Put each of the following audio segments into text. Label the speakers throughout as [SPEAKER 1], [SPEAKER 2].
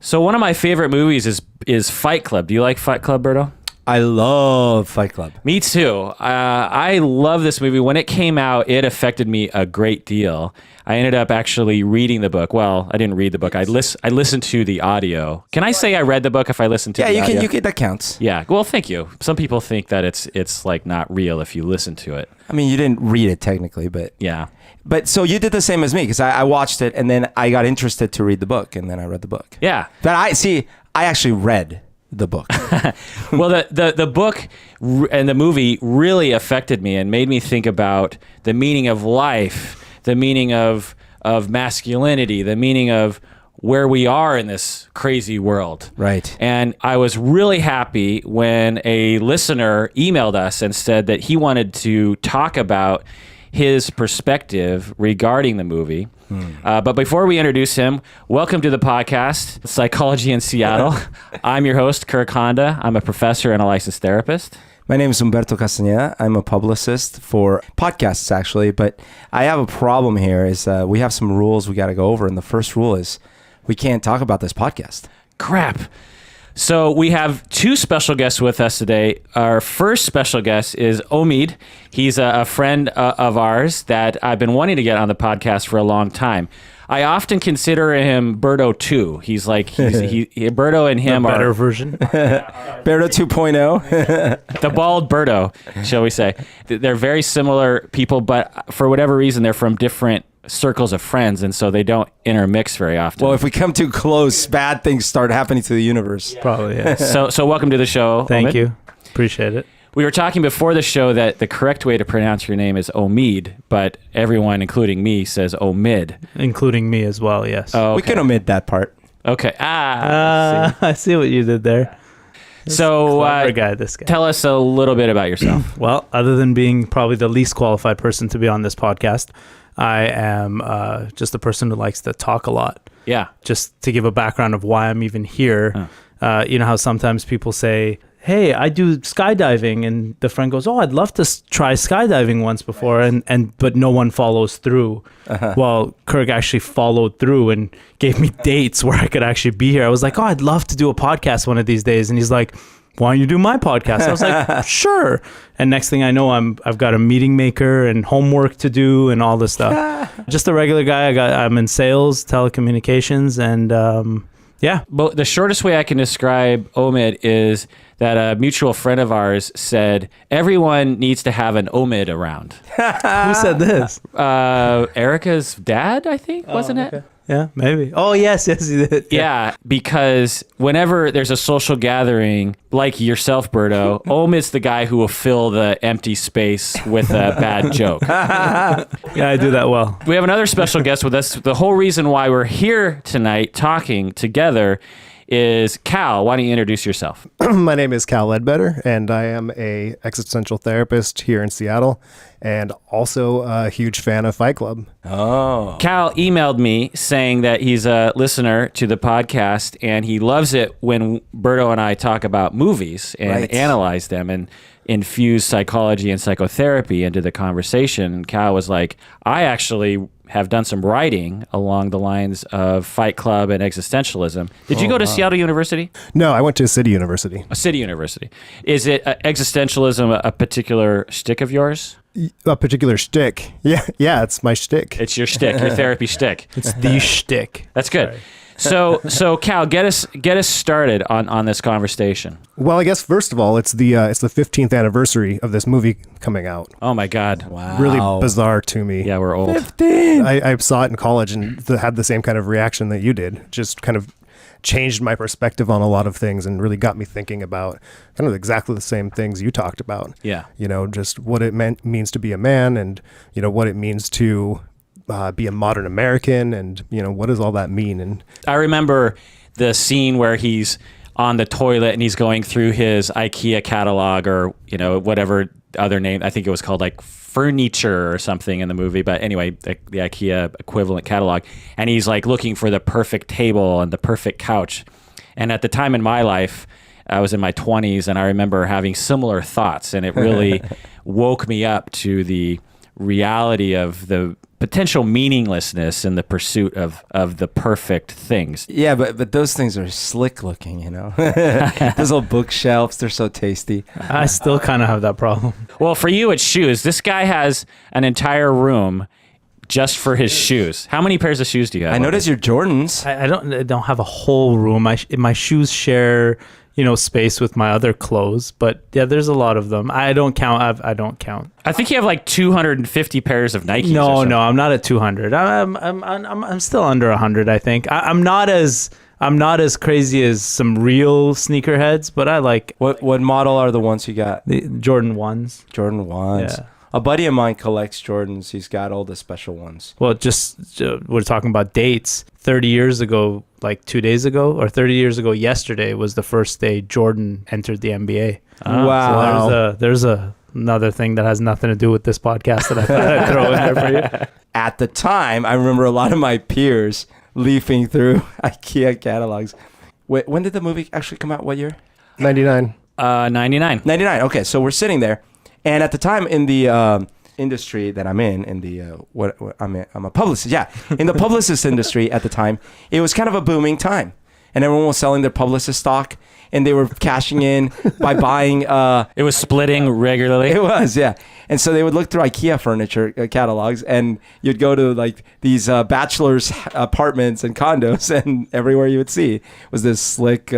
[SPEAKER 1] So one of my favorite movies is Fight Club. Do you like Fight Club, Berto?
[SPEAKER 2] I love Fight Club.
[SPEAKER 1] Me too. I love this movie. When it came out, it affected me a great deal. I ended up actually reading the book. Well, I didn't read the book. I listened to the audio. Can I say I read the book if I listened to the audio?
[SPEAKER 2] Yeah, that counts.
[SPEAKER 1] Yeah. Well, thank you. Some people think that it's like not real if you listen to it.
[SPEAKER 2] I mean, you didn't read it technically, but
[SPEAKER 1] yeah.
[SPEAKER 2] But so you did the same as me because I watched it and then I got interested to read the book and then I read the book.
[SPEAKER 1] Yeah.
[SPEAKER 2] But I actually read the book.
[SPEAKER 1] Well, the book and the movie really affected me and made me think about the meaning of life, the meaning of masculinity, the meaning of where we are in this crazy world.
[SPEAKER 2] Right.
[SPEAKER 1] And I was really happy when a listener emailed us and said that he wanted to talk about his perspective regarding the movie. But before we introduce him, welcome to the podcast, Psychology in Seattle. I'm your host, Kirk Honda. I'm a professor and a licensed therapist.
[SPEAKER 2] My name is Humberto Castaneda. I'm a publicist for podcasts, actually. But I have a problem here is we have some rules we got to go over. And the first rule is we can't talk about this podcast.
[SPEAKER 1] Crap. So we have two special guests with us today. Our first special guest is Omid. He's a friend of ours that I've been wanting to get on the podcast for a long time. I often consider him Berto 2. He's like, Berto and him
[SPEAKER 3] the better
[SPEAKER 1] are...
[SPEAKER 3] version.
[SPEAKER 2] Berto 2.0.
[SPEAKER 1] The bald Berto, shall we say. They're very similar people, but for whatever reason, they're from different circles of friends, and so they don't intermix very often.
[SPEAKER 2] Well, if we come too close, bad things start happening to the universe.
[SPEAKER 3] Probably, yeah.
[SPEAKER 1] So welcome to the show.
[SPEAKER 3] Thank
[SPEAKER 1] Omid.
[SPEAKER 3] you. Appreciate it.
[SPEAKER 1] We were talking before the show that the correct way to pronounce your name is Omid, but everyone, including me, says Omid.
[SPEAKER 3] Including me as well, yes.
[SPEAKER 1] Oh, okay.
[SPEAKER 2] We can omit that part.
[SPEAKER 1] Okay.
[SPEAKER 3] I see what you did there.
[SPEAKER 1] So
[SPEAKER 3] Clever guy, this guy.
[SPEAKER 1] tell us a little bit about yourself.
[SPEAKER 3] Well, other than being probably the least qualified person to be on this podcast, I am just a person who likes to talk a lot.
[SPEAKER 1] Yeah.
[SPEAKER 3] Just to give a background of why I'm even here. You know how sometimes people say, hey, I do skydiving, and the friend goes, oh, I'd love to try skydiving once before, but no one follows through. Well, Kirk actually followed through and gave me dates where I could actually be here. I was like, oh, I'd love to do a podcast one of these days. And he's like, why don't you do my podcast? I was like, sure. And next thing I know, I've got a meeting maker and homework to do and all this stuff. Just a regular guy. I'm in sales, telecommunications, and yeah.
[SPEAKER 1] But the shortest way I can describe Omid is that a mutual friend of ours said, everyone needs to have an Omid around.
[SPEAKER 3] Who said this?
[SPEAKER 1] Erica's dad, I think, wasn't it?
[SPEAKER 3] Yeah, maybe. Oh, yes, he did.
[SPEAKER 1] Yeah, because whenever there's a social gathering, like yourself, Berto, Omid's the guy who will fill the empty space with a bad joke.
[SPEAKER 3] Yeah, I do that well.
[SPEAKER 1] We have another special guest with us. The whole reason why we're here tonight talking together is Cal. Why don't you introduce yourself?
[SPEAKER 4] My name is Cal Ledbetter, and I am a existential therapist here in Seattle, and also a huge fan of Fight Club.
[SPEAKER 2] Oh.
[SPEAKER 1] Cal emailed me saying that he's a listener to the podcast, and he loves it when Berto and I talk about movies and analyze them and infuse psychology and psychotherapy into the conversation. Cal was like, I actually have done some writing along the lines of Fight Club and existentialism. Did you go to Seattle University?
[SPEAKER 4] No, I went to City University.
[SPEAKER 1] A city university. Is it existentialism a particular shtick of yours?
[SPEAKER 4] A particular shtick. Yeah, it's my shtick.
[SPEAKER 1] It's your shtick, your therapy shtick.
[SPEAKER 3] It's the shtick.
[SPEAKER 1] That's good. So Cal, get us started on this conversation.
[SPEAKER 4] Well, I guess first of all, it's the 15th anniversary of this movie coming out.
[SPEAKER 1] Oh my God!
[SPEAKER 2] Wow.
[SPEAKER 4] Really bizarre to me.
[SPEAKER 1] Yeah, we're old.
[SPEAKER 2] 15.
[SPEAKER 4] I saw it in college and had the same kind of reaction that you did. Just kind of changed my perspective on a lot of things and really got me thinking about kind of exactly the same things you talked about.
[SPEAKER 1] Yeah.
[SPEAKER 4] You know, just what it means to be a man, and you know what it means to be a modern American, and you know what does all that mean. And
[SPEAKER 1] I remember the scene where he's on the toilet and he's going through his IKEA catalog, or you know whatever other name, I think it was called like furniture or something in the movie, but anyway, the IKEA equivalent catalog, and he's like looking for the perfect table and the perfect couch. And at the time in my life, I was in my 20s, and I remember having similar thoughts, and it really woke me up to the reality of the potential meaninglessness in the pursuit of the perfect things.
[SPEAKER 2] Yeah, but those things are slick looking, you know. Those little bookshelves, they're so tasty.
[SPEAKER 3] I still kind of have that problem.
[SPEAKER 1] Well, for you, it's shoes. This guy has an entire room just for his shoes. How many pairs of shoes do you have?
[SPEAKER 2] I noticed your Jordans.
[SPEAKER 3] I don't have a whole room. My shoes share, space with my other clothes, but yeah, there's a lot of them. I don't count. I don't count.
[SPEAKER 1] I think you have like 250 pairs of Nikes.
[SPEAKER 3] No, I'm not at 200. I'm still under 100. I think I'm not as crazy as some real sneakerheads, but I like
[SPEAKER 2] What model are the ones you got?
[SPEAKER 3] the Jordan 1s.
[SPEAKER 2] Jordan 1s.
[SPEAKER 3] Yeah.
[SPEAKER 2] A buddy of mine collects Jordans. He's got all the special ones.
[SPEAKER 3] Well, just we're talking about dates. 30 years ago, like 2 days ago, or 30 years ago yesterday was the first day Jordan entered the NBA.
[SPEAKER 2] Wow.
[SPEAKER 3] So there's another thing that has nothing to do with this podcast that I thought I'd throw in there for you.
[SPEAKER 2] At the time, I remember a lot of my peers leafing through IKEA catalogs. Wait, when did the movie actually come out? What year?
[SPEAKER 4] 99.
[SPEAKER 1] 99.
[SPEAKER 2] 99. Okay, so we're sitting there. And at the time in the industry that I'm in the I'm a publicist. Yeah, in the publicist industry at the time, it was kind of a booming time, and everyone was selling their publicist stock, and they were cashing in by buying.
[SPEAKER 1] It was splitting regularly.
[SPEAKER 2] It was, yeah. And so they would look through IKEA furniture catalogs, and you'd go to like these bachelors' apartments and condos, and everywhere you would see was this slick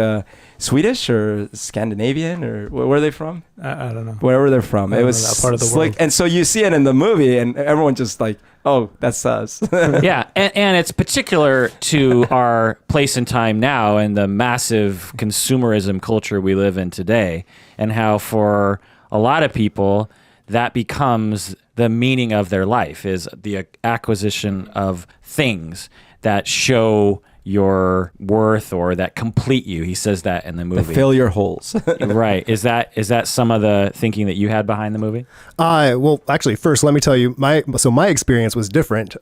[SPEAKER 2] Swedish or Scandinavian, or where are they from?
[SPEAKER 3] I don't know.
[SPEAKER 2] Wherever they're from. It was
[SPEAKER 3] that part of the
[SPEAKER 2] slick.
[SPEAKER 3] world.
[SPEAKER 2] And so you see it in the movie, and everyone just like, oh, that's us.
[SPEAKER 1] Yeah, and it's particular to our place and time now and the massive consumerism culture we live in today, and how for a lot of people that becomes the meaning of their life, is the acquisition of things that show your worth or that complete you. He says that in the movie.
[SPEAKER 2] Fill your holes.
[SPEAKER 1] Right. Is that some of the thinking that you had behind the movie?
[SPEAKER 4] Well, actually, first, let me tell you, my experience was different.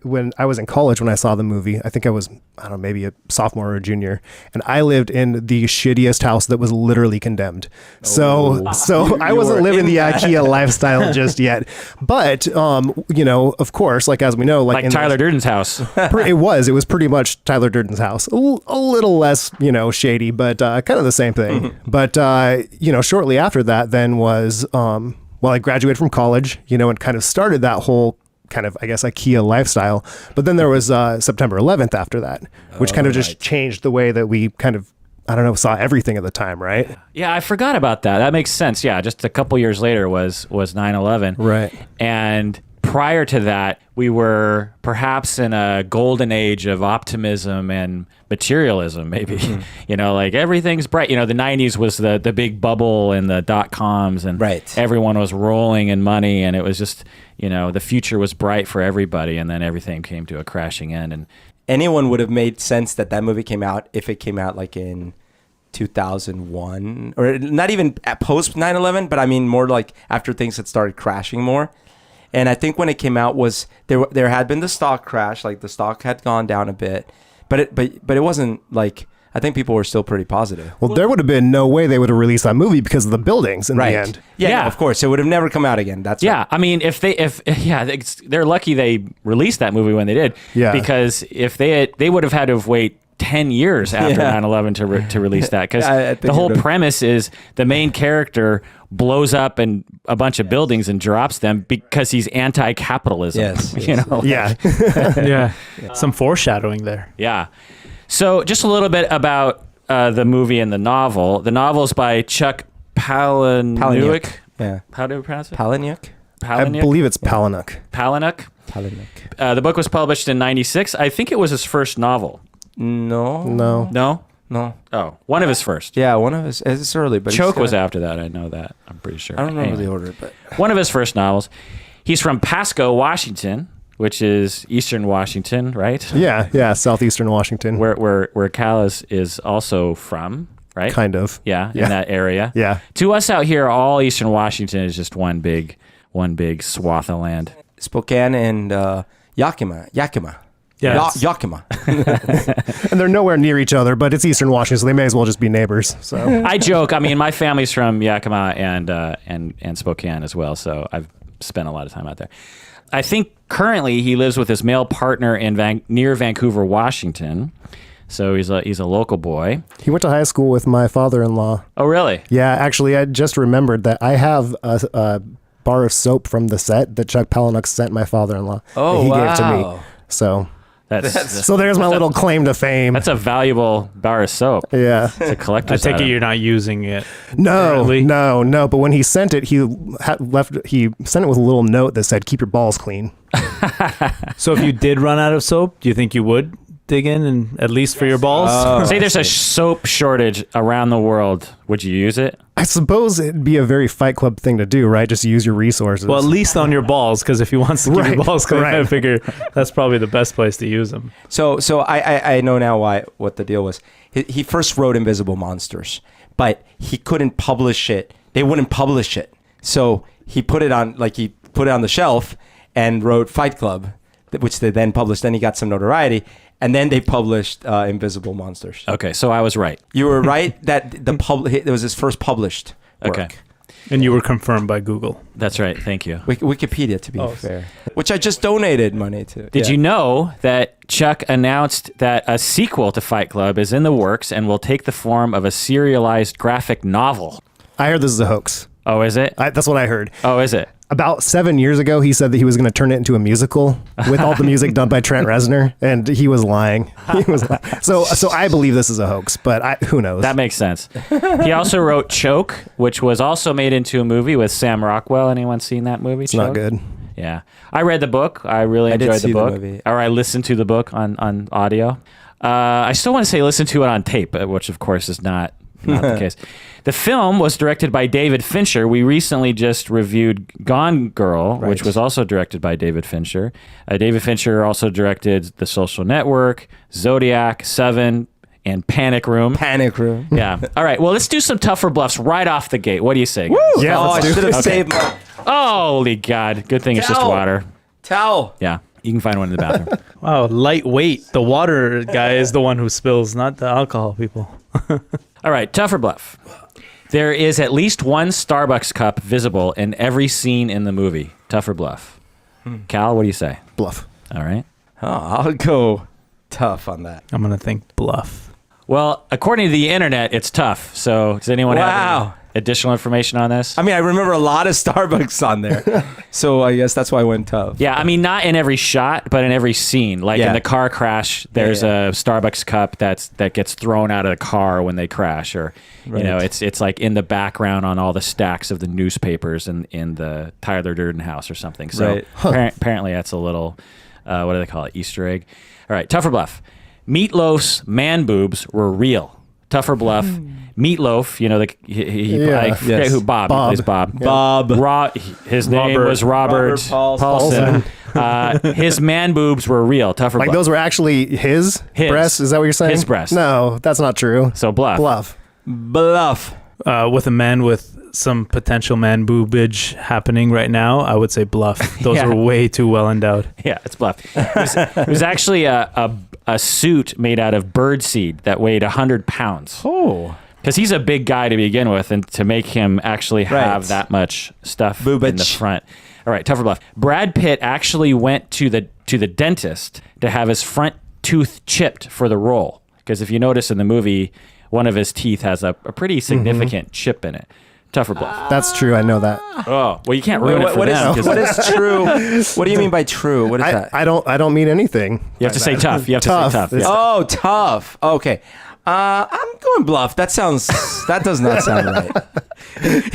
[SPEAKER 4] When I was in college, when I saw the movie, I think I was, maybe a sophomore or a junior, and I lived in the shittiest house that was literally condemned. So I wasn't living the IKEA lifestyle just yet. But, of course, like as we know,
[SPEAKER 1] like Tyler Durden's house.
[SPEAKER 4] It was pretty much Tyler Durden's house. A little less, shady, but kind of the same thing. But, shortly after that then was, I graduated from college, and kind of started that whole kind of, I guess, IKEA lifestyle. But then there was September 11th after that, which kind of just changed the way that we kind of, saw everything at the time, right?
[SPEAKER 1] Yeah, I forgot about that. That makes sense. Yeah, just a couple years later was 9/11.
[SPEAKER 4] Right.
[SPEAKER 1] And prior to that, we were perhaps in a golden age of optimism and materialism, maybe. Like everything's bright. The 90s was the big bubble and the dot-coms, and
[SPEAKER 2] right.
[SPEAKER 1] Everyone was rolling in money, and it was just, the future was bright for everybody, and then everything came to a crashing end. And
[SPEAKER 2] anyone would have made sense that movie came out if it came out like in 2001, or not even post 9/11, but I mean more like after things had started crashing more. And I think when it came out was there had been the stock crash, like the stock had gone down a bit, but it wasn't like, I think people were still pretty positive.
[SPEAKER 4] Well, there would have been no way they would have released that movie because of the buildings in the end.
[SPEAKER 2] Yeah, no, of course, it would have never come out again. That's
[SPEAKER 1] yeah.
[SPEAKER 2] Right.
[SPEAKER 1] I mean, they're lucky they released that movie when they did.
[SPEAKER 4] Yeah.
[SPEAKER 1] Because if they would have had to wait 10 years after 9/11 to release that, because the whole premise is the main character blows up in a bunch of buildings and drops them because he's anti-capitalism.
[SPEAKER 2] Yes.
[SPEAKER 4] Yeah.
[SPEAKER 3] Yeah. Some foreshadowing there.
[SPEAKER 1] Yeah. So just a little bit about the movie and the novel. The novel is by Chuck Palahniuk.
[SPEAKER 2] Yeah.
[SPEAKER 1] How do we pronounce it?
[SPEAKER 2] Palahniuk?
[SPEAKER 4] I believe it's Palahniuk.
[SPEAKER 1] Palahniuk. The book was published in 96. I think it was his first novel.
[SPEAKER 2] No.
[SPEAKER 1] Oh, one of his first.
[SPEAKER 2] Yeah, one of his. It's early, but
[SPEAKER 1] Choke was after that. I know that. I'm pretty sure.
[SPEAKER 2] I don't remember
[SPEAKER 1] Anyway.
[SPEAKER 2] the order, but
[SPEAKER 1] One of his first novels. He's from Pasco, Washington, which is Eastern Washington, right?
[SPEAKER 4] Yeah, southeastern Washington.
[SPEAKER 1] Where Cal is also from, right?
[SPEAKER 4] Kind of.
[SPEAKER 1] Yeah, in that area.
[SPEAKER 4] Yeah.
[SPEAKER 1] To us out here, all Eastern Washington is just one big swath of land.
[SPEAKER 2] Spokane and Yakima.
[SPEAKER 3] Yeah.
[SPEAKER 2] Yakima.
[SPEAKER 4] And they're nowhere near each other, but it's Eastern Washington, so they may as well just be neighbors. So
[SPEAKER 1] I joke. I mean, my family's from Yakima and Spokane as well, so I've spent a lot of time out there. I think currently he lives with his male partner in near Vancouver, Washington. So he's a local boy.
[SPEAKER 4] He went to high school with my father-in-law.
[SPEAKER 1] Oh, really?
[SPEAKER 4] Yeah, actually, I just remembered that I have a bar of soap from the set that Chuck Palahniuk sent my father-in-law.
[SPEAKER 2] Oh,
[SPEAKER 4] that he
[SPEAKER 2] wow.
[SPEAKER 4] gave to me. So there's my little claim to fame.
[SPEAKER 1] That's a valuable bar of soap.
[SPEAKER 4] Yeah.
[SPEAKER 1] It's a collector's
[SPEAKER 3] I take it
[SPEAKER 1] item.
[SPEAKER 3] you're not using it.
[SPEAKER 4] No.
[SPEAKER 3] currently?
[SPEAKER 4] But when he sent it, he sent it with a little note that said, "Keep your balls clean."
[SPEAKER 3] So if you did run out of soap, do you think you would dig in and at least for your balls?
[SPEAKER 1] Say there's a soap shortage around the world. Would you use it?
[SPEAKER 4] I suppose it'd be a very Fight Club thing to do, right? Just use your resources.
[SPEAKER 3] Well, at least on your balls, because if he wants to keep your
[SPEAKER 4] Right,
[SPEAKER 3] balls clean, I
[SPEAKER 4] right.
[SPEAKER 3] figure that's probably the best place to use them.
[SPEAKER 2] So I know now what the deal was. He first wrote Invisible Monsters, but he couldn't publish it. They wouldn't publish it. So he put it on the shelf and wrote Fight Club, which they then published. Then he got some notoriety, and then they published Invisible Monsters.
[SPEAKER 1] Okay, so I was right.
[SPEAKER 2] You were right that it was his first published work.
[SPEAKER 1] Okay.
[SPEAKER 3] And you were confirmed by Google.
[SPEAKER 1] That's right. Thank you.
[SPEAKER 2] Wikipedia, to be fair, which I just donated money to.
[SPEAKER 1] Did you know that Chuck announced that a sequel to Fight Club is in the works and will take the form of a serialized graphic novel?
[SPEAKER 4] I heard this is a hoax.
[SPEAKER 1] Oh, is it?
[SPEAKER 4] That's what I heard.
[SPEAKER 1] Oh, is it?
[SPEAKER 4] About 7 years ago, he said that he was going to turn it into a musical with all the music done by Trent Reznor, and he was lying. So I believe this is a hoax, but who knows?
[SPEAKER 1] That makes sense. He also wrote Choke, which was also made into a movie with Sam Rockwell. Anyone seen that movie?
[SPEAKER 4] It's not good.
[SPEAKER 1] Yeah. I read the book. I really
[SPEAKER 2] did
[SPEAKER 1] enjoyed
[SPEAKER 2] see
[SPEAKER 1] the
[SPEAKER 2] the
[SPEAKER 1] book.
[SPEAKER 2] movie.
[SPEAKER 1] Or I listened to the book on audio. I still want to say listen to it on tape, which of course is not the case. The film was directed by David Fincher. We recently just reviewed Gone Girl, which was also directed by David Fincher. David Fincher also directed The Social Network, Zodiac, Seven, and Panic Room.
[SPEAKER 2] Panic Room.
[SPEAKER 1] Yeah. All right. Well, let's do some tougher bluffs right off the gate. What do you say? Guys?
[SPEAKER 4] Yeah,
[SPEAKER 2] Oh, I
[SPEAKER 4] let's do
[SPEAKER 2] should
[SPEAKER 4] it.
[SPEAKER 2] have saved my
[SPEAKER 1] Holy God. Good thing it's just
[SPEAKER 2] Towel.
[SPEAKER 1] water.
[SPEAKER 2] towel.
[SPEAKER 1] Yeah. You can find one in the bathroom.
[SPEAKER 3] Wow, lightweight. The water guy is the one who spills, not the alcohol people.
[SPEAKER 1] All right. Tougher bluff. There is at least one Starbucks cup visible in every scene in the movie. Tougher bluff. Cal, what do you say?
[SPEAKER 4] Bluff.
[SPEAKER 1] All right.
[SPEAKER 2] Oh, I'll go tough on that.
[SPEAKER 3] I'm going to think bluff.
[SPEAKER 1] Well, according to the internet, it's tough. So does anyone have
[SPEAKER 2] Wow.
[SPEAKER 1] any additional information on this?
[SPEAKER 2] I mean, I remember a lot of Starbucks on there, so I guess that's why I went tough.
[SPEAKER 1] Yeah, I mean, not in every shot, but in every scene. Like in
[SPEAKER 2] Yeah.
[SPEAKER 1] the car crash, there's
[SPEAKER 2] Yeah.
[SPEAKER 1] a Starbucks cup that gets thrown out of the car when they crash, or you know, it's like in the background on all the stacks of the newspapers in the Tyler Durden house or something. So
[SPEAKER 2] Right.
[SPEAKER 1] apparently, that's a little what do they call it? Easter egg. All right, tougher bluff. Meatloaf's man boobs were real. Tougher bluff. Meatloaf, you know, I forget
[SPEAKER 2] Yes.
[SPEAKER 1] who Bob. He plays Bob.
[SPEAKER 2] Bob.
[SPEAKER 1] His name
[SPEAKER 3] Robert.
[SPEAKER 1] was Robert Paulson. His man boobs were real. Tougher
[SPEAKER 4] Like
[SPEAKER 1] bluff.
[SPEAKER 4] those were actually his breasts? Is that what you're saying?
[SPEAKER 1] His breasts.
[SPEAKER 4] No, that's not true.
[SPEAKER 1] So bluff.
[SPEAKER 4] Bluff.
[SPEAKER 2] Bluff.
[SPEAKER 3] With a man with some potential man boobage happening right now, I would say bluff. Those
[SPEAKER 1] Yeah.
[SPEAKER 3] are way too well endowed.
[SPEAKER 1] Yeah, it's bluff. It was actually a suit made out of birdseed that weighed 100 pounds.
[SPEAKER 2] Oh.
[SPEAKER 1] Because he's a big guy to begin with, and to make him actually have
[SPEAKER 2] Right.
[SPEAKER 1] that much stuff in the
[SPEAKER 2] Boobage.
[SPEAKER 1] front. All right, tougher bluff. Brad Pitt actually went to the dentist to have his front tooth chipped for the role. Because if you notice in the movie, one of his teeth has a pretty significant chip in it. Tougher bluff.
[SPEAKER 4] That's true. I know that.
[SPEAKER 1] Oh, well, you can't ruin it for
[SPEAKER 2] What
[SPEAKER 1] them. 'cause
[SPEAKER 2] what is true? What do you mean by true? What is that?
[SPEAKER 4] I don't mean anything.
[SPEAKER 1] you have to say tough. You have
[SPEAKER 4] Tough.
[SPEAKER 1] to say tough.
[SPEAKER 4] It's-
[SPEAKER 1] Yeah.
[SPEAKER 2] Oh, tough. Okay. I'm going bluff. That does not sound right.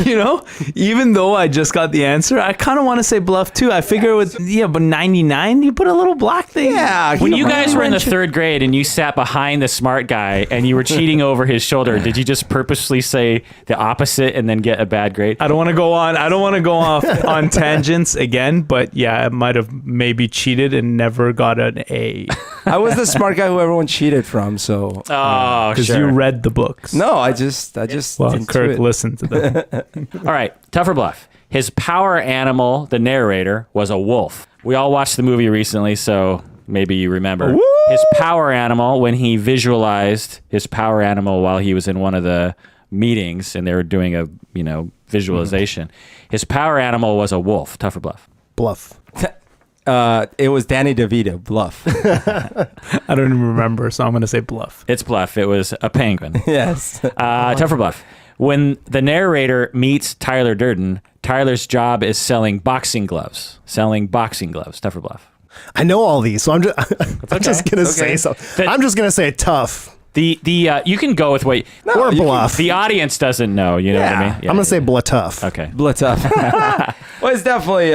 [SPEAKER 3] You know, even though I just got the answer, I kind of want to say bluff too. I figure with but 99, you put a little black thing.
[SPEAKER 2] Yeah.
[SPEAKER 1] When you
[SPEAKER 2] know,
[SPEAKER 1] guys were in the third grade and you sat behind the smart guy and you were cheating over his shoulder, did you just purposely say the opposite and then get a bad grade?
[SPEAKER 3] I don't want to go on. I don't want to go off on tangents again, but yeah, I might have maybe cheated and never got an A
[SPEAKER 2] I was the smart guy who everyone cheated from. So
[SPEAKER 1] Oh,
[SPEAKER 3] because
[SPEAKER 1] sure.
[SPEAKER 3] you read the books.
[SPEAKER 2] no, I just
[SPEAKER 3] Well,
[SPEAKER 2] intuit.
[SPEAKER 3] Kirk listened to them.
[SPEAKER 1] All right, tougher bluff. His power animal, the narrator, was a wolf. We all watched the movie recently, so maybe you remember. His power animal, when he visualized his power animal while he was in one of the meetings and they were doing a visualization, his power animal was a wolf. Tougher bluff.
[SPEAKER 4] Bluff.
[SPEAKER 2] It was Danny DeVito, Bluff.
[SPEAKER 3] I don't even remember, so I'm going to say bluff.
[SPEAKER 1] It's Bluff. It was a penguin.
[SPEAKER 2] Yes.
[SPEAKER 1] Tough or Bluff. When the narrator meets Tyler Durden, Tyler's job is selling boxing gloves. Tough or Bluff.
[SPEAKER 4] I know all these, so I'm just gonna say something. I'm just gonna say tough.
[SPEAKER 1] The you can go with what
[SPEAKER 4] or bluff.
[SPEAKER 1] The audience doesn't know. You know what I mean?
[SPEAKER 4] I'm gonna say bluff.
[SPEAKER 1] Okay.
[SPEAKER 2] Bluff. Well, it's definitely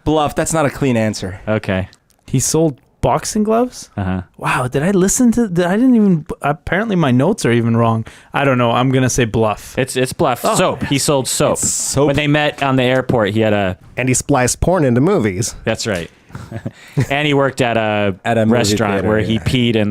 [SPEAKER 2] Bluff. That's not a clean answer.
[SPEAKER 1] Okay.
[SPEAKER 3] He sold boxing gloves?
[SPEAKER 1] Uh-huh.
[SPEAKER 3] Wow, did I listen to I didn't even apparently my notes are even wrong. I don't know. I'm going to say bluff.
[SPEAKER 1] It's Bluff. Soap. He sold soap.
[SPEAKER 2] Soap.
[SPEAKER 1] When they met on the airport, he had
[SPEAKER 4] And he spliced porn into movies.
[SPEAKER 1] That's right. And he worked at a
[SPEAKER 2] movie
[SPEAKER 1] restaurant
[SPEAKER 2] theater,
[SPEAKER 1] where he peed in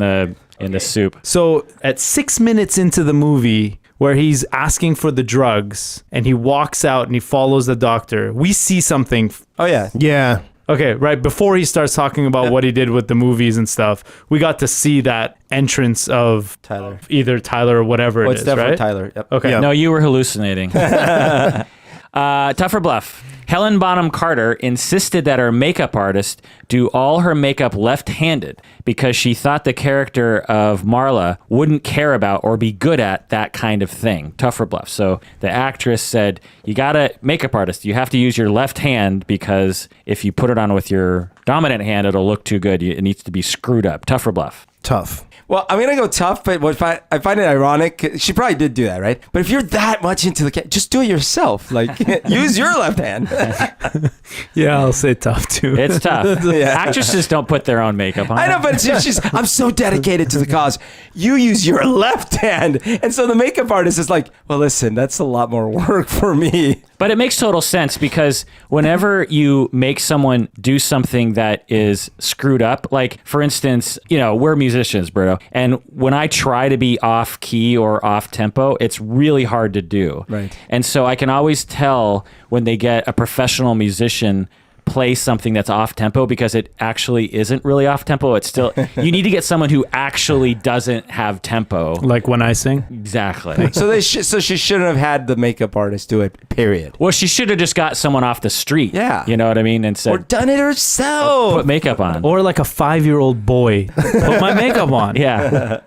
[SPEAKER 1] the soup.
[SPEAKER 3] So, at 6 minutes into the movie where he's asking for the drugs and he walks out and he follows the doctor, we see something.
[SPEAKER 2] Oh, yeah.
[SPEAKER 4] Yeah.
[SPEAKER 3] Okay, right before he starts talking about what he did with the movies and stuff, we got to see that entrance of
[SPEAKER 2] Tyler.
[SPEAKER 3] either Tyler or whatever
[SPEAKER 2] Oh,
[SPEAKER 3] it
[SPEAKER 2] it's
[SPEAKER 3] is,
[SPEAKER 2] definitely
[SPEAKER 3] right?
[SPEAKER 2] Tyler. Yep.
[SPEAKER 3] Okay.
[SPEAKER 4] Yep.
[SPEAKER 1] No, you were hallucinating. Tough or Bluff. Helen Bonham Carter insisted that her makeup artist do all her makeup left-handed because she thought the character of Marla wouldn't care about or be good at that kind of thing. Tough or Bluff. So the actress said, you gotta, makeup artist, you have to use your left hand because if you put it on with your dominant hand, it'll look too good. It needs to be screwed up. Tough or Bluff.
[SPEAKER 4] Tough.
[SPEAKER 2] Well, I'm going to go tough, but I find it ironic. She probably did do that, right? But if you're that much into just do it yourself. Like, use your left hand.
[SPEAKER 3] Yeah, I'll say tough too.
[SPEAKER 1] It's tough.
[SPEAKER 2] Yeah.
[SPEAKER 1] Actresses don't put their own makeup on.
[SPEAKER 2] I know, but I'm so dedicated to the cause. You use your left hand. And so the makeup artist is like, well, listen, that's a lot more work for me.
[SPEAKER 1] But it makes total sense because whenever you make someone do something that is screwed up, like for instance, we're musicians, Berto, and when I try to be off key or off tempo, it's really hard to do.
[SPEAKER 2] Right.
[SPEAKER 1] And so I can always tell when they get a professional musician play something that's off tempo because it actually isn't really off tempo. It's still, you need to get someone who actually doesn't have tempo.
[SPEAKER 3] Like when I sing?
[SPEAKER 1] Exactly.
[SPEAKER 2] So she shouldn't have had the makeup artist do it, period.
[SPEAKER 1] Well, she should have just got someone off the street.
[SPEAKER 2] Yeah.
[SPEAKER 1] You know what I mean? And said,
[SPEAKER 2] Or done it herself.
[SPEAKER 1] put makeup on.
[SPEAKER 3] Or like a 5-year-old boy. Put my makeup on.
[SPEAKER 1] Yeah.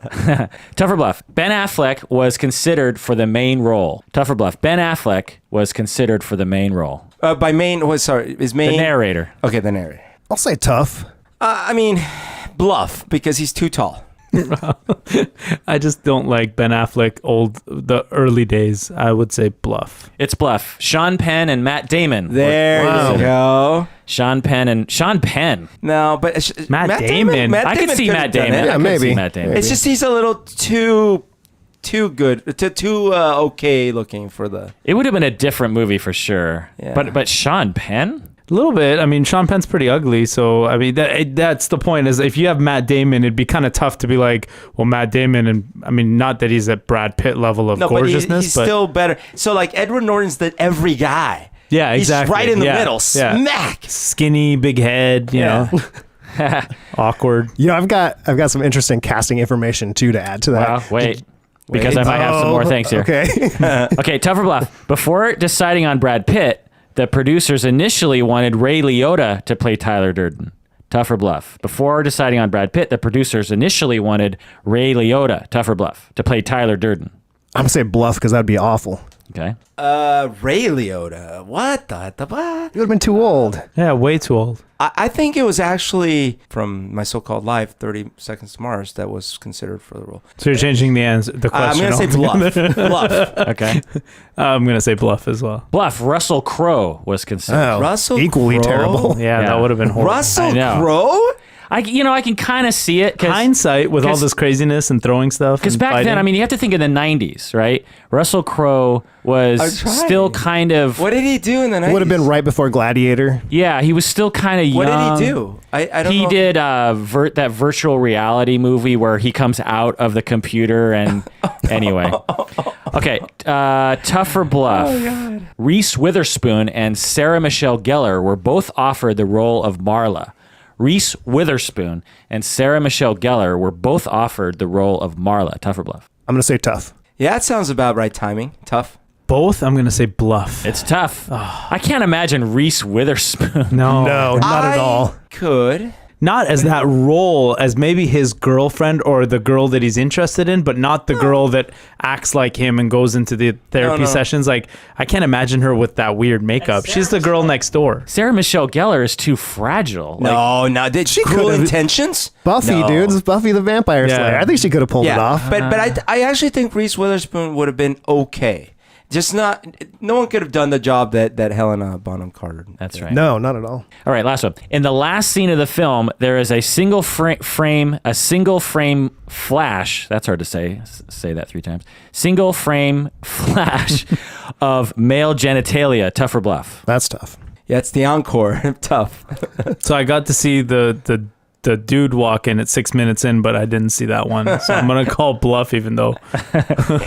[SPEAKER 1] Tough or Bluff. Ben Affleck was considered for the main role. Tough or Bluff. Ben Affleck was considered for the main role.
[SPEAKER 2] By main, is main?
[SPEAKER 1] The narrator.
[SPEAKER 2] Okay, the narrator.
[SPEAKER 4] I'll say tough.
[SPEAKER 2] I mean, Bluff, because he's too tall.
[SPEAKER 3] I just don't like Ben Affleck the early days. I would say bluff.
[SPEAKER 1] It's Bluff. Sean Penn and Matt Damon.
[SPEAKER 2] There you go.
[SPEAKER 1] Sean Penn.
[SPEAKER 2] No, but
[SPEAKER 3] Matt Damon.
[SPEAKER 1] I could see Matt Damon.
[SPEAKER 4] Yeah,
[SPEAKER 1] I could
[SPEAKER 4] maybe.
[SPEAKER 1] see Matt Damon.
[SPEAKER 2] It's just he's a little too good, too okay looking for the.
[SPEAKER 1] It would have been a different movie for sure.
[SPEAKER 2] Yeah.
[SPEAKER 1] But Sean Penn?
[SPEAKER 3] A little bit. I mean, Sean Penn's pretty ugly, so I mean that's the point. Is if you have Matt Damon, it'd be kind of tough to be like, well, Matt Damon, and I mean, not that he's at Brad Pitt level of gorgeousness,
[SPEAKER 2] but he's still better. So like Edward Norton's the every guy.
[SPEAKER 3] Yeah, exactly.
[SPEAKER 2] He's right in the middle.
[SPEAKER 3] Yeah.
[SPEAKER 2] Smack.
[SPEAKER 3] Skinny, big head. You know, awkward.
[SPEAKER 4] I've got some interesting casting information too to add to that.
[SPEAKER 1] Well, wait. Because I might have some more things here.
[SPEAKER 4] Okay.
[SPEAKER 1] Okay, Tough or Bluff. Before deciding on Brad Pitt, the producers initially wanted Ray Liotta to play Tyler Durden. Tough or Bluff. Before deciding on Brad Pitt, the producers initially wanted Ray Liotta, Tough or Bluff, to play Tyler Durden.
[SPEAKER 4] I'm gonna say bluff because that'd be awful.
[SPEAKER 1] Okay.
[SPEAKER 2] Ray Liotta. What the what?
[SPEAKER 4] You would have been too old.
[SPEAKER 3] Yeah, way too old.
[SPEAKER 2] I think it was actually from My So-Called Life, 30 Seconds to Mars, that was considered for the role.
[SPEAKER 3] So you're changing the answer, the
[SPEAKER 2] I'm
[SPEAKER 3] question.
[SPEAKER 2] going to say bluff. Bluff.
[SPEAKER 1] Okay.
[SPEAKER 3] I'm gonna say bluff as well.
[SPEAKER 1] Bluff. Russell Crowe was considered.
[SPEAKER 4] Oh,
[SPEAKER 2] Russell
[SPEAKER 4] equally
[SPEAKER 2] Crowe?
[SPEAKER 4] terrible.
[SPEAKER 3] Yeah,
[SPEAKER 1] Yeah.
[SPEAKER 3] that would have been horrible.
[SPEAKER 2] Russell
[SPEAKER 1] I know.
[SPEAKER 2] Crowe?
[SPEAKER 1] I can kind of see it.
[SPEAKER 3] Hindsight with all
[SPEAKER 1] 'cause-
[SPEAKER 3] this craziness and throwing stuff.
[SPEAKER 1] Because
[SPEAKER 3] and
[SPEAKER 1] back
[SPEAKER 3] fighting.
[SPEAKER 1] then, I mean, you have to think of the 90s, right? Russell Crowe was
[SPEAKER 2] I'm trying.
[SPEAKER 1] still kind of...
[SPEAKER 2] What did he do in the 90s?
[SPEAKER 4] Would have been right before Gladiator.
[SPEAKER 1] Yeah, he was still kind of young.
[SPEAKER 2] What did he do? I don't
[SPEAKER 1] He
[SPEAKER 2] know.
[SPEAKER 1] did that virtual reality movie where he comes out of the computer and... Anyway. Okay, Tough or Bluff.
[SPEAKER 2] Oh, God.
[SPEAKER 1] Reese Witherspoon and Sarah Michelle Gellar were both offered the role of Marla. Reese Witherspoon and Sarah Michelle Gellar were both offered the role of Marla. Tough or Bluff?
[SPEAKER 4] I'm gonna say tough.
[SPEAKER 2] Yeah, that sounds about right timing. Tough.
[SPEAKER 3] both, I'm going to say Bluff.
[SPEAKER 1] It's tough. I can't imagine Reese Witherspoon.
[SPEAKER 3] No.
[SPEAKER 4] No, not at all.
[SPEAKER 2] Could.
[SPEAKER 3] Not as that role as maybe his girlfriend or the girl that he's interested in, but not the girl that acts like him and goes into the therapy sessions. Like, I can't imagine her with that weird makeup. She's the girl next door.
[SPEAKER 1] Sarah Michelle Gellar is too fragile.
[SPEAKER 2] No. Did she Cruel
[SPEAKER 4] could've-
[SPEAKER 2] Intentions?
[SPEAKER 4] Buffy,
[SPEAKER 2] No.
[SPEAKER 4] dudes. Buffy the Vampire
[SPEAKER 3] Yeah.
[SPEAKER 4] Slayer. I think she could have pulled it off.
[SPEAKER 2] But I actually think Reese Witherspoon would have been okay. Just not. No one could have done the job that Helena Bonham Carter.
[SPEAKER 1] That's right.
[SPEAKER 4] No, not at all.
[SPEAKER 1] All right, last one. In the last scene of the film, there is a single frame flash. That's hard to say. Say that 3 times. Single frame flash of male genitalia. Tough or bluff?
[SPEAKER 4] That's tough.
[SPEAKER 2] Yeah, it's the encore. Tough.
[SPEAKER 3] So I got to see the dude walk in at 6 minutes in, but I didn't see that one. So I'm going to call Bluff, even though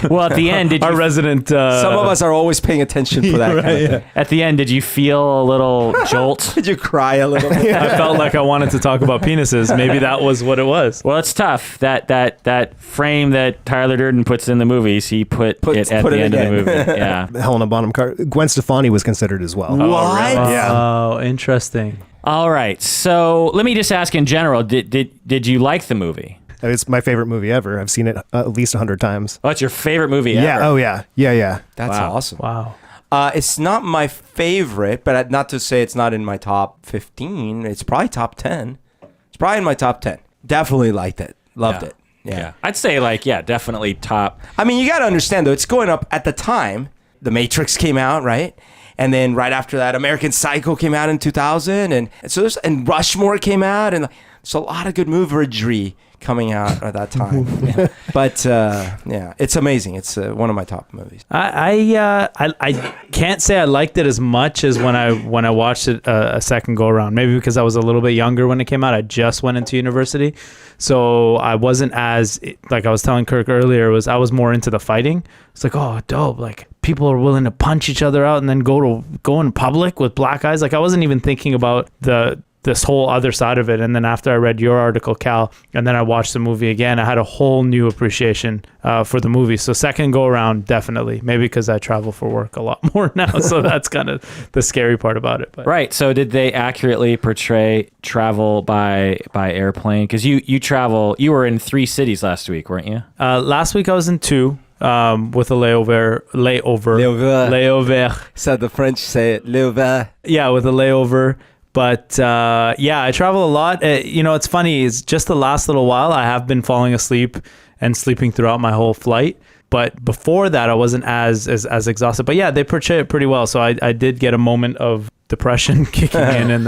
[SPEAKER 1] Well, at the end, did
[SPEAKER 3] our
[SPEAKER 1] you?
[SPEAKER 3] resident...
[SPEAKER 2] Some of us are always paying attention for that kind of thing.
[SPEAKER 1] At the end, did you feel a little jolt?
[SPEAKER 2] Did you cry a little bit?
[SPEAKER 3] I felt like I wanted to talk about penises. Maybe that was what it was.
[SPEAKER 1] Well, it's tough. That frame that Tyler Durden puts in the movies, he put it at the end of the movie. Yeah.
[SPEAKER 4] Helena Bonham Carter. Gwen Stefani was considered as well.
[SPEAKER 2] What?
[SPEAKER 4] Yeah.
[SPEAKER 3] Oh, interesting.
[SPEAKER 1] All right. So let me just ask in general, did you like the movie?
[SPEAKER 4] It's my favorite movie ever. I've seen it at least 100 times.
[SPEAKER 1] Oh, it's your favorite movie ever?
[SPEAKER 4] Yeah. Oh, yeah. Yeah.
[SPEAKER 2] That's
[SPEAKER 1] Wow.
[SPEAKER 2] awesome.
[SPEAKER 3] Wow.
[SPEAKER 2] It's not my favorite, but not to say it's not in my top 15. It's probably top 10. It's probably in my top 10. Definitely liked it. Loved it. Yeah.
[SPEAKER 1] I'd say definitely top.
[SPEAKER 2] I mean, you got to understand, though, it's going up at the time. The Matrix came out, right? And then right after that, American Psycho came out in 2000. And so and Rushmore came out. And there's a lot of good movery coming out at that time. But yeah, it's amazing. It's one of my top movies.
[SPEAKER 3] I can't say I liked it as much as when I watched it a second go around. Maybe because I was a little bit younger when it came out. I just went into university, so I wasn't as, like I was telling Kirk earlier, I was more into the fighting. It's like, oh, dope! Like people are willing to punch each other out and then go in public with black eyes. Like I wasn't even thinking about this whole other side of it. And then after I read your article, Cal, and then I watched the movie again, I had a whole new appreciation for the movie. So second go around, definitely. Maybe because I travel for work a lot more now. So that's kind of the scary part about it. But.
[SPEAKER 1] Right. So did they accurately portray travel by airplane? Because you travel, you were in 3 cities last week, weren't you?
[SPEAKER 3] Last week I was in 2 with a layover.
[SPEAKER 2] So the French say it, layover.
[SPEAKER 3] Yeah, with a layover. But yeah, I travel a lot. It's funny. It's just the last little while I have been falling asleep and sleeping throughout my whole flight. But before that, I wasn't as exhausted. But yeah, they portray it pretty well. So I did get a moment of depression kicking in, and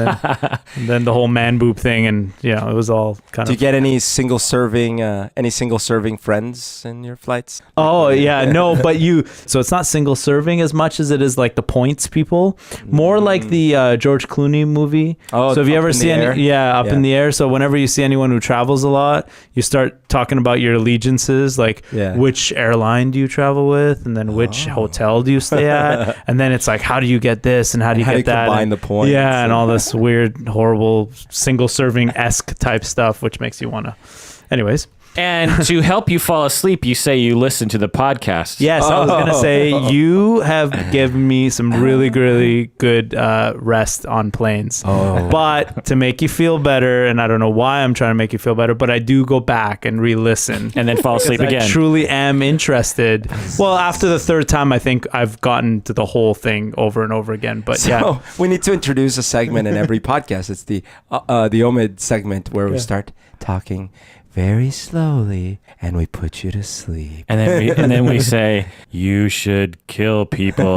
[SPEAKER 3] then the whole man boob thing, and it was all kind
[SPEAKER 2] Do
[SPEAKER 3] of.
[SPEAKER 2] you get any single serving friends in your flights?
[SPEAKER 3] Oh yeah, no, but so it's not single serving as much as it is like the points people, more like the George Clooney movie.
[SPEAKER 2] Oh,
[SPEAKER 3] so have you
[SPEAKER 2] Up
[SPEAKER 3] ever
[SPEAKER 2] in the
[SPEAKER 3] seen
[SPEAKER 2] Air?
[SPEAKER 3] Up in the Air? So whenever you see anyone who travels a lot, you start talking about your allegiances, like which airline do you travel with, and then which hotel do you stay at, and then it's like how do you get this and how do you get that?
[SPEAKER 2] Combine the points.
[SPEAKER 3] Yeah, and all this weird, horrible, single serving-esque type stuff, which makes you want to. Anyways.
[SPEAKER 1] And to help you fall asleep, you say you listen to the podcast.
[SPEAKER 3] Yes, I was going to say you have given me some really, really good rest on planes. But to make you feel better, and I don't know why I'm trying to make you feel better, but I do go back and re-listen.
[SPEAKER 1] And then fall asleep again.
[SPEAKER 3] I truly am interested. Well, after the 3rd time, I think I've gotten to the whole thing over and over again. But
[SPEAKER 2] So we need to introduce a segment in every podcast. It's the Omid segment where we start talking very slowly, and we put you to sleep.
[SPEAKER 1] And then we say you should kill people,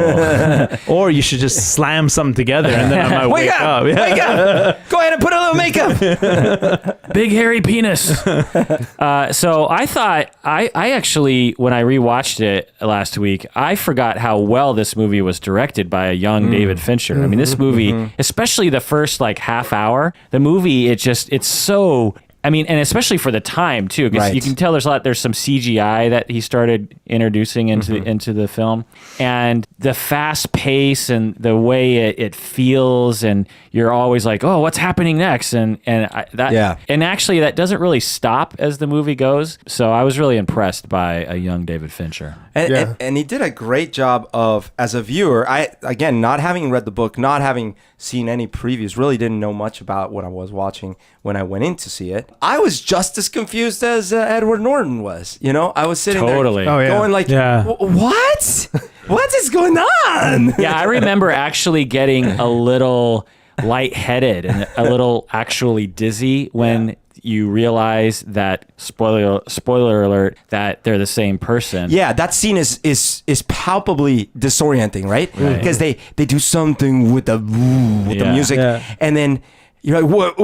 [SPEAKER 3] or you should just slam something together, and then I might wake up.
[SPEAKER 2] Wake up! Go ahead and put a little makeup.
[SPEAKER 1] Big hairy penis. So I thought I actually, when I rewatched it last week, I forgot how well this movie was directed by a young David Fincher. I mean, this movie, especially the first half hour, the movie it's so I mean, and especially for the time too, because
[SPEAKER 2] Right.
[SPEAKER 1] you can tell there's some CGI that he started introducing into the film, and the fast pace and the way it feels, and you're always like, oh, what's happening next? And actually that doesn't really stop as the movie goes. So I was really impressed by a young David Fincher.
[SPEAKER 2] And he did a great job of, as a viewer, again, not having read the book, not having seen any previews, really didn't know much about what I was watching when I went in to see it. I was just as confused as Edward Norton was. You know, I was sitting there going like, what? What is going on?
[SPEAKER 1] Yeah, I remember actually getting a little lightheaded and a little actually dizzy when you realize that spoiler alert that they're the same person.
[SPEAKER 2] Yeah, that scene is palpably disorienting, right? Because they do something with the music, and then you're like, what?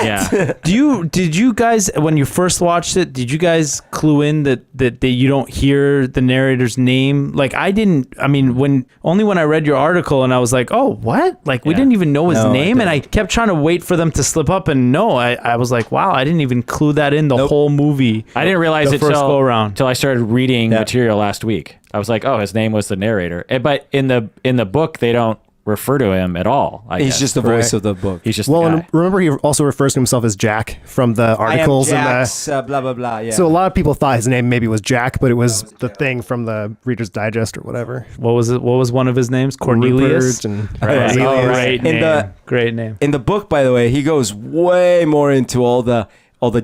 [SPEAKER 1] Yeah.
[SPEAKER 3] Did you guys, when you first watched it, did you guys clue in that you don't hear the narrator's name? Like I didn't. I mean, when I read your article and I was like, oh, what? Like we didn't even know his name, and I kept trying to wait for them to slip up, and I was like, wow, I didn't even clue that in the whole movie.
[SPEAKER 1] I didn't realize it
[SPEAKER 3] first go around
[SPEAKER 1] until I started reading material last week. I was like, oh, his name was the narrator, but in the book they don't refer to him at all.
[SPEAKER 2] He's just the voice of the book.
[SPEAKER 1] He's just
[SPEAKER 4] and remember he also refers to himself as Jack from the articles.
[SPEAKER 2] I am Jack's, blah blah blah. Yeah.
[SPEAKER 4] So a lot of people thought his name maybe was Jack, but it was the thing from the Reader's Digest or whatever.
[SPEAKER 3] What was it? What was one of his names? Cornelius.
[SPEAKER 1] Right.
[SPEAKER 3] Great name.
[SPEAKER 2] In the book, by the way, he goes way more into all the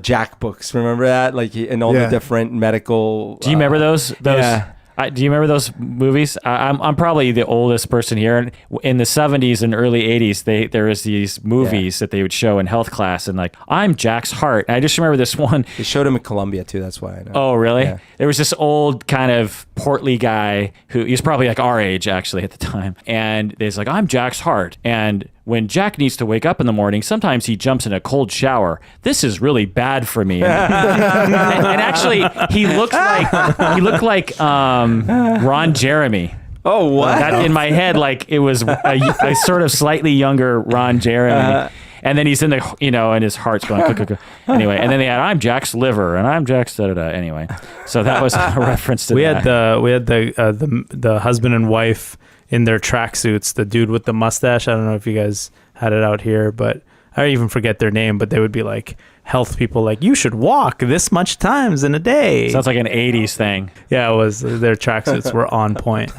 [SPEAKER 2] Jack books. Remember that? Like all the different medical.
[SPEAKER 1] Do you remember those? Yeah. Do you remember those movies? I'm probably the oldest person here. In the 70s and early 80s, there was these movies that they would show in health class, and like, I'm Jack's heart. And I just remember this one.
[SPEAKER 2] They showed him in Columbia too. That's why I know.
[SPEAKER 1] Oh, really?
[SPEAKER 2] Yeah.
[SPEAKER 1] There was this old kind of portly guy he was probably like our age actually at the time, and he's like, I'm Jack's heart. And when Jack needs to wake up in the morning, sometimes he jumps in a cold shower. This is really bad for me. And actually, he looked like Ron Jeremy.
[SPEAKER 2] Oh, what?
[SPEAKER 1] That in my head, like it was a sort of slightly younger Ron Jeremy. And then he's in the, and his heart's going, anyway. And then they had, I'm Jack's liver, and I'm Jack's da-da-da. Anyway, so that was a reference to that.
[SPEAKER 3] We had the husband and wife in their tracksuits, the dude with the mustache. I don't know if you guys had it out here, but I even forget their name, but they would be like health people, like, you should walk this much times in a day.
[SPEAKER 1] Sounds like an 80s thing.
[SPEAKER 3] Yeah, it was. Their tracksuits were on point.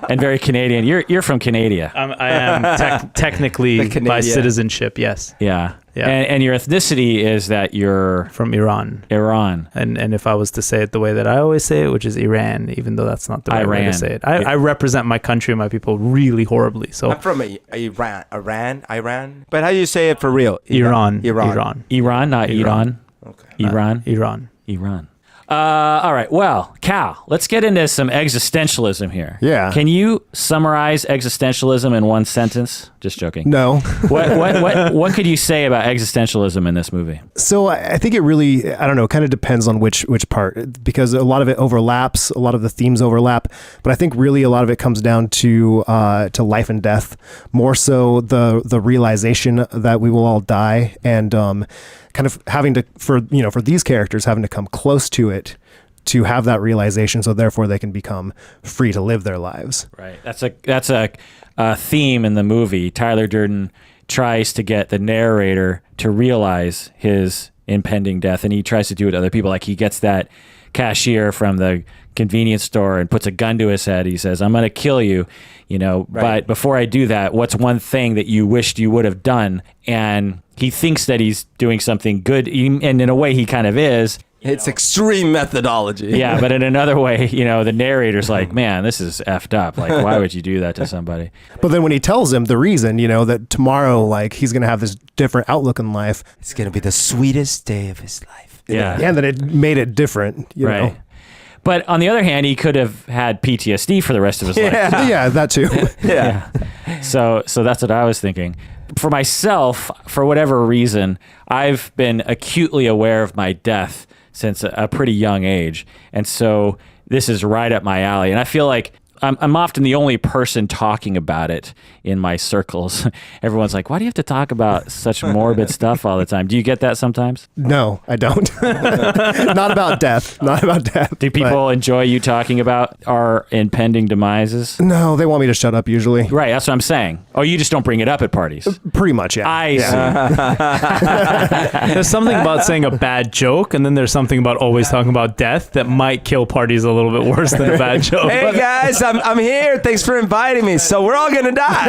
[SPEAKER 1] And very Canadian. You're from Canada.
[SPEAKER 3] I am technically by citizenship, yes.
[SPEAKER 1] Yeah.
[SPEAKER 3] Yeah.
[SPEAKER 1] And your ethnicity is that you're
[SPEAKER 3] from Iran. And if I was to say it the way that I always say it, which is Iran, even though that's not the right way to say it. I represent my country and my people really horribly. So
[SPEAKER 2] I'm from Iran. But how do you say it for real?
[SPEAKER 3] Iran,
[SPEAKER 1] not Iran.
[SPEAKER 2] Okay.
[SPEAKER 1] Iran. All right. Well, Cal, let's get into some existentialism here.
[SPEAKER 4] Yeah.
[SPEAKER 1] Can you summarize existentialism in one sentence? Just joking.
[SPEAKER 4] No.
[SPEAKER 1] What could you say about existentialism in this movie?
[SPEAKER 4] So I think it really, I don't know, kind of depends on which part, because a lot of it overlaps, a lot of the themes overlap, but I think really a lot of it comes down to life and death, more so the realization that we will all die, and kind of having to, for these characters, having to come close to it to have that realization, so therefore they can become free to live their lives.
[SPEAKER 1] Right. That's a theme in the movie. Tyler Durden tries to get the narrator to realize his impending death, and he tries to do it to other people. Like, he gets that cashier from the convenience store and puts a gun to his head. He says, I'm going to kill you, but before I do that, what's one thing that you wished you would have done? And he thinks that he's doing something good, and in a way he kind of is.
[SPEAKER 2] It's extreme methodology.
[SPEAKER 1] Yeah, but in another way, the narrator's like, man, this is effed up. Like, why would you do that to somebody?
[SPEAKER 4] But then when he tells him the reason, that tomorrow, like, he's going to have this different outlook in life.
[SPEAKER 2] It's going to be the sweetest day of his life.
[SPEAKER 1] Yeah.
[SPEAKER 4] And that it made it different, you know.
[SPEAKER 1] But on the other hand, he could have had PTSD for the rest of his life.
[SPEAKER 4] Yeah, that too.
[SPEAKER 2] Yeah.
[SPEAKER 1] So that's what I was thinking. For myself, for whatever reason, I've been acutely aware of my death since a pretty young age. And so this is right up my alley. And I feel like I'm often the only person talking about it in my circles. Everyone's like, why do you have to talk about such morbid stuff all the time? Do you get that sometimes?
[SPEAKER 4] No, I don't. Not about death. Not about death.
[SPEAKER 1] Do people enjoy you talking about our impending demises?
[SPEAKER 4] No, they want me to shut up usually.
[SPEAKER 1] Right, that's what I'm saying. Oh, you just don't bring it up at parties.
[SPEAKER 4] Pretty much, yeah.
[SPEAKER 1] I see.
[SPEAKER 3] There's something about saying a bad joke, and then there's something about always talking about death that might kill parties a little bit worse than a bad joke.
[SPEAKER 2] Hey guys, I'm here. Thanks for inviting me. So we're all gonna die.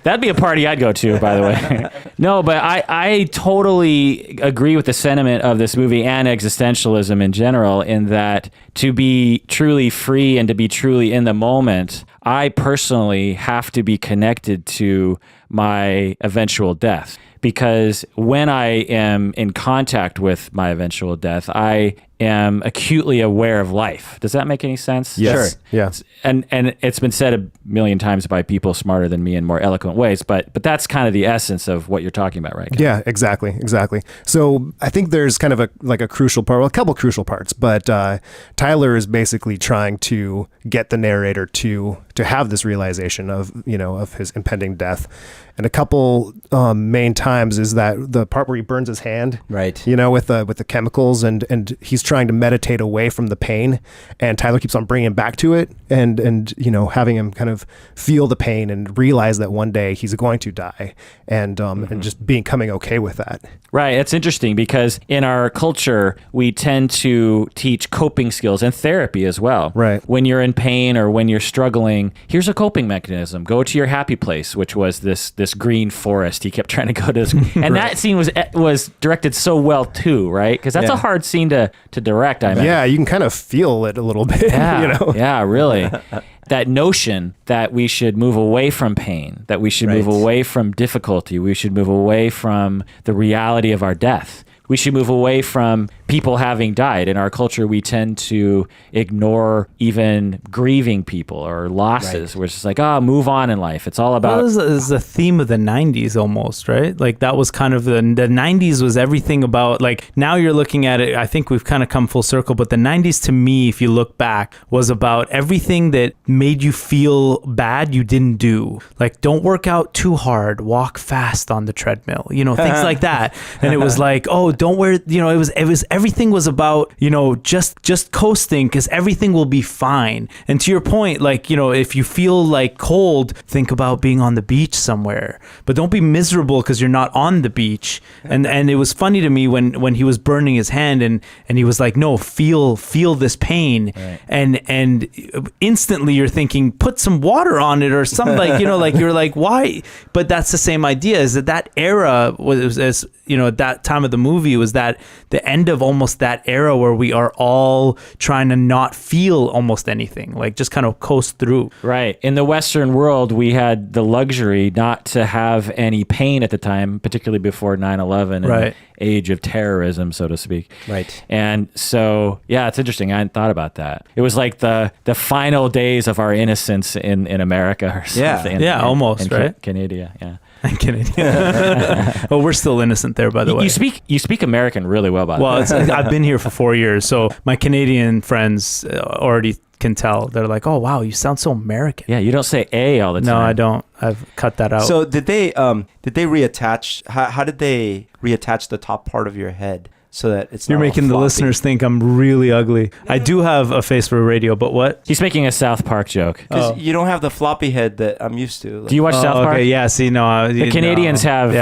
[SPEAKER 1] That'd be a party I'd go to, by the way. No, but I totally agree with the sentiment of this movie and existentialism in general, in that to be truly free and to be truly in the moment, I personally have to be connected to my eventual death. Because when I am in contact with my eventual death, I am acutely aware of life. Does that make any sense?
[SPEAKER 4] Yes.
[SPEAKER 1] Sure.
[SPEAKER 4] Yeah.
[SPEAKER 1] And it's been said a million times by people smarter than me in more eloquent ways, but that's kind of the essence of what you're talking about, right?
[SPEAKER 4] Yeah, exactly. So I think there's kind of a crucial part, well, a couple crucial parts, but Tyler is basically trying to get the narrator to have this realization of, of his impending death. And a couple main times is that the part where he burns his hand,
[SPEAKER 2] Right.
[SPEAKER 4] with the chemicals, and he's trying to meditate away from the pain, and Tyler keeps on bringing him back to it, and having him kind of feel the pain and realize that one day he's going to die, and just coming okay with that.
[SPEAKER 1] Right. It's interesting because in our culture, we tend to teach coping skills and therapy as well.
[SPEAKER 4] Right.
[SPEAKER 1] When you're in pain or when you're struggling, here's a coping mechanism. Go to your happy place, which was this green forest. He kept trying to go to this. And that scene was directed so well too, right? Because that's a hard scene to direct, I imagine.
[SPEAKER 4] Yeah, you can kind of feel it a little bit,
[SPEAKER 1] Yeah, yeah, really. That notion that we should move away from pain, that we should move away from difficulty, we should move away from the reality of our death. We should move away from people having died. In our culture, we tend to ignore even grieving people or losses. We're just like, move on in life. It's all about...
[SPEAKER 3] Well, it was the theme of the 90s almost, right? Like that was kind of the 90s was everything about, like now you're looking at it, I think we've kind of come full circle, but the 90s to me, if you look back, was about everything that made you feel bad you didn't do. Like don't work out too hard, walk fast on the treadmill, things like that. And it was like, don't wear, it was everything was about, just coasting because everything will be fine. And to your point, like, if you feel like cold, think about being on the beach somewhere, but don't be miserable because you're not on the beach. And it was funny to me when he was burning his hand and he was like, no, feel this pain. Right. And instantly you're thinking, put some water on it or something, like, like you're like, why? But that's the same idea, is that era was, as at that time of the movie, was that the end of almost that era where we are all trying to not feel almost anything, like just kind of coast through.
[SPEAKER 1] Right. In the Western world, we had the luxury not to have any pain at the time, particularly before 9/11 and the age of terrorism, so to speak.
[SPEAKER 2] Right.
[SPEAKER 1] And so, yeah, it's interesting. I hadn't thought about that. It was like the final days of our innocence in America or something.
[SPEAKER 3] Yeah, almost, right?
[SPEAKER 1] Canada, yeah.
[SPEAKER 3] Canadian. Well, we're still innocent there, by the way.
[SPEAKER 1] You speak American really well, by the way.
[SPEAKER 3] I've been here for 4 years, so my Canadian friends already can tell. They're like, "Oh, wow, you sound so American."
[SPEAKER 1] Yeah, you don't say "a" all the time.
[SPEAKER 3] No, I don't. I've cut that out.
[SPEAKER 2] So did they reattach? How did they reattach the top part of your head? So that it's
[SPEAKER 3] You're
[SPEAKER 2] not
[SPEAKER 3] making the
[SPEAKER 2] floppy?
[SPEAKER 3] Listeners think I'm really ugly. I do have a face for radio, but what?
[SPEAKER 1] He's making a South Park joke.
[SPEAKER 2] Because you don't have the floppy head that I'm used to.
[SPEAKER 1] Do you watch South Park?
[SPEAKER 3] Okay, yeah. See, no,
[SPEAKER 1] The Canadians have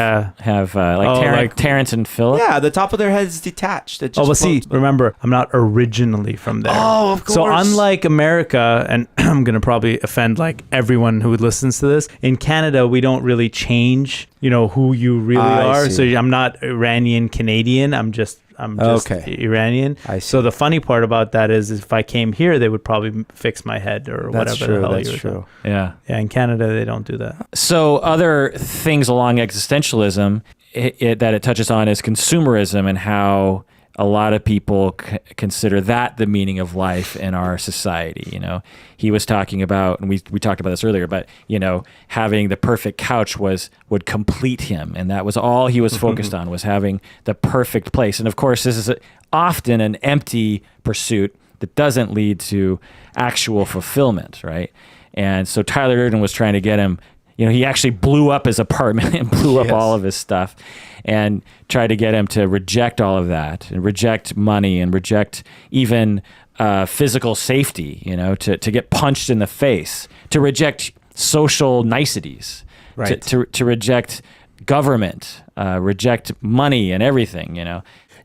[SPEAKER 3] like
[SPEAKER 1] Terrence and Phillip.
[SPEAKER 2] Yeah, the top of their head is detached. It just
[SPEAKER 3] see, remember, I'm not originally from there.
[SPEAKER 2] Oh, of course.
[SPEAKER 3] So unlike America, and I'm going to probably offend like everyone who listens to this, in Canada, we don't really change, who you really are.
[SPEAKER 2] See.
[SPEAKER 3] So I'm not Iranian Canadian. I'm just Iranian.
[SPEAKER 2] I see.
[SPEAKER 3] So the funny part about that is if I came here, they would probably fix my head or
[SPEAKER 2] That's
[SPEAKER 3] whatever
[SPEAKER 2] true,
[SPEAKER 3] the hell
[SPEAKER 2] that's
[SPEAKER 3] you were
[SPEAKER 2] true.
[SPEAKER 3] doing.
[SPEAKER 1] Yeah.
[SPEAKER 3] Yeah, in Canada, they don't do that.
[SPEAKER 1] So other things along existentialism that it touches on is consumerism and how a lot of people consider that the meaning of life in our society. He was talking about, and we talked about this earlier, but having the perfect couch would complete him, and that was all he was focused on, was having the perfect place. And of course, this is often an empty pursuit, that doesn't lead to actual fulfillment, right? And so Tyler Durden was trying to get him, he actually blew up his apartment and blew up all of his stuff and tried to get him to reject all of that and reject money and reject even physical safety, to get punched in the face, to reject social niceties,
[SPEAKER 2] Right.
[SPEAKER 1] to reject government, reject money and everything,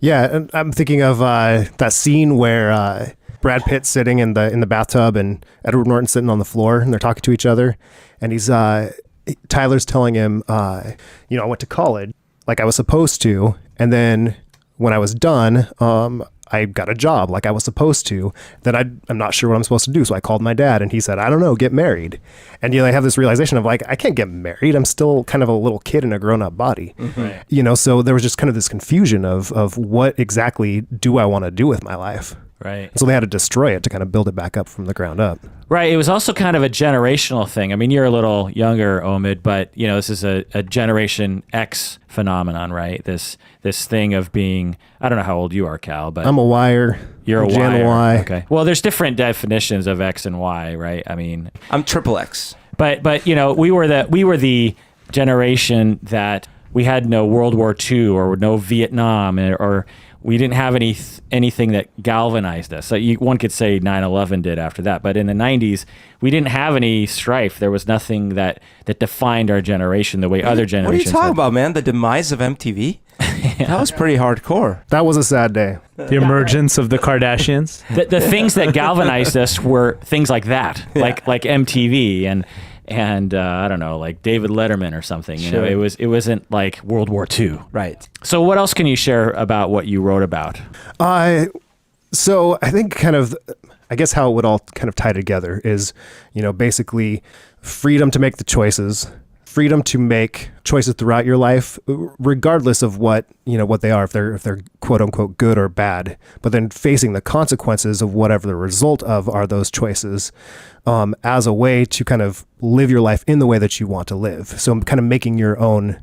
[SPEAKER 4] Yeah, and I'm thinking of that scene where Brad Pitt's sitting in the bathtub and Edward Norton sitting on the floor, and they're talking to each other, and Tyler's telling him, I went to college like I was supposed to, and then when I was done, I got a job like I was supposed to. Then I'm not sure what I'm supposed to do, so I called my dad, and he said, I don't know, get married. And I have this realization of like, I can't get married. I'm still kind of a little kid in a grown-up body.
[SPEAKER 1] Right.
[SPEAKER 4] So there was just kind of this confusion of what exactly do I want to do with my life.
[SPEAKER 1] Right.
[SPEAKER 4] So they had to destroy it to kind of build it back up from the ground up.
[SPEAKER 1] Right. It was also kind of a generational thing. I mean, you're a little younger, Omid, but this is a Generation X phenomenon, right? This thing of being, I don't know how old you are, Cal, but
[SPEAKER 4] I'm a Wire.
[SPEAKER 1] You're a
[SPEAKER 4] Gen
[SPEAKER 1] Y.
[SPEAKER 4] Y.
[SPEAKER 1] Okay. Well, there's different definitions of X and Y, right? I mean,
[SPEAKER 2] I'm triple X.
[SPEAKER 1] but we were the generation that we had no World War II or no Vietnam or we didn't have anything that galvanized us. So one could say 9/11 did after that, but in the 90s, we didn't have any strife. There was nothing that defined our generation the way other generations.
[SPEAKER 2] What are you talking
[SPEAKER 1] had.
[SPEAKER 2] about, man? The demise of MTV? That was pretty hardcore.
[SPEAKER 4] That was a sad day.
[SPEAKER 3] The emergence of the Kardashians.
[SPEAKER 1] The things that galvanized us were things like that, like MTV and I don't know, like David Letterman or something.
[SPEAKER 2] Sure.
[SPEAKER 1] It wasn't like World War II.
[SPEAKER 2] Right.
[SPEAKER 1] So what else can you share about what you wrote about?
[SPEAKER 4] So I think I guess how it would all kind of tie together is, basically freedom to make the choices, freedom to make choices throughout your life, regardless of what they are, if they're quote unquote good or bad, but then facing the consequences of whatever the result of are those choices, as a way to kind of live your life in the way that you want to live. So kind of making your own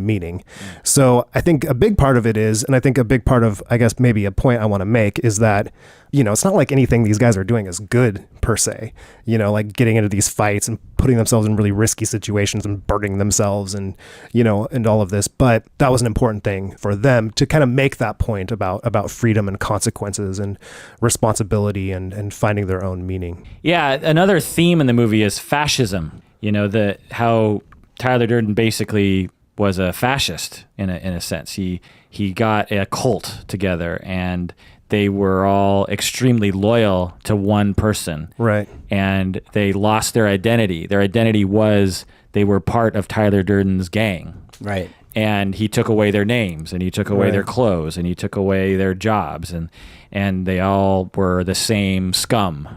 [SPEAKER 4] meaning. So I think a big part of it is, and I think a big part of, I guess maybe a point I want to make is that, it's not like anything these guys are doing is good per se, like getting into these fights and putting themselves in really risky situations and burning themselves and all of this. But that was an important thing for them to kind of make that point about freedom and consequences and responsibility and finding their own meaning.
[SPEAKER 1] Yeah, another theme in the movie is fascism. How Tyler Durden basically was a fascist in a sense. He got a cult together and they were all extremely loyal to one person.
[SPEAKER 4] Right.
[SPEAKER 1] And they lost their identity. Their identity was they were part of Tyler Durden's gang.
[SPEAKER 2] Right.
[SPEAKER 1] And he took away their names and he took away
[SPEAKER 4] Right.
[SPEAKER 1] their clothes and he took away their jobs and they all were the same scum,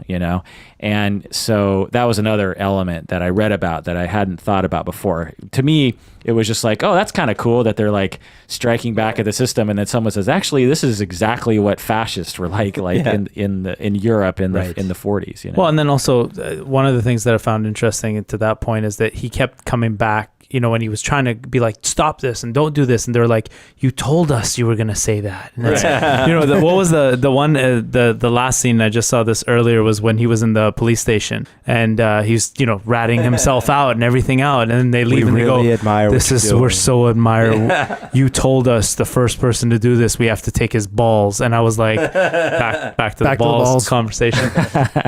[SPEAKER 1] And so that was another element that I read about that I hadn't thought about before. To me, it was just like, oh, that's kind of cool that they're like striking back at the system. And then someone says, actually, this is exactly what fascists were like
[SPEAKER 2] Yeah.
[SPEAKER 1] in Europe in the
[SPEAKER 2] Right.
[SPEAKER 1] in the 40s.
[SPEAKER 3] Well, and then also one of the things that I found interesting to that point is that he kept coming back, when he was trying to be like, stop this and don't do this. And they're like, you told us you were going to say that. And it's, what was the one, the last scene I just saw this earlier was when he was in the police station and he's, ratting himself out and everything out. And then they leave
[SPEAKER 2] We
[SPEAKER 3] and
[SPEAKER 2] really
[SPEAKER 3] they go,
[SPEAKER 2] admire
[SPEAKER 3] this
[SPEAKER 2] what
[SPEAKER 3] is,
[SPEAKER 2] you're doing."
[SPEAKER 3] we're so admire. You told us the first person to do this, we have to take his balls. And I was like, back to the balls conversation.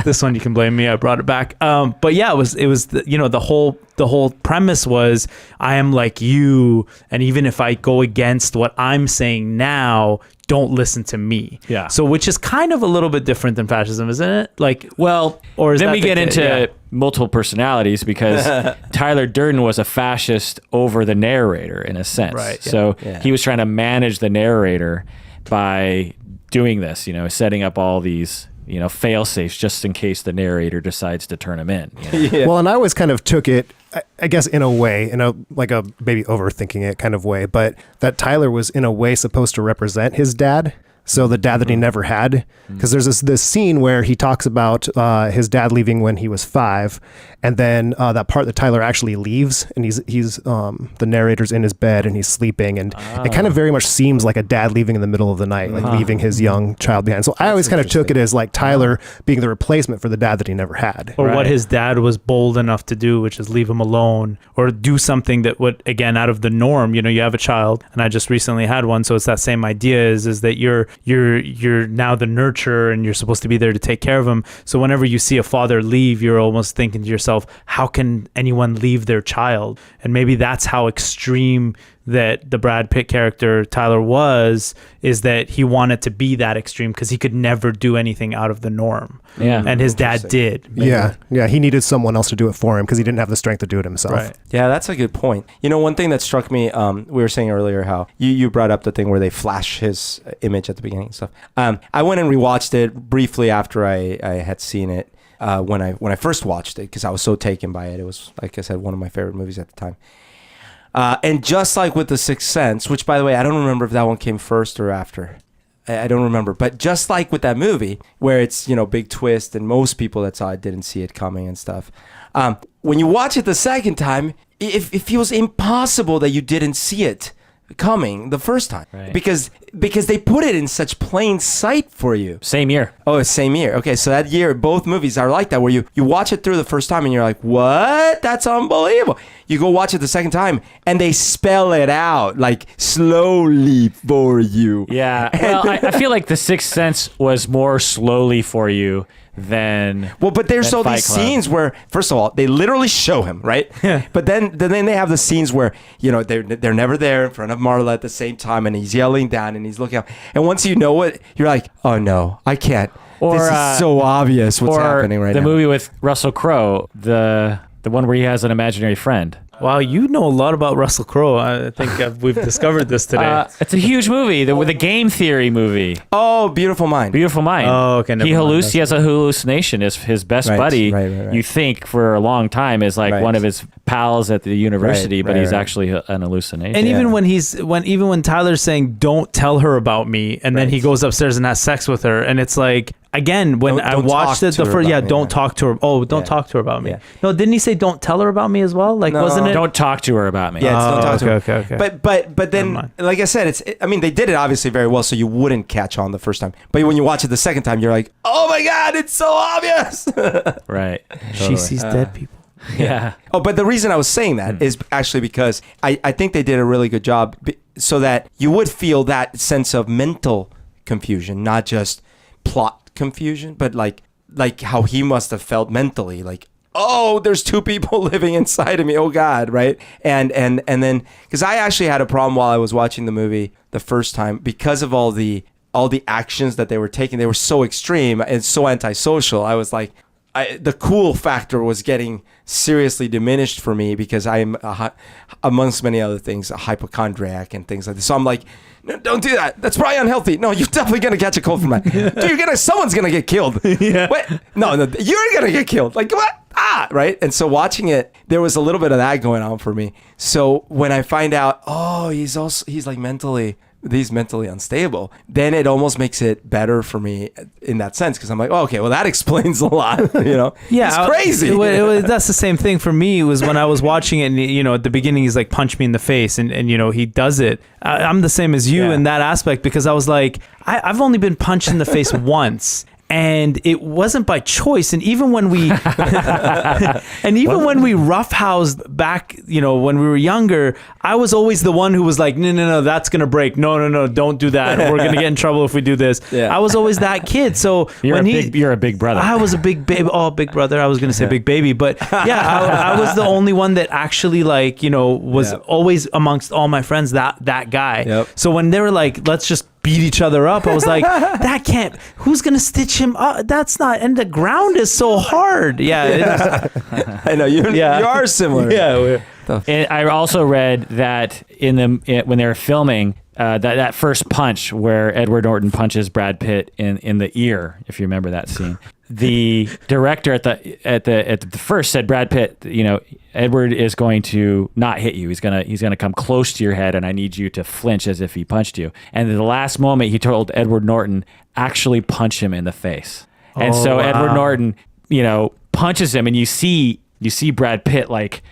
[SPEAKER 3] This one you can blame me. I brought it back. But yeah, it was the whole premise was I am like you, and even if I go against what I'm saying now, don't listen to me.
[SPEAKER 1] Yeah.
[SPEAKER 3] So which is kind of a little bit different than fascism, isn't it? Like,
[SPEAKER 1] Well,
[SPEAKER 3] or is
[SPEAKER 1] then
[SPEAKER 3] that
[SPEAKER 1] we
[SPEAKER 3] the
[SPEAKER 1] get
[SPEAKER 3] ca-
[SPEAKER 1] into
[SPEAKER 3] yeah.
[SPEAKER 1] multiple personalities because Tyler Durden was a fascist over the narrator in a sense.
[SPEAKER 3] Right, yeah.
[SPEAKER 1] So
[SPEAKER 2] Yeah.
[SPEAKER 1] he was trying to manage the narrator by doing this, setting up all these, fail safes just in case the narrator decides to turn him in.
[SPEAKER 2] Yeah.
[SPEAKER 4] Well, and I always kind of took it, I guess, in a way, like a maybe overthinking it kind of way, but that Tyler was in a way supposed to represent his dad. So the dad that he never had, because there's this scene where he talks about his dad leaving when he was 5, and then that part that Tyler actually leaves, and he's the narrator's in his bed and he's sleeping, and it kind of very much seems like a dad leaving in the middle of the night, like leaving his young child behind. So I always kind of took it as like Tyler being the replacement for the dad that he never had.
[SPEAKER 3] Or what his dad was bold enough to do, which is leave him alone, or do something that would, again, out of the norm. You know, you have a child, and I just recently had one, so it's that same idea is that you're now the nurturer, and you're supposed to be there to take care of him. So whenever you see a father leave, you're almost thinking to yourself, how can anyone leave their child? And maybe that's how extreme that the Brad Pitt character Tyler is that he wanted to be that extreme because he could never do anything out of the norm.
[SPEAKER 1] Yeah.
[SPEAKER 3] And his dad did.
[SPEAKER 4] Yeah. He needed someone else to do it for him because he didn't have the strength to do it himself.
[SPEAKER 3] Right.
[SPEAKER 2] Yeah, that's a good point. You know, one thing that struck me, we were saying earlier how you brought up the thing where they flash his image at the beginning and stuff. I went and rewatched it briefly after I had seen it when I first watched it because I was so taken by it. It was, like I said, one of my favorite movies at the time. And just like with The Sixth Sense, which, by the way, I don't remember if that one came first or after. I don't remember. But just like with that movie, where it's, you know, big twist, and most people that saw it didn't see it coming and stuff. When you watch it the second time, it feels impossible that you didn't see it coming the first time.
[SPEAKER 1] Right.
[SPEAKER 2] Because they put it in such plain sight for you.
[SPEAKER 1] Same year.
[SPEAKER 2] Oh, same year. Okay, so that year, both movies are like that, where you watch it through the first time and you're like, what? That's unbelievable. You go watch it the second time and they spell it out like slowly for you.
[SPEAKER 1] Yeah. Well, I feel like The Sixth Sense was more slowly for you than
[SPEAKER 2] but there's all
[SPEAKER 1] Fight
[SPEAKER 2] these
[SPEAKER 1] Club.
[SPEAKER 2] scenes where, first of all, they literally show him, right?
[SPEAKER 3] Yeah.
[SPEAKER 2] But then they have the scenes where, you know, they're never there in front of Marla at the same time, and he's yelling down and he's looking up. And once you know it, you're like, oh no, I can't.
[SPEAKER 1] Or,
[SPEAKER 2] this is so obvious what's happening right
[SPEAKER 1] the
[SPEAKER 2] now.
[SPEAKER 1] movie with Russell Crowe, the one where he has an imaginary friend.
[SPEAKER 3] Wow, you know a lot about Russell Crowe. I think we've discovered this today.
[SPEAKER 1] It's a huge movie, the game theory movie.
[SPEAKER 2] Oh, Beautiful Mind.
[SPEAKER 1] Beautiful Mind.
[SPEAKER 3] Oh, okay, never mind.
[SPEAKER 1] He has a hallucination. His best
[SPEAKER 2] Right,
[SPEAKER 1] buddy,
[SPEAKER 2] right.
[SPEAKER 1] you think for a long time, is like
[SPEAKER 2] Right.
[SPEAKER 1] one of his pals at the university, but he's
[SPEAKER 2] right.
[SPEAKER 1] actually an hallucination.
[SPEAKER 3] And
[SPEAKER 2] Yeah.
[SPEAKER 3] even when Tyler's saying, "Don't tell her about me," and then he goes upstairs and has sex with her, and it's like, again, when
[SPEAKER 2] Don't
[SPEAKER 3] I watched
[SPEAKER 2] talk
[SPEAKER 3] it
[SPEAKER 2] to her about me,
[SPEAKER 3] don't
[SPEAKER 2] yeah.
[SPEAKER 3] talk to her. Oh, don't
[SPEAKER 2] Yeah.
[SPEAKER 3] talk to her about me.
[SPEAKER 2] Yeah.
[SPEAKER 3] No, didn't he say, "Don't tell her about me" as well? Like,
[SPEAKER 2] No.
[SPEAKER 3] wasn't it?
[SPEAKER 1] Don't talk to her about me.
[SPEAKER 2] Yeah, it's don't talk to her.
[SPEAKER 3] okay.
[SPEAKER 2] But
[SPEAKER 3] Never
[SPEAKER 2] then,
[SPEAKER 3] mind.
[SPEAKER 2] like I said, I mean, they did it obviously very well, so you wouldn't catch on the first time. But when you watch it the second time, you're like, oh my God, it's so obvious.
[SPEAKER 1] Right.
[SPEAKER 3] She sees dead people.
[SPEAKER 1] Yeah.
[SPEAKER 2] Oh, but the reason I was saying that is actually because I think they did a really good job so that you would feel that sense of mental confusion, not just plot confusion, but like how he must have felt mentally, like, oh, there's two people living inside of me. Oh God, right? And then because I actually had a problem while I was watching the movie the first time because of all the actions that they were taking. They were so extreme and so antisocial. I was like, the cool factor was getting seriously diminished for me because I'm, amongst many other things, a hypochondriac and things like this. So I'm like, no, don't do that. That's probably unhealthy. No, you're definitely going to catch a cold from that. Dude, someone's going to get killed.
[SPEAKER 3] Yeah.
[SPEAKER 2] Wait, no, you're going to get killed. Like, what? Right? And so watching it, there was a little bit of that going on for me. So when I find out, oh, he's like mentally unstable, then it almost makes it better for me in that sense because I'm like, oh, okay, well, that explains a lot, you know?
[SPEAKER 3] Yeah,
[SPEAKER 2] It's crazy.
[SPEAKER 3] That's the same thing for me. It was when I was watching it, and you know, at the beginning, he's like, punch me in the face, and you know, he does it. I'm the same as you in that aspect because I was like, I've only been punched in the face once. And it wasn't by choice. And even when we roughhoused back, you know, when we were younger, I was always the one who was like, no, that's going to break. No, don't do that. We're going to get in trouble if we do this.
[SPEAKER 2] Yeah.
[SPEAKER 3] I was always that kid. So
[SPEAKER 1] You're a big brother.
[SPEAKER 3] I was a big baby. Oh, big brother. I was going to say big baby. But yeah, I was the only one that actually, like, you know, was always amongst all my friends, that guy.
[SPEAKER 2] Yep.
[SPEAKER 3] So when they were like, let's just beat each other up, I was like, that can't, who's gonna stitch him up? That's not, and the ground is so hard. Yeah.
[SPEAKER 2] I know you are similar.
[SPEAKER 3] Yeah.
[SPEAKER 1] And I also read that when they were filming, that first punch where Edward Norton punches Brad Pitt in the ear, if you remember that scene. The director at the first said, Brad Pitt, Edward is going to not hit you. He's gonna come close to your head, and I need you to flinch as if he punched you. And at the last moment, he told Edward Norton, actually punch him in the face. And so
[SPEAKER 3] wow.
[SPEAKER 1] Edward Norton, punches him, and you see Brad Pitt like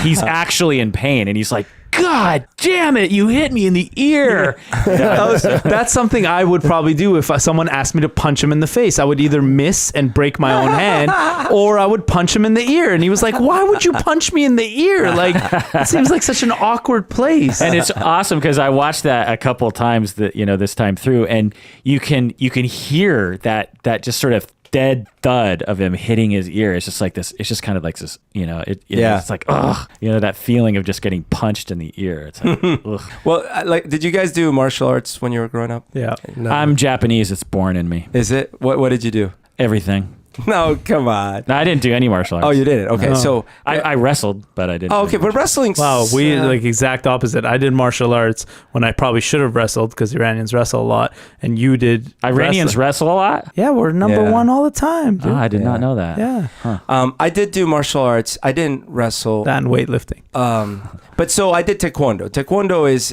[SPEAKER 1] he's actually in pain, and he's like, God damn it, you hit me in the ear.
[SPEAKER 3] That's something I would probably do if someone asked me to punch him in the face. I would either miss and break my own hand, or I would punch him in the ear. And he was like, why would you punch me in the ear? Like, it seems like such an awkward place.
[SPEAKER 1] And it's awesome because I watched that a couple of times this time through, and you can hear that just sort of dead thud of him hitting his ear. It's just like this. It's just kind of like this, it's like, ugh, that feeling of just getting punched in the ear. It's like, ugh.
[SPEAKER 2] Well, did you guys do martial arts when you were growing up?
[SPEAKER 3] Yeah.
[SPEAKER 2] No.
[SPEAKER 1] I'm Japanese. It's born in me.
[SPEAKER 2] Is it? What did you do?
[SPEAKER 1] Everything.
[SPEAKER 2] No, come on.
[SPEAKER 1] No, I didn't do any martial arts.
[SPEAKER 2] Oh, you didn't? Okay,
[SPEAKER 1] No.
[SPEAKER 2] so...
[SPEAKER 1] I wrestled, but I didn't.
[SPEAKER 2] Oh, okay, but wrestling...
[SPEAKER 3] Wow, we like exact opposite. I did martial arts when I probably should have wrestled because Iranians wrestle a lot, and you did...
[SPEAKER 1] Iranians wrestle a lot?
[SPEAKER 3] Yeah, we're number one all the time, dude.
[SPEAKER 1] Oh, I did not know that.
[SPEAKER 3] Yeah.
[SPEAKER 1] Huh.
[SPEAKER 2] I did do martial arts. I didn't wrestle.
[SPEAKER 3] That and weightlifting.
[SPEAKER 2] But so I did taekwondo. Taekwondo is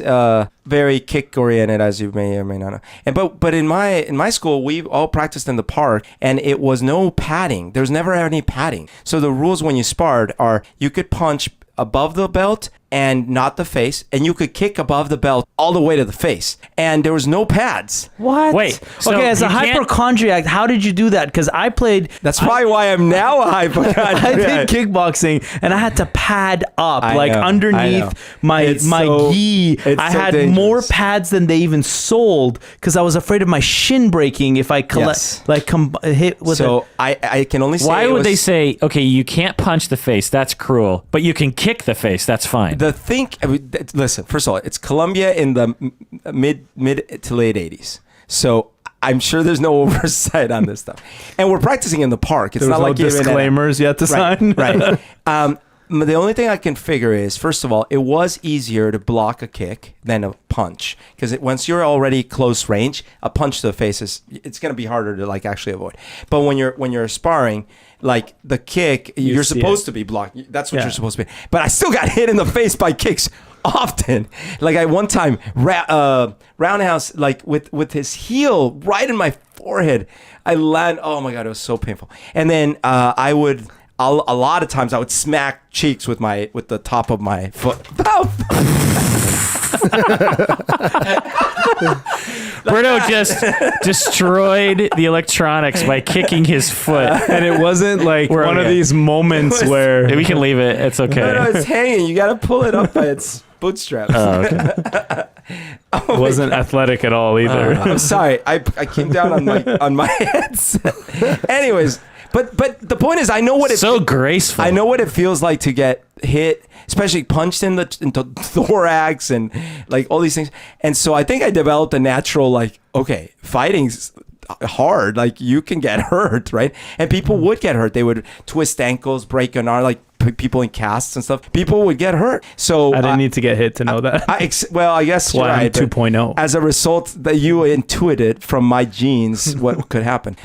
[SPEAKER 2] very kick oriented, as you may or may not know. But in my school, we all practiced in the park, and it was no padding. There's never any padding. So the rules when you sparred are you could punch above the belt and not the face, and you could kick above the belt all the way to the face, and there was no pads.
[SPEAKER 3] What?
[SPEAKER 1] Wait, so
[SPEAKER 3] okay, as a
[SPEAKER 1] you can't-
[SPEAKER 3] hypochondriac, how did you do that? Because I played...
[SPEAKER 2] That's probably why I'm now a
[SPEAKER 3] I
[SPEAKER 2] hypochondriac.
[SPEAKER 3] did kickboxing, and I had to pad up,
[SPEAKER 2] I
[SPEAKER 3] like
[SPEAKER 2] know, I know.
[SPEAKER 3] underneath my
[SPEAKER 2] It's so-
[SPEAKER 3] gi.
[SPEAKER 2] it's
[SPEAKER 3] I
[SPEAKER 2] so
[SPEAKER 3] had
[SPEAKER 2] dangerous.
[SPEAKER 3] more pads than they even sold because I was afraid of my shin breaking if I
[SPEAKER 2] Yes.
[SPEAKER 3] hit with
[SPEAKER 2] So I can only say
[SPEAKER 1] Why
[SPEAKER 2] it
[SPEAKER 1] would they
[SPEAKER 2] was-
[SPEAKER 1] say, okay, you can't punch the face, that's cruel, but you can kick the face, that's fine?
[SPEAKER 2] Listen, first of all, it's Colombia in the mid to late 80s. So I'm sure there's no oversight on this stuff. And we're practicing in the park. It's
[SPEAKER 3] There was
[SPEAKER 2] not
[SPEAKER 3] no
[SPEAKER 2] like you're in a-
[SPEAKER 3] disclaimers you had to sign.
[SPEAKER 2] Right. The only thing I can figure is, first of all, it was easier to block a kick than a punch, because once you're already close range, a punch to the face it's going to be harder to like actually avoid. But when you're sparring, like the kick, you're
[SPEAKER 3] see
[SPEAKER 2] supposed
[SPEAKER 3] it.
[SPEAKER 2] to be blocked. That's what
[SPEAKER 3] Yeah.
[SPEAKER 2] you're supposed to be. But I still got hit in the face by kicks often. Like I one time roundhouse like with his heel right in my forehead. I land. Oh my god, it was so painful. And then I would. A lot of times I would smack cheeks with the top of my foot.
[SPEAKER 1] Bruno just destroyed the electronics by kicking his foot.
[SPEAKER 3] And it wasn't like
[SPEAKER 1] We're
[SPEAKER 3] one of
[SPEAKER 1] okay.
[SPEAKER 3] these moments where...
[SPEAKER 1] We can leave it. It's okay.
[SPEAKER 2] No, it's hanging. You got to pull it up by its bootstraps.
[SPEAKER 1] Oh, okay.
[SPEAKER 3] It wasn't athletic at all either.
[SPEAKER 2] I'm sorry. I came down on my headset. Anyways, but the point is, I know what it
[SPEAKER 1] So graceful.
[SPEAKER 2] I know what it feels like to get hit, especially punched into thorax and like all these things. And so I think I developed a natural like, okay, fighting's hard. Like you can get hurt, right? And people would get hurt. They would twist ankles, break an arm, like people in casts and stuff. People would get hurt. So
[SPEAKER 3] I didn't need to get hit to know that.
[SPEAKER 2] I guess you're
[SPEAKER 3] Why I'm
[SPEAKER 2] right. but
[SPEAKER 3] 2.0.
[SPEAKER 2] As a result, that you intuited from my genes what could happen.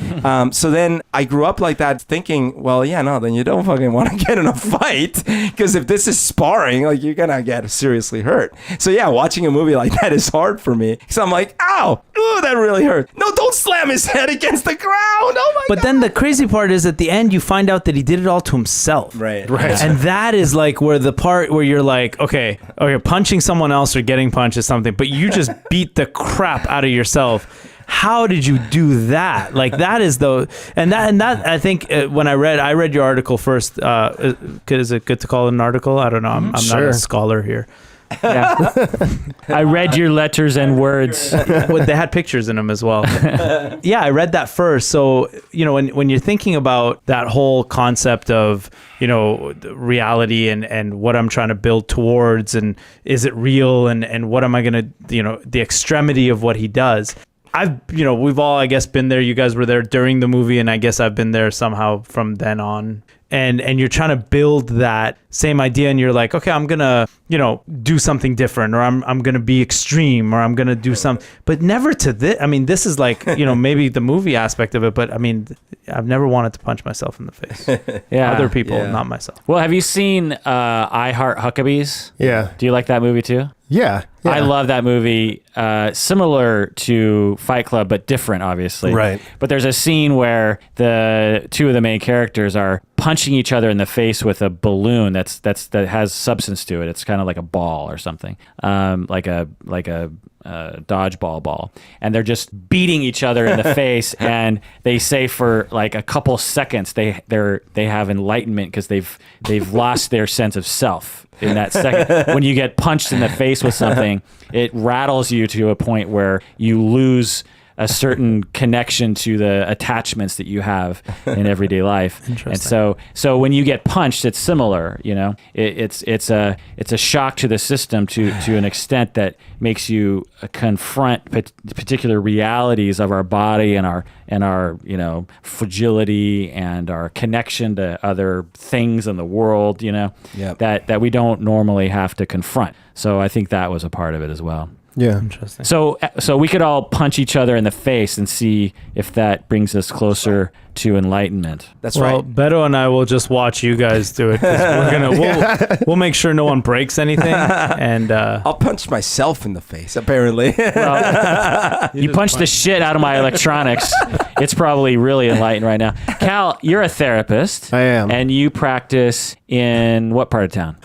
[SPEAKER 2] So then I grew up like that, thinking, well, yeah, no, then you don't fucking want to get in a fight, because if this is sparring, like you're gonna get seriously hurt. So yeah, watching a movie like that is hard for me. So I'm like, ow, ooh, that really hurt. No, don't slam his head against the ground. Oh my
[SPEAKER 3] But
[SPEAKER 2] god.
[SPEAKER 3] then the crazy part is at the end, you find out that he did it all to himself.
[SPEAKER 2] Right.
[SPEAKER 3] And that is like where the part where you're like, okay, punching someone else or getting punched is something, but you just beat the crap out of yourself. How did you do that? Like that is and that I think when I read your article first. Is it good to call it an article? I don't know. I'm not
[SPEAKER 4] Sure.
[SPEAKER 3] a scholar here.
[SPEAKER 1] Yeah. I read your letters and words.
[SPEAKER 3] Well, they had pictures in them as well. Yeah, I read that first. So, when you're thinking about that whole concept of, reality and what I'm trying to build towards, and is it real, and what am I going to, the extremity of what he does. We've all, I guess, been there. You guys were there during the movie, and I guess I've been there somehow from then on. and you're trying to build that same idea, and you're like, okay, I'm gonna, do something different, or I'm gonna be extreme, or I'm gonna do something, but never to this. I mean, this is like, maybe the movie aspect of it, but I mean, I've never wanted to punch myself in the face.
[SPEAKER 1] Yeah.
[SPEAKER 3] Other people, not myself.
[SPEAKER 1] Well, have you seen I Heart Huckabees?
[SPEAKER 4] Yeah.
[SPEAKER 1] Do you like that movie too?
[SPEAKER 4] Yeah.
[SPEAKER 1] I love that movie. Similar to Fight Club, but different, obviously.
[SPEAKER 4] Right.
[SPEAKER 1] But there's a scene where the two of the main characters are punching each other in the face with a balloon that has substance to it. It's kind of like a ball or something, like a dodgeball ball, and they're just beating each other in the face. And they say for like a couple seconds they have enlightenment because they've lost their sense of self. In that second, when you get punched in the face with something, it rattles you to a point where you lose a certain connection to the attachments that you have in everyday life. And so when you get punched, it's similar. It's a shock to the system to an extent that makes you confront particular realities of our body and our fragility and our connection to other things in the world. That we don't normally have to confront. So I think that was a part of it as well.
[SPEAKER 4] Yeah.
[SPEAKER 3] Interesting.
[SPEAKER 1] So we could all punch each other in the face and see if that brings us closer to enlightenment.
[SPEAKER 2] That's
[SPEAKER 3] Well,
[SPEAKER 2] right.
[SPEAKER 3] Beto and I will just watch you guys do it. 'Cause we'll make sure no one breaks anything. And
[SPEAKER 2] I'll punch myself in the face, apparently.
[SPEAKER 1] Well, you punched the shit out of my electronics. It's probably really enlightened right now. Cal, you're a therapist.
[SPEAKER 4] I am.
[SPEAKER 1] And you practice in what part of town?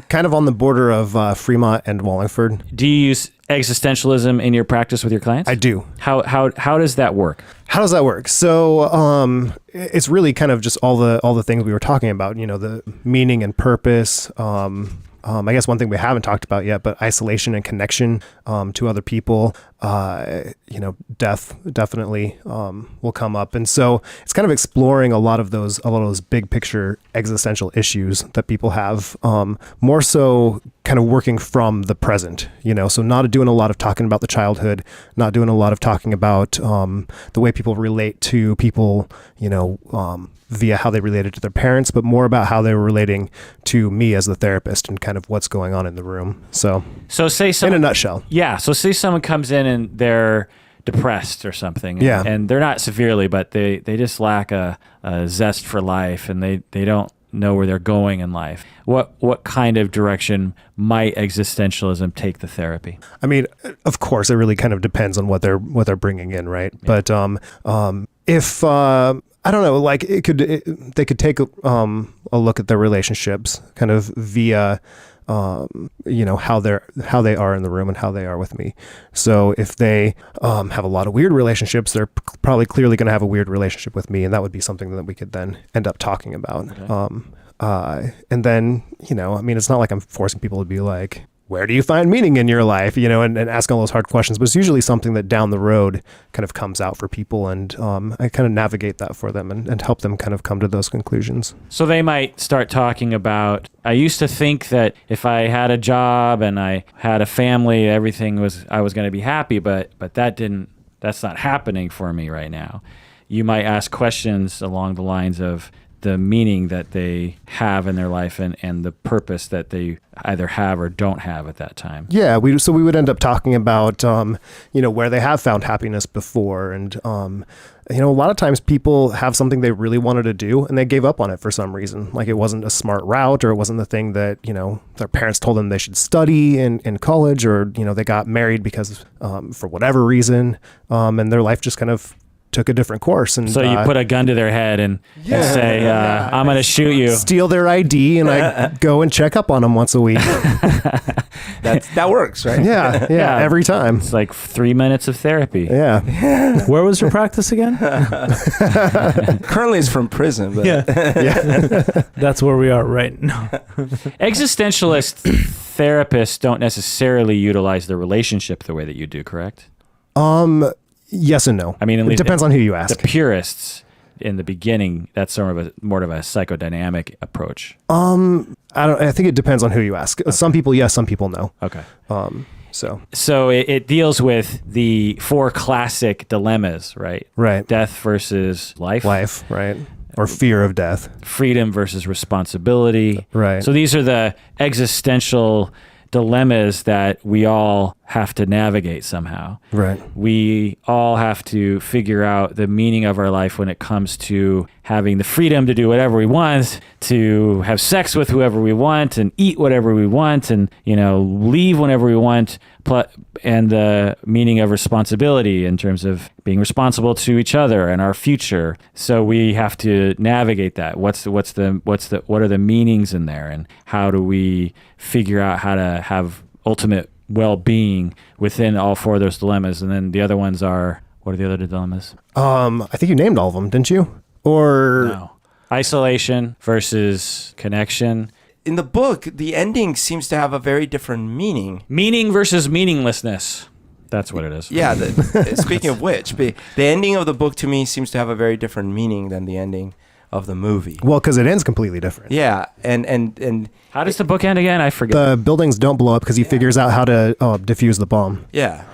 [SPEAKER 4] Kind of on the border of Fremont and Wallingford.
[SPEAKER 1] Do you use existentialism in your practice with your clients?
[SPEAKER 4] I do.
[SPEAKER 1] How does that work?
[SPEAKER 4] How does that work? So it's really kind of just all the things we were talking about, the meaning and purpose. I guess one thing we haven't talked about yet, but isolation and connection to other people. Death definitely will come up, and so it's kind of exploring a lot of those big picture existential issues that people have. More so, kind of working from the present. So not doing a lot of talking about the childhood, not doing a lot of talking about the way people relate to people. Via how they related to their parents, but more about how they were relating to me as the therapist and kind of what's going on in the room. So
[SPEAKER 1] say someone,
[SPEAKER 4] in a nutshell.
[SPEAKER 1] Yeah. So say someone comes in and they're depressed or something.
[SPEAKER 4] Yeah.
[SPEAKER 1] And they're not severely, but they just lack a zest for life, and they don't know where they're going in life. What kind of direction might existentialism take the therapy?
[SPEAKER 4] I mean, of course, it really kind of depends on what they're bringing in, right? Yeah. But if I don't know, like they could take a look at their relationships, kind of via how they are in the room and how they are with me. So if they have a lot of weird relationships, they're probably clearly going to have a weird relationship with me, and that would be something that we could then end up talking about. Okay. And then it's not like I'm forcing people to be like, where do you find meaning in your life? And ask all those hard questions, but it's usually something that down the road kind of comes out for people, and I kind of navigate that for them and help them kind of come to those conclusions.
[SPEAKER 1] So they might start talking about, I used to think that if I had a job and I had a family, I was going to be happy, but that's not happening for me right now. You might ask questions along the lines of the meaning that they have in their life and the purpose that they either have or don't have at that time.
[SPEAKER 4] Yeah, we would end up talking about, where they have found happiness before. And, a lot of times people have something they really wanted to do and they gave up on it for some reason. Like it wasn't a smart route, or it wasn't the thing that, their parents told them they should study in college, or, they got married because, for whatever reason, and their life just kind of took a different course. And
[SPEAKER 1] so you put a gun to their head and say, I'm going to shoot you.
[SPEAKER 4] Steal their ID, and I go and check up on them once a week.
[SPEAKER 2] That works, right?
[SPEAKER 4] Yeah, every time.
[SPEAKER 1] It's like 3 minutes of therapy.
[SPEAKER 4] Yeah.
[SPEAKER 3] Where was your practice again?
[SPEAKER 2] Currently it's from prison, but
[SPEAKER 3] That's where we are right now.
[SPEAKER 1] Existentialist therapists don't necessarily utilize the relationship the way that you do, correct?
[SPEAKER 4] Yes and no.
[SPEAKER 1] I mean,
[SPEAKER 4] it depends on who you ask.
[SPEAKER 1] The purists in the beginning, that's more of a psychodynamic approach.
[SPEAKER 4] I think it depends on who you ask. Okay. Some people yes, some people no.
[SPEAKER 1] Okay.
[SPEAKER 4] So
[SPEAKER 1] it deals with the 4 classic dilemmas, right?
[SPEAKER 4] Right.
[SPEAKER 1] Death versus life.
[SPEAKER 4] Life, right. Or fear of death.
[SPEAKER 1] freedom versus responsibility.
[SPEAKER 4] Right.
[SPEAKER 1] So these are the existential dilemmas that we all have to navigate somehow.
[SPEAKER 4] Right.
[SPEAKER 1] We all have to figure out the meaning of our life when it comes to having the freedom to do whatever we want, to have sex with whoever we want, and eat whatever we want, and leave whenever we want, and the meaning of responsibility in terms of being responsible to each other and our future. So we have to navigate that. What are the meanings in there, and how do we figure out how to have ultimate well-being within all four of those dilemmas? And then the other ones are, what are the other dilemmas?
[SPEAKER 4] I think you named all of them, didn't you? Or
[SPEAKER 1] No. Isolation versus connection.
[SPEAKER 2] In the book, the ending seems to have a very different meaning.
[SPEAKER 1] Meaning versus meaninglessness. That's what it is.
[SPEAKER 2] Yeah. Speaking of which, the ending of the book to me seems to have a very different meaning than the ending of the movie.
[SPEAKER 4] well, because it ends completely different.
[SPEAKER 2] Yeah, and
[SPEAKER 1] How does the book end again? I forget.
[SPEAKER 4] The buildings don't blow up because he figures out how to defuse the bomb.
[SPEAKER 2] yeah.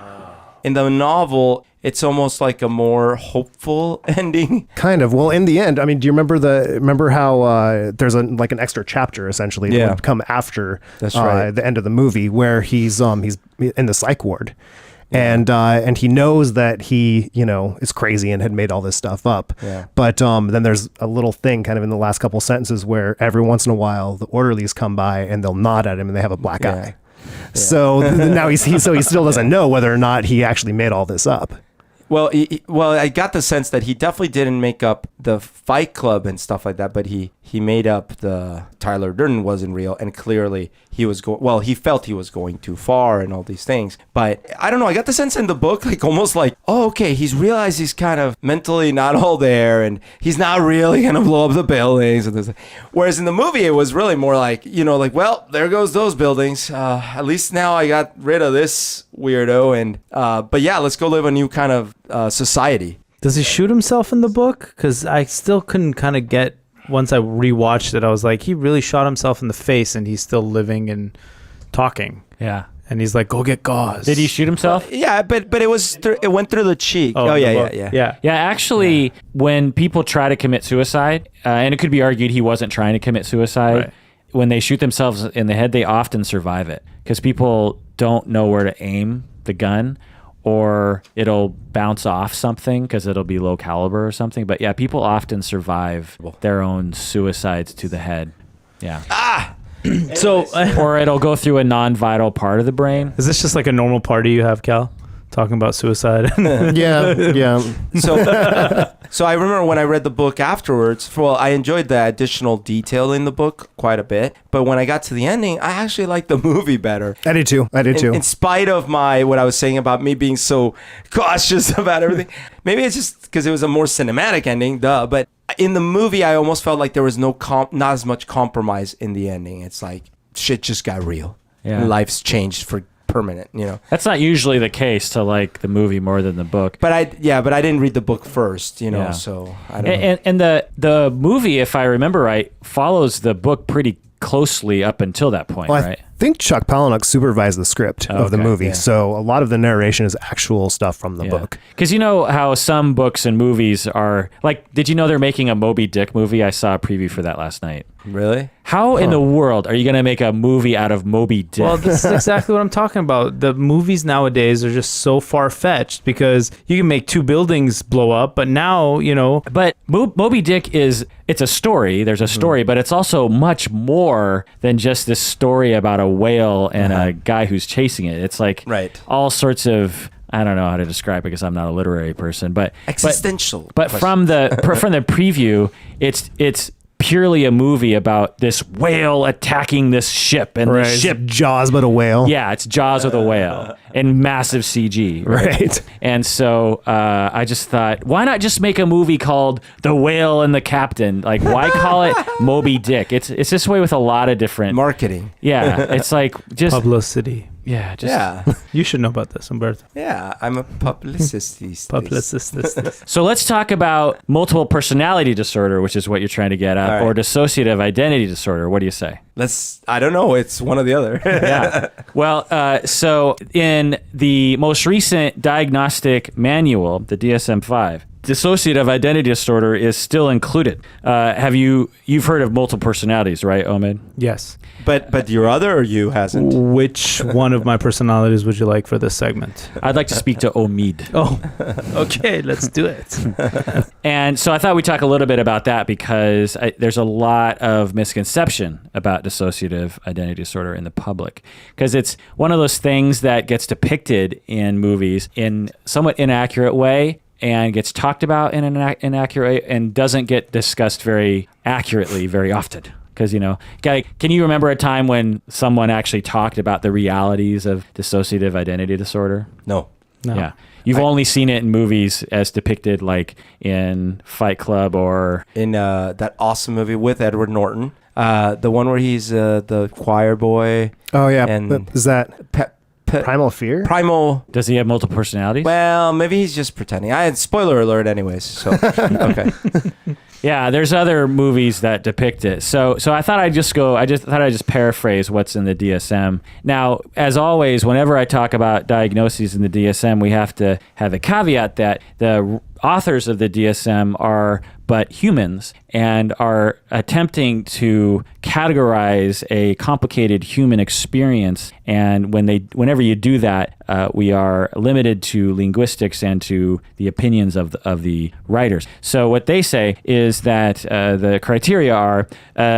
[SPEAKER 2] In the novel, it's almost like a more hopeful ending.
[SPEAKER 4] Kind of. Well, in the end, I mean, do you remember how there's an extra chapter essentially that
[SPEAKER 2] Yeah.
[SPEAKER 4] would come after
[SPEAKER 2] That's right.
[SPEAKER 4] the end of the movie where he's in the psych ward. And he knows that he, is crazy and had made all this stuff up.
[SPEAKER 2] Yeah.
[SPEAKER 4] But then there's a little thing kind of in the last couple sentences where every once in a while the orderlies come by and they'll nod at him and they have a black
[SPEAKER 2] Yeah.
[SPEAKER 4] eye. So now he still doesn't know whether or not he actually made all this up.
[SPEAKER 2] Well, I got the sense that he definitely didn't make up the Fight Club and stuff like that, but he made up the Tyler Durden wasn't real, and clearly he felt he was going too far and all these things. But I don't know, I got the sense in the book, almost like, oh, okay, he's realized he's kind of mentally not all there, and he's not really gonna blow up the buildings. And this. Whereas in the movie, it was really more like, well, there goes those buildings. At least now I got rid of this weirdo, and but yeah, let's go live a new kind of society.
[SPEAKER 3] Does he shoot himself in the book? Because I still couldn't kind of get. Once I rewatched it, I was like, he really shot himself in the face, and he's still living and talking.
[SPEAKER 1] Yeah.
[SPEAKER 3] And he's like, "Go get gauze."
[SPEAKER 1] Did he shoot himself?
[SPEAKER 2] Yeah, but it was it went through the cheek. Oh,
[SPEAKER 3] in the
[SPEAKER 2] yeah,
[SPEAKER 3] book.
[SPEAKER 2] yeah.
[SPEAKER 3] Yeah.
[SPEAKER 1] Actually, when people try to commit suicide, and it could be argued he wasn't trying to commit suicide,
[SPEAKER 3] Right.
[SPEAKER 1] when they shoot themselves in the head, they often survive it because people don't know where to aim the gun, or it'll bounce off something because it'll be low caliber or something. But yeah, people often survive their own suicides to the head. Yeah.
[SPEAKER 3] So,
[SPEAKER 1] Or it'll go through a non-vital part of the brain.
[SPEAKER 3] is this just like a normal party you have, Cal? Talking about suicide?
[SPEAKER 4] Yeah.
[SPEAKER 2] So I remember when I read the book afterwards, I enjoyed the additional detail in the book quite a bit. But when I got to the ending, I actually liked the movie better.
[SPEAKER 4] I did too.
[SPEAKER 2] In spite of what I was saying about me being so cautious about everything. Maybe it's just because it was a more cinematic ending, but in the movie, I almost felt like there was not as much compromise in the ending. It's like, shit just got real.
[SPEAKER 1] Yeah.
[SPEAKER 2] And life's changed for permanent,
[SPEAKER 1] That's not usually the case to like the movie more than the book.
[SPEAKER 2] But I didn't read the book first,
[SPEAKER 1] Yeah.
[SPEAKER 2] so I don't know.
[SPEAKER 1] And the movie, if I remember right, follows the book pretty closely up until that point,
[SPEAKER 4] Well,
[SPEAKER 1] right?
[SPEAKER 4] I think Chuck Palahniuk supervised the script of the
[SPEAKER 1] Okay,
[SPEAKER 4] movie,
[SPEAKER 2] yeah.
[SPEAKER 4] so a lot of the narration is actual stuff from the book.
[SPEAKER 1] Because you know how some books and movies are like, did you know they're making a Moby Dick movie? I saw a preview for that last night.
[SPEAKER 2] Really?
[SPEAKER 1] How in the world are you going to make a movie out of Moby Dick?
[SPEAKER 3] Well, this is exactly what I'm talking about. The movies nowadays are just so far-fetched because you can make two buildings blow up, but now,
[SPEAKER 1] But Moby Dick it's a story. There's a story, but it's also much more than just this story about a whale and a guy who's chasing it. It's like
[SPEAKER 2] Right.
[SPEAKER 1] all sorts of, I don't know how to describe it because I'm not a literary person, but
[SPEAKER 2] Existential.
[SPEAKER 1] But from the preview, it's purely a movie about this whale attacking this ship and the ship.
[SPEAKER 4] Jaws, but a whale.
[SPEAKER 1] Yeah, it's Jaws with a whale and massive CG.
[SPEAKER 4] Right.
[SPEAKER 1] And so I just thought, why not just make a movie called The Whale and the Captain? Like, why call it Moby Dick? It's this way with a lot of different
[SPEAKER 2] marketing.
[SPEAKER 1] Yeah, it's like just
[SPEAKER 3] publicity.
[SPEAKER 1] yeah, just
[SPEAKER 2] Yeah.
[SPEAKER 3] You should know about this, Humberto.
[SPEAKER 2] Yeah, I'm a publicist these days.
[SPEAKER 3] Publicist.
[SPEAKER 1] So let's talk about multiple personality disorder, which is what you're trying to get at,
[SPEAKER 2] All right.
[SPEAKER 1] or dissociative identity disorder. What do you say?
[SPEAKER 2] I don't know. It's one or the other.
[SPEAKER 1] Yeah. Well, so in the most recent diagnostic manual, the DSM-5, dissociative identity disorder is still included. You've heard of multiple personalities, right, Omid?
[SPEAKER 3] Yes.
[SPEAKER 2] But your other or you hasn't?
[SPEAKER 3] Which one of my personalities would you like for this segment?
[SPEAKER 1] I'd like to speak to Omid.
[SPEAKER 3] Oh, okay, let's do it.
[SPEAKER 1] And so I thought we'd talk a little bit about that because there's a lot of misconception about dissociative identity disorder in the public, because it's one of those things that gets depicted in movies in somewhat inaccurate way and gets talked about in an inaccurate way and doesn't get discussed very accurately very often. Because, can you remember a time when someone actually talked about the realities of dissociative identity disorder?
[SPEAKER 2] No.
[SPEAKER 1] Yeah. You've only seen it in movies as depicted, like in Fight Club or...
[SPEAKER 2] in that awesome movie with Edward Norton. The one where he's the choir boy.
[SPEAKER 4] Oh, yeah.
[SPEAKER 2] And
[SPEAKER 4] Is that Primal Fear?
[SPEAKER 2] Primal...
[SPEAKER 1] Does he have multiple personalities?
[SPEAKER 2] Well, maybe he's just pretending. Spoiler alert anyways, so... Okay.
[SPEAKER 1] Yeah, there's other movies that depict it. So I thought I'd just paraphrase what's in the DSM. Now, as always, whenever I talk about diagnoses in the DSM, we have to have a caveat that the authors of the DSM are but humans and are attempting to categorize a complicated human experience. And whenever you do that, we are limited to linguistics and to the opinions of the writers. So what they say is that the criteria are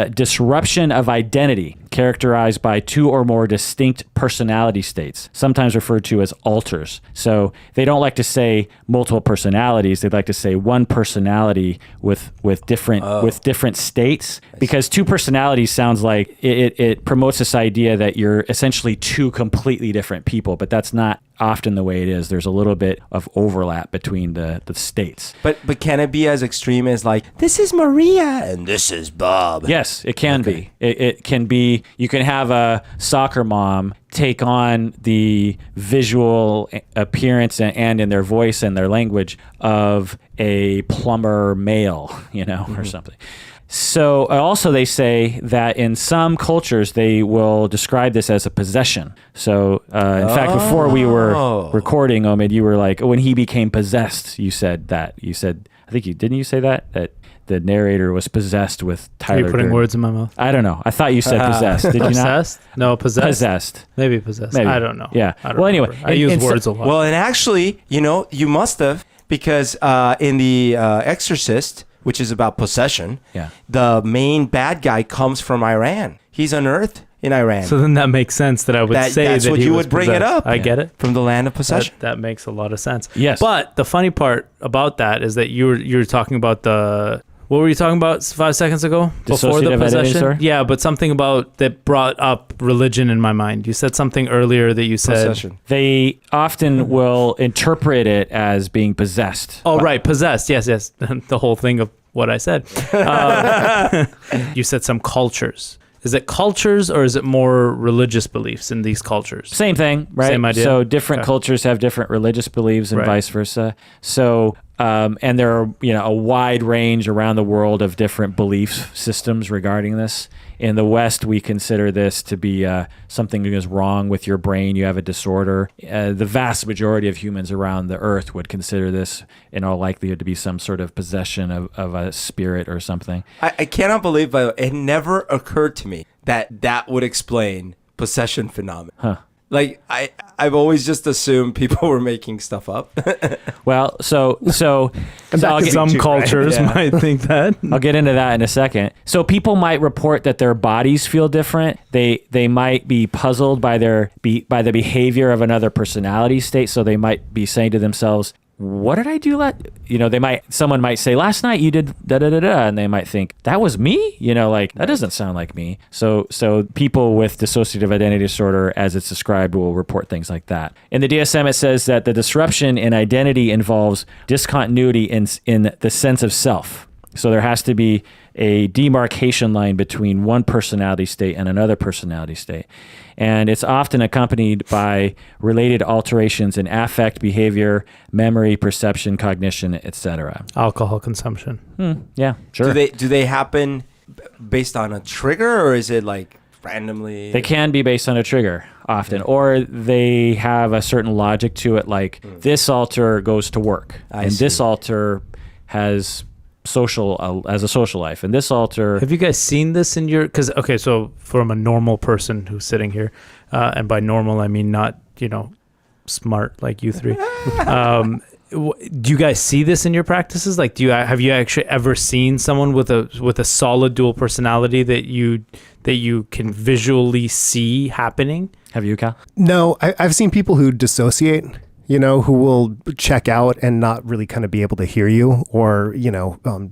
[SPEAKER 1] disruption of identity characterized by two or more distinct personality states, sometimes referred to as alters. So they don't like to say multiple personalities. They'd like to say one personality with different states, because two personalities sounds like it promotes this idea that you're essentially two completely different people, but that's not often the way it is. There's a little bit of overlap between the states.
[SPEAKER 2] But can it be as extreme as like, this is Maria and this is Bob?
[SPEAKER 1] Yes, it can be. It can be. You can have a soccer mom take on the visual appearance and in their voice and their language of a plumber male, or something. So also they say that in some cultures they will describe this as a possession. So in fact, before we were recording, Omid, you were like, when he became possessed, you said that. You said, didn't you say that the narrator was possessed with Tyler
[SPEAKER 3] Are you putting
[SPEAKER 1] Durden?
[SPEAKER 3] words in my mouth?
[SPEAKER 1] I don't know. I thought you said possessed. Did you not?
[SPEAKER 3] Possessed? No, possessed.
[SPEAKER 1] Possessed.
[SPEAKER 3] Maybe possessed.
[SPEAKER 1] Maybe.
[SPEAKER 3] I don't know.
[SPEAKER 1] Yeah.
[SPEAKER 3] I don't
[SPEAKER 1] Well, anyway,
[SPEAKER 3] remember. I use words a lot.
[SPEAKER 2] Well, and actually, you must have, because in The Exorcist, which is about possession, the main bad guy comes from Iran. He's unearthed in Iran.
[SPEAKER 3] So then that makes sense that I would say
[SPEAKER 2] that's
[SPEAKER 3] that
[SPEAKER 2] what
[SPEAKER 3] he
[SPEAKER 2] you
[SPEAKER 3] was
[SPEAKER 2] would bring it
[SPEAKER 3] possessed.
[SPEAKER 2] up.
[SPEAKER 3] I get it.
[SPEAKER 2] From the land of possession.
[SPEAKER 3] That makes a lot of sense.
[SPEAKER 1] Yes.
[SPEAKER 3] But the funny part about that is that you were talking about what were you talking about 5 seconds ago? Before the
[SPEAKER 1] Dissociative identity
[SPEAKER 3] possession?
[SPEAKER 1] disorder?
[SPEAKER 3] Yeah, but something about that brought up religion in my mind. You said something earlier that you said...
[SPEAKER 2] Possession.
[SPEAKER 1] They often will interpret it as being possessed.
[SPEAKER 3] Oh, right. Possessed. Yes. The whole thing of what I said. You said some cultures. Is it cultures or is it more religious beliefs in these cultures?
[SPEAKER 1] Same thing, right?
[SPEAKER 3] Same idea.
[SPEAKER 1] So different cultures have different religious beliefs and
[SPEAKER 3] Right.
[SPEAKER 1] vice versa. So, and there are, a wide range around the world of different belief systems regarding this. In the West, we consider this to be something that is wrong with your brain. You have a disorder. The vast majority of humans around the earth would consider this, in all likelihood, to be some sort of possession of a spirit or something.
[SPEAKER 2] I cannot believe, but it never occurred to me that would explain possession phenomena.
[SPEAKER 1] Huh.
[SPEAKER 2] Like, I've always just assumed people were making stuff up.
[SPEAKER 1] Well, so
[SPEAKER 3] Some cultures might think that.
[SPEAKER 1] I'll get into that in a second. So people might report that their bodies feel different. They might be puzzled by by the behavior of another personality state. So they might be saying to themselves, what did I do? Someone might say, last night you did da da da da, and they might think that was me. That doesn't sound like me. So people with dissociative identity disorder, as it's described, will report things like that. In the DSM, it says that the disruption in identity involves discontinuity in the sense of self. So there has to be a demarcation line between one personality state and another personality state. And it's often accompanied by related alterations in affect, behavior, memory, perception, cognition, etc.
[SPEAKER 3] Alcohol consumption.
[SPEAKER 1] Yeah, sure.
[SPEAKER 2] Do they happen based on a trigger, or is it like randomly?
[SPEAKER 1] They can be based on a trigger often, or they have a certain logic to it, like this alter goes to work, and this alter has as a social life, and this alter.
[SPEAKER 3] Have you guys seen this in your? Because okay, so from a normal person who's sitting here, and by normal I mean not smart like you three. Do you guys see this in your practices? Like, have you actually ever seen someone with a solid dual personality that you can visually see happening?
[SPEAKER 1] Have you, Cal?
[SPEAKER 4] No, I've seen people who dissociate, who will check out and not really kind of be able to hear you, or,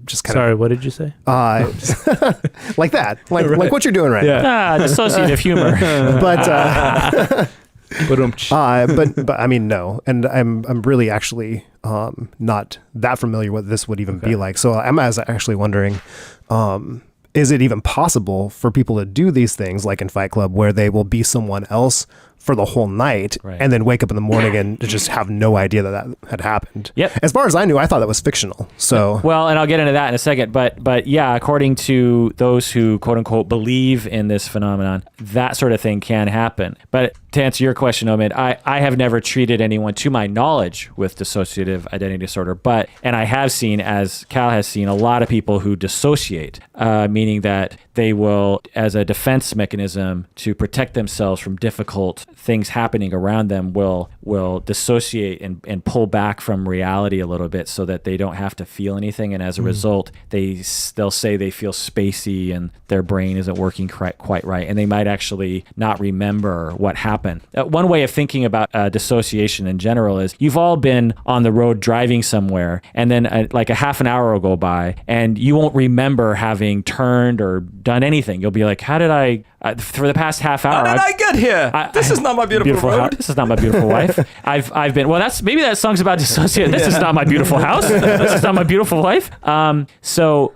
[SPEAKER 4] just kind
[SPEAKER 3] Sorry, what did you say?
[SPEAKER 4] like that, like what you're doing right now.
[SPEAKER 1] Dissociative humor.
[SPEAKER 4] But, but I mean, no, and I'm really actually not that familiar what this would even be like. So I'm actually wondering, is it even possible for people to do these things like in Fight Club, where they will be someone else for the whole night and then wake up in the morning and just have no idea that had happened?
[SPEAKER 1] Yep.
[SPEAKER 4] As far as I knew, I thought that was fictional. So
[SPEAKER 1] well, and I'll get into that in a second, but yeah, according to those who quote unquote believe in this phenomenon, that sort of thing can happen. But to answer your question, Omid, I have never treated anyone to my knowledge with dissociative identity disorder, and I have seen, as Cal has seen, a lot of people who dissociate, meaning that they will, as a defense mechanism to protect themselves from difficult things happening around them, will dissociate and pull back from reality a little bit so that they don't have to feel anything. And as a result, they'll say they feel spacey and their brain isn't working quite right. And they might actually not remember what happened. One way of thinking about dissociation in general is you've all been on the road driving somewhere, and then like a half an hour will go by and you won't remember having turned or done anything. You'll be like, how did I, for the past half hour,
[SPEAKER 2] how did I get here? This is not my beautiful road.
[SPEAKER 1] This is not my beautiful wife. I've been, well, maybe that song's about dissociate. This is not my beautiful house. This is not my beautiful wife. So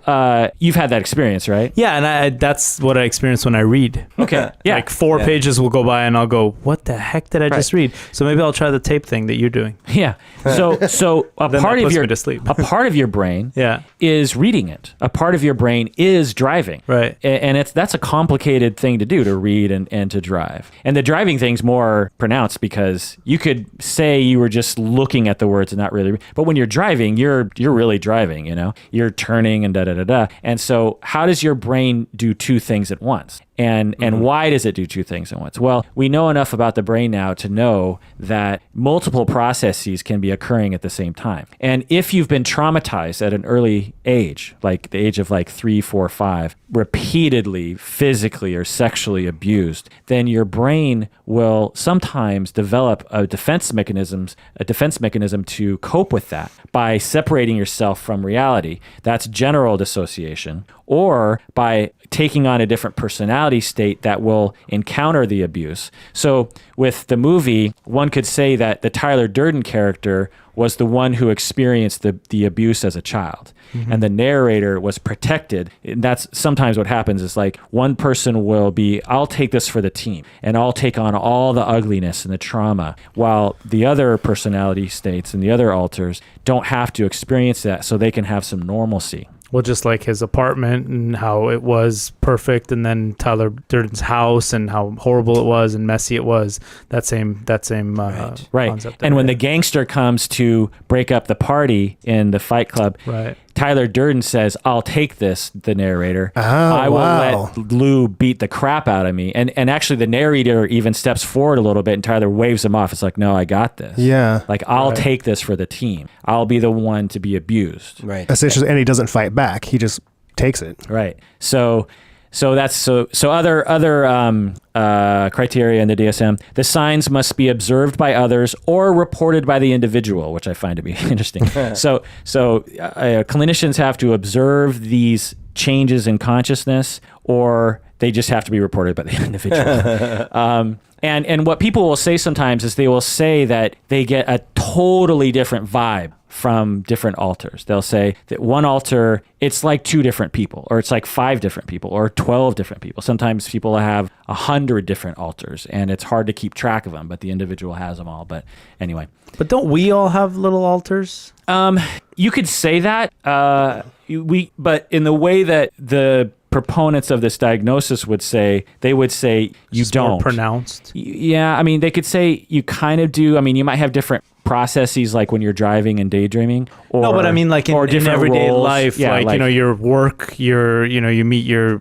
[SPEAKER 1] you've had that experience, right?
[SPEAKER 3] Yeah, and that's what I experience when I read.
[SPEAKER 1] Okay. Yeah.
[SPEAKER 3] Like 4 pages will go by and I'll go, what the heck did I just read? So maybe I'll try the tape thing that you're doing.
[SPEAKER 1] Yeah. So a part of your brain is reading it. A part of your brain is driving.
[SPEAKER 3] Right.
[SPEAKER 1] And that's a complicated thing to do, to read and to drive. And the driving thing's more pronounced because you could say you were just looking at the words and not really, but when you're driving, you're really driving, you're turning and da-da-da-da. And so how does your brain do two things at once? And why does it do two things at once? Well, we know enough about the brain now to know that multiple processes can be occurring at the same time. And if you've been traumatized at an early age, like the age of 3, 4, 5, repeatedly physically or sexually abused, then your brain will sometimes develop a defense mechanism to cope with that by separating yourself from reality. That's general dissociation. Or by taking on a different personality state that will encounter the abuse. So with the movie, one could say that the Tyler Durden character was the one who experienced the abuse as a child. Mm-hmm. And the narrator was protected. And that's sometimes what happens is one person will be, I'll take this for the team and I'll take on all the ugliness and the trauma, while the other personality states and the other alters don't have to experience that, so they can have some normalcy.
[SPEAKER 3] Well, just like his apartment and how it was perfect, and then Tyler Durden's house and how horrible it was and messy it was. That same
[SPEAKER 1] right.
[SPEAKER 3] concept. There,
[SPEAKER 1] and when the gangster comes to break up the party in the Fight Club,
[SPEAKER 3] right.
[SPEAKER 1] Tyler Durden says, I'll take this, the narrator.
[SPEAKER 4] Oh,
[SPEAKER 1] I will
[SPEAKER 4] wow.
[SPEAKER 1] let Lou beat the crap out of me. And actually the narrator even steps forward a little bit and Tyler waves him off. It's like, no, I got this.
[SPEAKER 4] Yeah.
[SPEAKER 1] I'll take this for the team. I'll be the one to be abused.
[SPEAKER 2] Right.
[SPEAKER 4] Essentially, and he doesn't fight back. He just takes it.
[SPEAKER 1] Right. So that's other criteria in the DSM. The signs must be observed by others or reported by the individual, which I find to be interesting. So clinicians have to observe these changes in consciousness, or they just have to be reported by the individual. And what people will say sometimes is they will say that they get a totally different vibe from different alters. They'll say that one alter, it's like 2 different people, or it's like 5 different people, or 12 different people. Sometimes people have 100 different alters, and it's hard to keep track of them, but the individual has them all. But anyway.
[SPEAKER 3] But don't we all have little alters?
[SPEAKER 1] You could say that. But in the way that the proponents of this diagnosis would say, they would say you
[SPEAKER 3] Just
[SPEAKER 1] don't.
[SPEAKER 3] more pronounced?
[SPEAKER 1] Yeah, I mean, they could say you kind of do. I mean, you might have different processes like when you're driving and daydreaming? Or,
[SPEAKER 3] No, but I mean, like in everyday
[SPEAKER 1] roles?
[SPEAKER 3] life,
[SPEAKER 1] Yeah,
[SPEAKER 3] like, your work, you meet your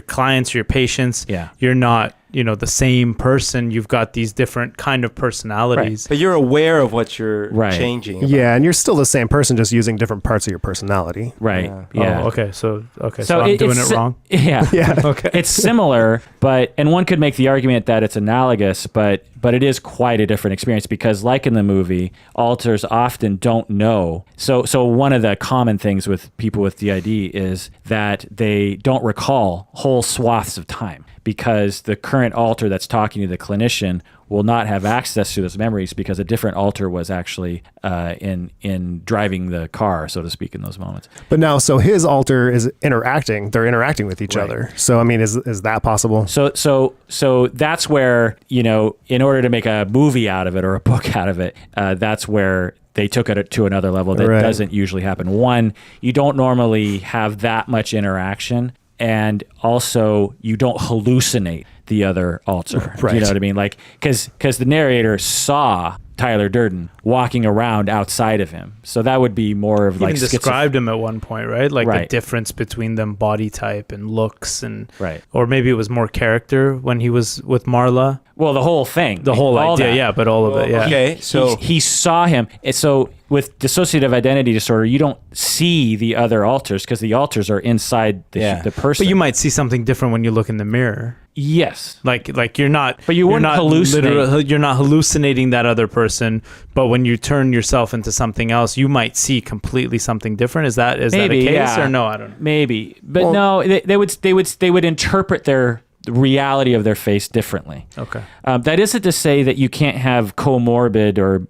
[SPEAKER 3] clients, your patients.
[SPEAKER 1] Yeah.
[SPEAKER 3] You're not, the same person. You've got these different kind of personalities.
[SPEAKER 2] But you're aware of what you're changing. About.
[SPEAKER 4] Yeah, and you're still the same person, just using different parts of your personality.
[SPEAKER 1] Right.
[SPEAKER 2] Yeah.
[SPEAKER 1] Yeah.
[SPEAKER 3] Oh, okay. So I'm doing it wrong.
[SPEAKER 1] Yeah.
[SPEAKER 4] Yeah.
[SPEAKER 3] Okay.
[SPEAKER 1] It's similar, and one could make the argument that it's analogous, but it is quite a different experience because, like in the movie, alters often don't know. So one of the common things with people with DID is that they don't recall whole swaths of time because the current alter that's talking to the clinician will not have access to those memories because a different alter was actually in driving the car, so to speak, in those moments.
[SPEAKER 4] But now, so his alter is interacting. They're interacting with each other. So, I mean, is that possible?
[SPEAKER 1] So that's where, in order to make a movie out of it or a book out of it, that's where they took it to another level that doesn't usually happen. One, you don't normally have that much interaction. And also, you don't hallucinate the other alter.
[SPEAKER 4] Right.
[SPEAKER 1] You know what I mean? Like, because the narrator saw Tyler Durden walking around outside of him, so that would be more of like
[SPEAKER 3] even described him at one point, right? Like the difference between them, body type and looks, and or maybe it was more character when he was with Marla.
[SPEAKER 1] Well, the whole thing,
[SPEAKER 3] the whole idea,
[SPEAKER 1] that.
[SPEAKER 3] Yeah, but all of it, yeah.
[SPEAKER 2] Okay, so
[SPEAKER 1] he saw him. So with dissociative identity disorder, you don't see the other alters because the alters are inside the person.
[SPEAKER 3] But you might see something different when you look in the mirror.
[SPEAKER 1] Yes,
[SPEAKER 3] like you're not.
[SPEAKER 1] But you wouldn't hallucinate.
[SPEAKER 3] You're not hallucinating that other person. But when you turn yourself into something else, you might see completely something different. Is that a case or no? I don't know.
[SPEAKER 1] Maybe, but no. They would interpret the reality of their face differently.
[SPEAKER 3] Okay.
[SPEAKER 1] That isn't to say that you can't have comorbid or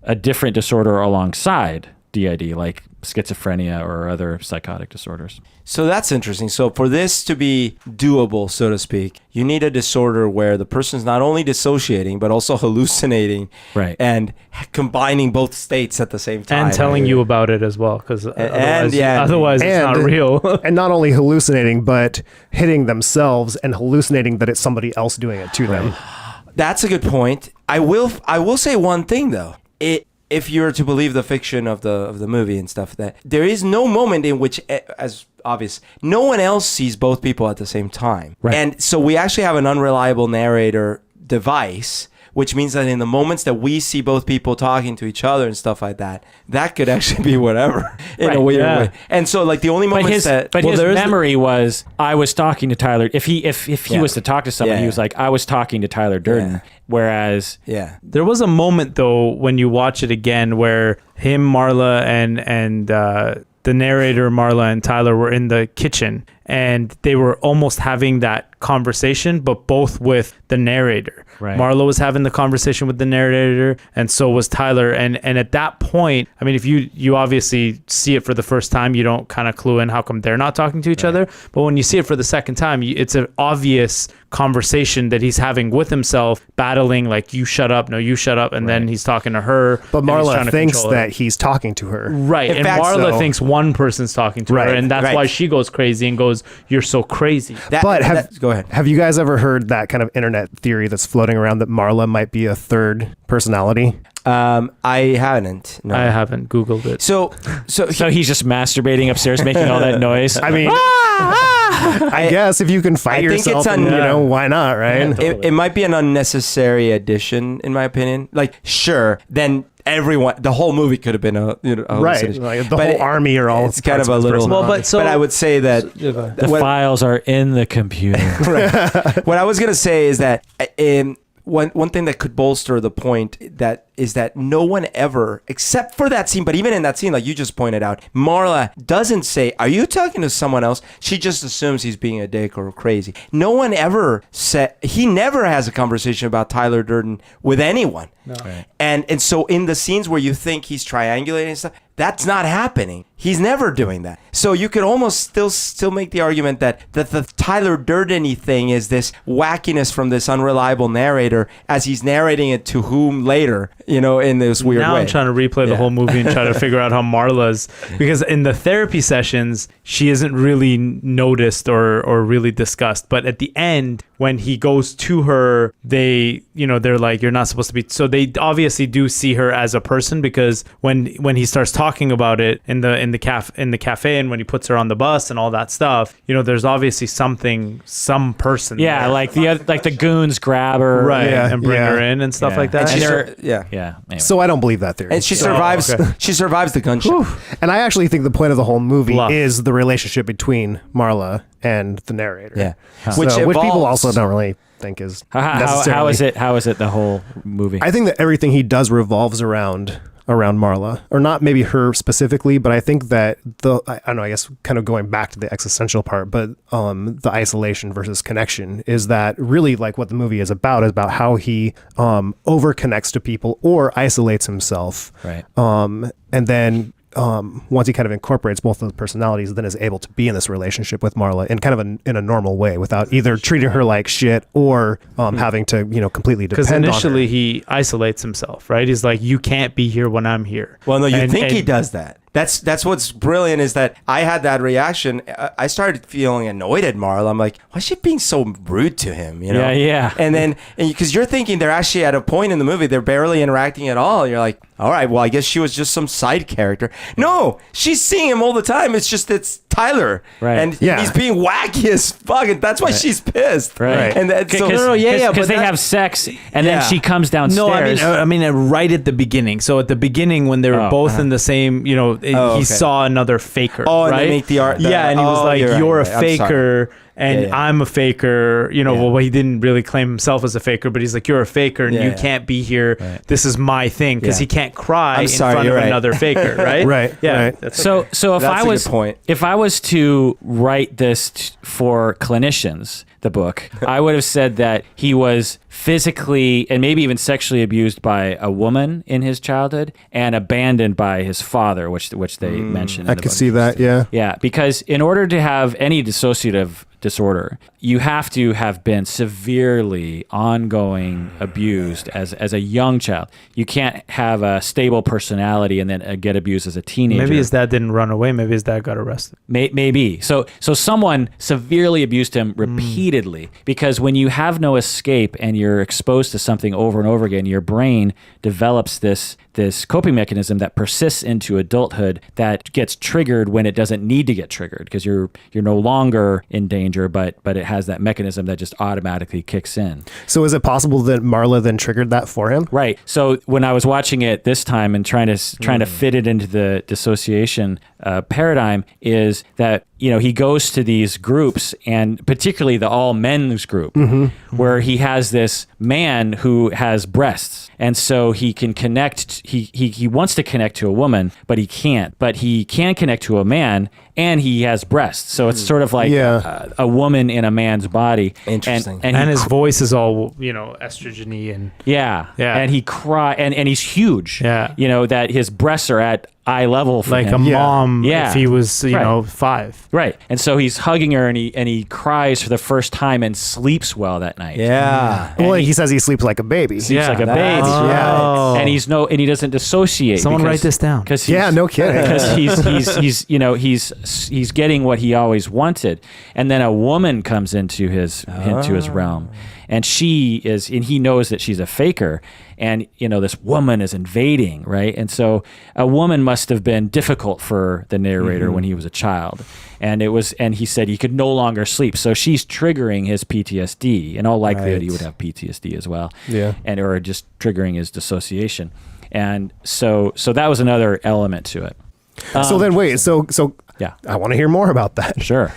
[SPEAKER 1] a different disorder alongside DID, like schizophrenia or other psychotic disorders.
[SPEAKER 2] So that's interesting. So for this to be doable, so to speak, you need a disorder where the person's not only dissociating, but also hallucinating and combining both states at the same time.
[SPEAKER 3] And telling you about it as well, because otherwise it's not real.
[SPEAKER 4] And not only hallucinating, but hitting themselves and hallucinating that it's somebody else doing it to them.
[SPEAKER 2] That's a good point. I will say one thing, though. If you're to believe the fiction of the movie and stuff, that there is no moment in which, as obvious, no one else sees both people at the same time.
[SPEAKER 1] Right.
[SPEAKER 2] And so we actually have an unreliable narrator device, which means that in the moments that we see both people talking to each other and stuff like that, that could actually be whatever in a weird way. And so, like, the only moments
[SPEAKER 1] his memory was, I was talking to Tyler. If he was to talk to someone, he was like, I was talking to Tyler Durden.
[SPEAKER 2] Yeah.
[SPEAKER 1] Whereas,
[SPEAKER 3] there was a moment though when you watch it again where him, Marla, and the narrator, Marla, and Tyler were in the kitchen and they were almost having that conversation, but both with the narrator.
[SPEAKER 1] Right.
[SPEAKER 3] Marla was having the conversation with the narrator, and so was Tyler. And at that point, I mean, if you obviously see it for the first time, you don't kind of clue in how come they're not talking to each other. But when you see it for the second time, it's an obvious conversation that he's having with himself, battling like, you shut up, no, you shut up, and then he's talking to her.
[SPEAKER 4] But Marla thinks that he's talking to her.
[SPEAKER 3] Right. And Marla thinks one person's talking to her, and that's why she goes crazy and goes, you're so crazy.
[SPEAKER 2] Go ahead.
[SPEAKER 4] Have you guys ever heard that kind of internet theory that's floating around that Marla might be a third personality?
[SPEAKER 2] I haven't. No.
[SPEAKER 3] I haven't Googled it.
[SPEAKER 2] So
[SPEAKER 1] he's just masturbating upstairs, making all that noise.
[SPEAKER 4] I mean, I guess if you can fight yourself, why not, right?
[SPEAKER 2] It might be an unnecessary addition, in my opinion. Like, sure, then the whole movie could have been a
[SPEAKER 4] right, like the whole army are all.
[SPEAKER 2] It's kind of a little. But I would say that
[SPEAKER 1] the files are in the computer.
[SPEAKER 2] What I was gonna say is that one thing that could bolster the point is that no one ever, except for that scene, but even in that scene, like you just pointed out, Marla doesn't say, are you talking to someone else? She just assumes he's being a dick or crazy. No one ever said, he never has a conversation about Tyler Durden with anyone. No. Right. And so in the scenes where you think he's triangulating and stuff, that's not happening. He's never doing that. So you could almost still make the argument that the Tyler Durden-y thing is this wackiness from this unreliable narrator as he's narrating it to whom later, in this weird way.
[SPEAKER 3] Now I'm trying to replay the whole movie and try to figure out how Marla's, because in the therapy sessions, she isn't really noticed or really discussed. But at the end, when he goes to her, they're like, you're not supposed to be. So they obviously do see her as a person, because when he starts talking about it in the cafe and when he puts her on the bus and all that stuff, there's obviously some person.
[SPEAKER 1] Yeah,
[SPEAKER 3] there.
[SPEAKER 1] like the goons grab her,
[SPEAKER 3] right,
[SPEAKER 4] Yeah,
[SPEAKER 3] and bring
[SPEAKER 4] yeah.
[SPEAKER 3] her in and stuff
[SPEAKER 1] Yeah.
[SPEAKER 3] like that.
[SPEAKER 2] And
[SPEAKER 1] Anyway.
[SPEAKER 4] So I don't believe that theory.
[SPEAKER 2] she survives.
[SPEAKER 3] okay.
[SPEAKER 2] She survives the gunshot.
[SPEAKER 4] And I actually think the point of the whole movie
[SPEAKER 3] Bluff.
[SPEAKER 4] is the relationship between Marla and the narrator.
[SPEAKER 2] Yeah.
[SPEAKER 4] Which people
[SPEAKER 2] involves-
[SPEAKER 4] also don't really think is
[SPEAKER 1] How
[SPEAKER 4] necessarily.
[SPEAKER 1] is it? How is it the whole movie?
[SPEAKER 4] I think that everything he does revolves around Marla, or not maybe her specifically, but I think that I don't know, I guess kind of going back to the existential part, but the isolation versus connection is that really like what the movie is about how he over connects to people or isolates himself.
[SPEAKER 1] Right.
[SPEAKER 4] And then once he kind of incorporates both of those personalities, then is able to be in this relationship with Marla in kind of in a normal way without either treating her like shit or having to completely depend
[SPEAKER 3] Because
[SPEAKER 4] on her.
[SPEAKER 3] initially he isolates himself, right? He's like, you can't be here when I'm here.
[SPEAKER 2] Well, no, you think he
[SPEAKER 3] and-
[SPEAKER 2] does that. That's what's brilliant is that I had that reaction. I started feeling annoyed at Marla. I'm like, why is she being so rude to him?
[SPEAKER 1] Yeah.
[SPEAKER 2] And then, because you're thinking they're actually at a point in the movie, they're barely interacting at all. You're like, all right, well, I guess she was just some side character. No, she's seeing him all the time. It's Tyler.
[SPEAKER 1] Right.
[SPEAKER 2] And
[SPEAKER 4] Yeah.
[SPEAKER 2] he's being wacky as fuck. And that's why she's pissed.
[SPEAKER 1] Right.
[SPEAKER 2] And that, so,
[SPEAKER 1] Because they have sex, and then she comes downstairs.
[SPEAKER 3] No, I mean, right at the beginning. So at the beginning, when they were both in the same, he
[SPEAKER 2] okay.
[SPEAKER 3] saw another faker.
[SPEAKER 2] Oh, and
[SPEAKER 3] right?
[SPEAKER 2] they make the art.
[SPEAKER 3] Yeah, and he was like, "You're a
[SPEAKER 2] right. I'm sorry.
[SPEAKER 3] faker." And
[SPEAKER 2] Yeah.
[SPEAKER 3] I'm a faker, well, he didn't really claim himself as a faker, but he's like, you're a faker and
[SPEAKER 2] Yeah,
[SPEAKER 3] you
[SPEAKER 2] yeah.
[SPEAKER 3] can't be here.
[SPEAKER 1] Right.
[SPEAKER 3] This is my thing, because
[SPEAKER 2] Yeah.
[SPEAKER 3] he can't cry
[SPEAKER 2] I'm
[SPEAKER 3] in
[SPEAKER 2] sorry,
[SPEAKER 3] front of
[SPEAKER 2] you're right.
[SPEAKER 3] another faker, right?
[SPEAKER 4] Right,
[SPEAKER 3] Yeah.
[SPEAKER 4] right.
[SPEAKER 3] That's
[SPEAKER 1] So if
[SPEAKER 2] That's
[SPEAKER 1] I
[SPEAKER 2] a
[SPEAKER 1] was
[SPEAKER 2] good point.
[SPEAKER 1] if I was to write this for clinicians, the book, I would have said that he was physically and maybe even sexually abused by a woman in his childhood and abandoned by his father, which they mentioned.
[SPEAKER 4] I
[SPEAKER 1] in the
[SPEAKER 4] could
[SPEAKER 1] book.
[SPEAKER 4] see that, yeah.
[SPEAKER 1] Yeah, because in order to have any dissociative disorder, you have to have been severely ongoing abused as a young child. You can't have a stable personality and then get abused as a teenager.
[SPEAKER 3] Maybe his dad didn't run away. Maybe his dad got arrested.
[SPEAKER 1] Maybe. So someone severely abused him repeatedly, because when you have no escape and you're exposed to something over and over again, your brain develops this coping mechanism that persists into adulthood that gets triggered when it doesn't need to get triggered, because you're no longer in danger, but it has that mechanism that just automatically kicks in.
[SPEAKER 4] So is it possible that Marla then triggered that for him?
[SPEAKER 1] Right. So when I was watching it this time and trying to fit it into the dissociation paradigm, is that he goes to these groups, and particularly the all men's group, where he has this man who has breasts, and so he can connect. He wants to connect to a woman, but he can't. But he can connect to a man, and he has breasts. So it's sort of like a woman in a man's body.
[SPEAKER 2] Interesting.
[SPEAKER 3] And his voice is all, estrogeny and
[SPEAKER 1] Yeah.
[SPEAKER 3] Yeah.
[SPEAKER 1] And he and he's huge.
[SPEAKER 3] Yeah.
[SPEAKER 1] That his breasts are at eye level for
[SPEAKER 3] like
[SPEAKER 1] him.
[SPEAKER 3] a mom
[SPEAKER 1] Yeah.
[SPEAKER 3] if he was,
[SPEAKER 1] Right.
[SPEAKER 3] 5.
[SPEAKER 1] Right. And so he's hugging her, and he cries for the first time and sleeps well that night.
[SPEAKER 2] Yeah.
[SPEAKER 4] Well, he says he sleeps like a baby.
[SPEAKER 1] Sleeps like a baby.
[SPEAKER 2] That's right.
[SPEAKER 3] Oh.
[SPEAKER 1] And he doesn't dissociate.
[SPEAKER 3] Someone write this down.
[SPEAKER 1] Because
[SPEAKER 4] Yeah, no kidding.
[SPEAKER 1] Because he's getting what he always wanted, and then a woman comes into his realm, and he knows that she's a faker, and this woman is invading, right? And so a woman must have been difficult for the narrator when he was a child, and he said he could no longer sleep, so she's triggering his PTSD. In all likelihood, he would have PTSD as well, or just triggering his dissociation, and so that was another element to it.
[SPEAKER 4] So then wait, so
[SPEAKER 1] Yeah.
[SPEAKER 4] I want to hear more about that.
[SPEAKER 1] Sure.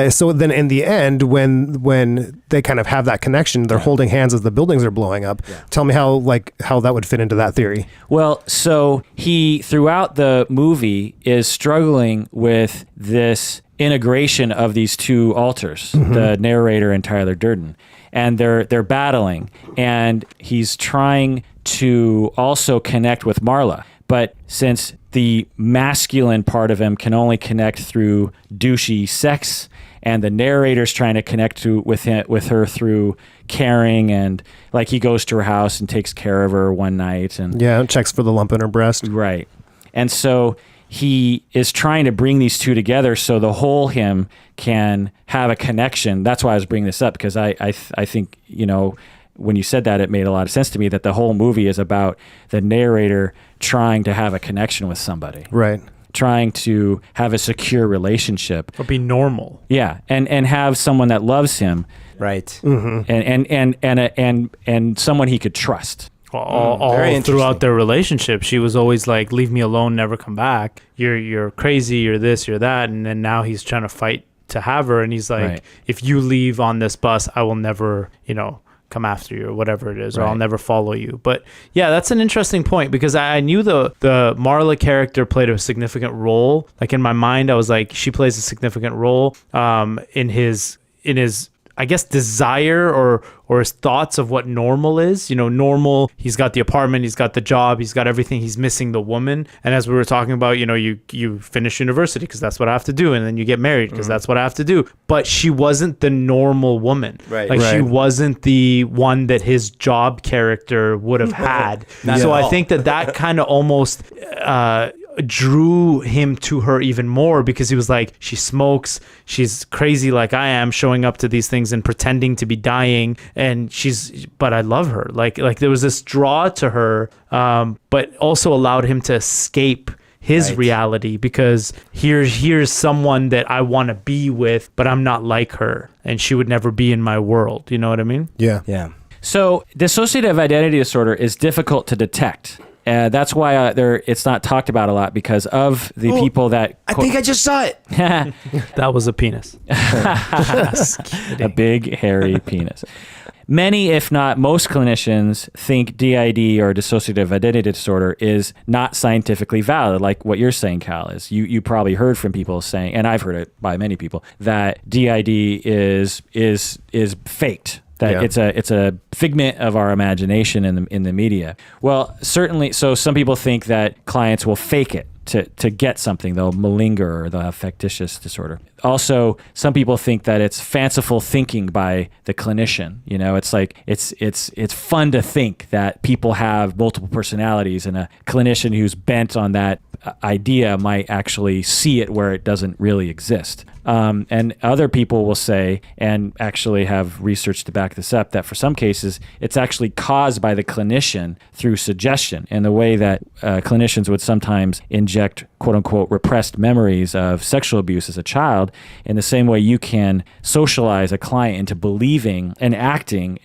[SPEAKER 4] So then in the end, when they kind of have that connection, they're holding hands as the buildings are blowing up. Yeah. Tell me how that would fit into that theory.
[SPEAKER 1] Well, so he, throughout the movie, is struggling with this integration of these two alters, the narrator and Tyler Durden. And they're battling, and he's trying to also connect with Marla. But since the masculine part of him can only connect through douchey sex, and the narrator's trying to connect with her through caring, and like he goes to her house and takes care of her one night, and
[SPEAKER 4] checks for the lump in her breast.
[SPEAKER 1] Right. And so he is trying to bring these two together so the whole him can have a connection. That's why I was bringing this up, because I think, when you said that, it made a lot of sense to me that the whole movie is about the narrator trying to have a connection with somebody.
[SPEAKER 4] Right.
[SPEAKER 1] Trying to have a secure relationship.
[SPEAKER 3] Or be normal.
[SPEAKER 1] Yeah. And have someone that loves him.
[SPEAKER 2] Right.
[SPEAKER 1] Mm-hmm. And someone he could trust.
[SPEAKER 3] All throughout their relationship, she was always like, leave me alone, never come back. You're crazy, you're this, you're that. And then now he's trying to fight to have her. And he's like,
[SPEAKER 1] Right.
[SPEAKER 3] if you leave on this bus, I will never, come after you or whatever it is, or I'll never follow you. But yeah, that's an interesting point, because I knew the Marla character played a significant role. Like in my mind, I was like, she plays a significant role in his I guess desire or his thoughts of what normal is. Normal, he's got the apartment, he's got the job, he's got everything, he's missing the woman. And as we were talking about, you finish university because that's what I have to do, and then you get married because that's what I have to do. But she wasn't the normal woman.
[SPEAKER 2] Right.
[SPEAKER 3] Like she wasn't the one that his job character would have had. So I think that kind of almost drew him to her even more, because he was like, she smokes, she's crazy like I am, showing up to these things and pretending to be dying, and but I love her. Like there was this draw to her, but also allowed him to escape his reality, because here's someone that I want to be with, but I'm not like her, and she would never be in my world. You know what I mean?
[SPEAKER 2] Yeah.
[SPEAKER 1] So dissociative identity disorder is difficult to detect. That's why it's not talked about a lot, because of the people that...
[SPEAKER 2] I think I just saw it.
[SPEAKER 3] That was a penis.
[SPEAKER 1] A big, hairy penis. Many, if not most clinicians think DID or dissociative identity disorder is not scientifically valid, like what you're saying, Cal, is. You probably heard from people saying, and I've heard it by many people, that DID is faked. That it's a figment of our imagination in the media. Well, certainly. So some people think that clients will fake it to get something. They'll malinger, or they'll have factitious disorder. Also, some people think that it's fanciful thinking by the clinician. It's like it's fun to think that people have multiple personalities, and a clinician who's bent on that idea might actually see it where it doesn't really exist. And other people will say, and actually have research to back this up, that for some cases, it's actually caused by the clinician through suggestion, in the way that clinicians would sometimes inject quote-unquote repressed memories of sexual abuse as a child. In the same way, you can socialize a client into believing and acting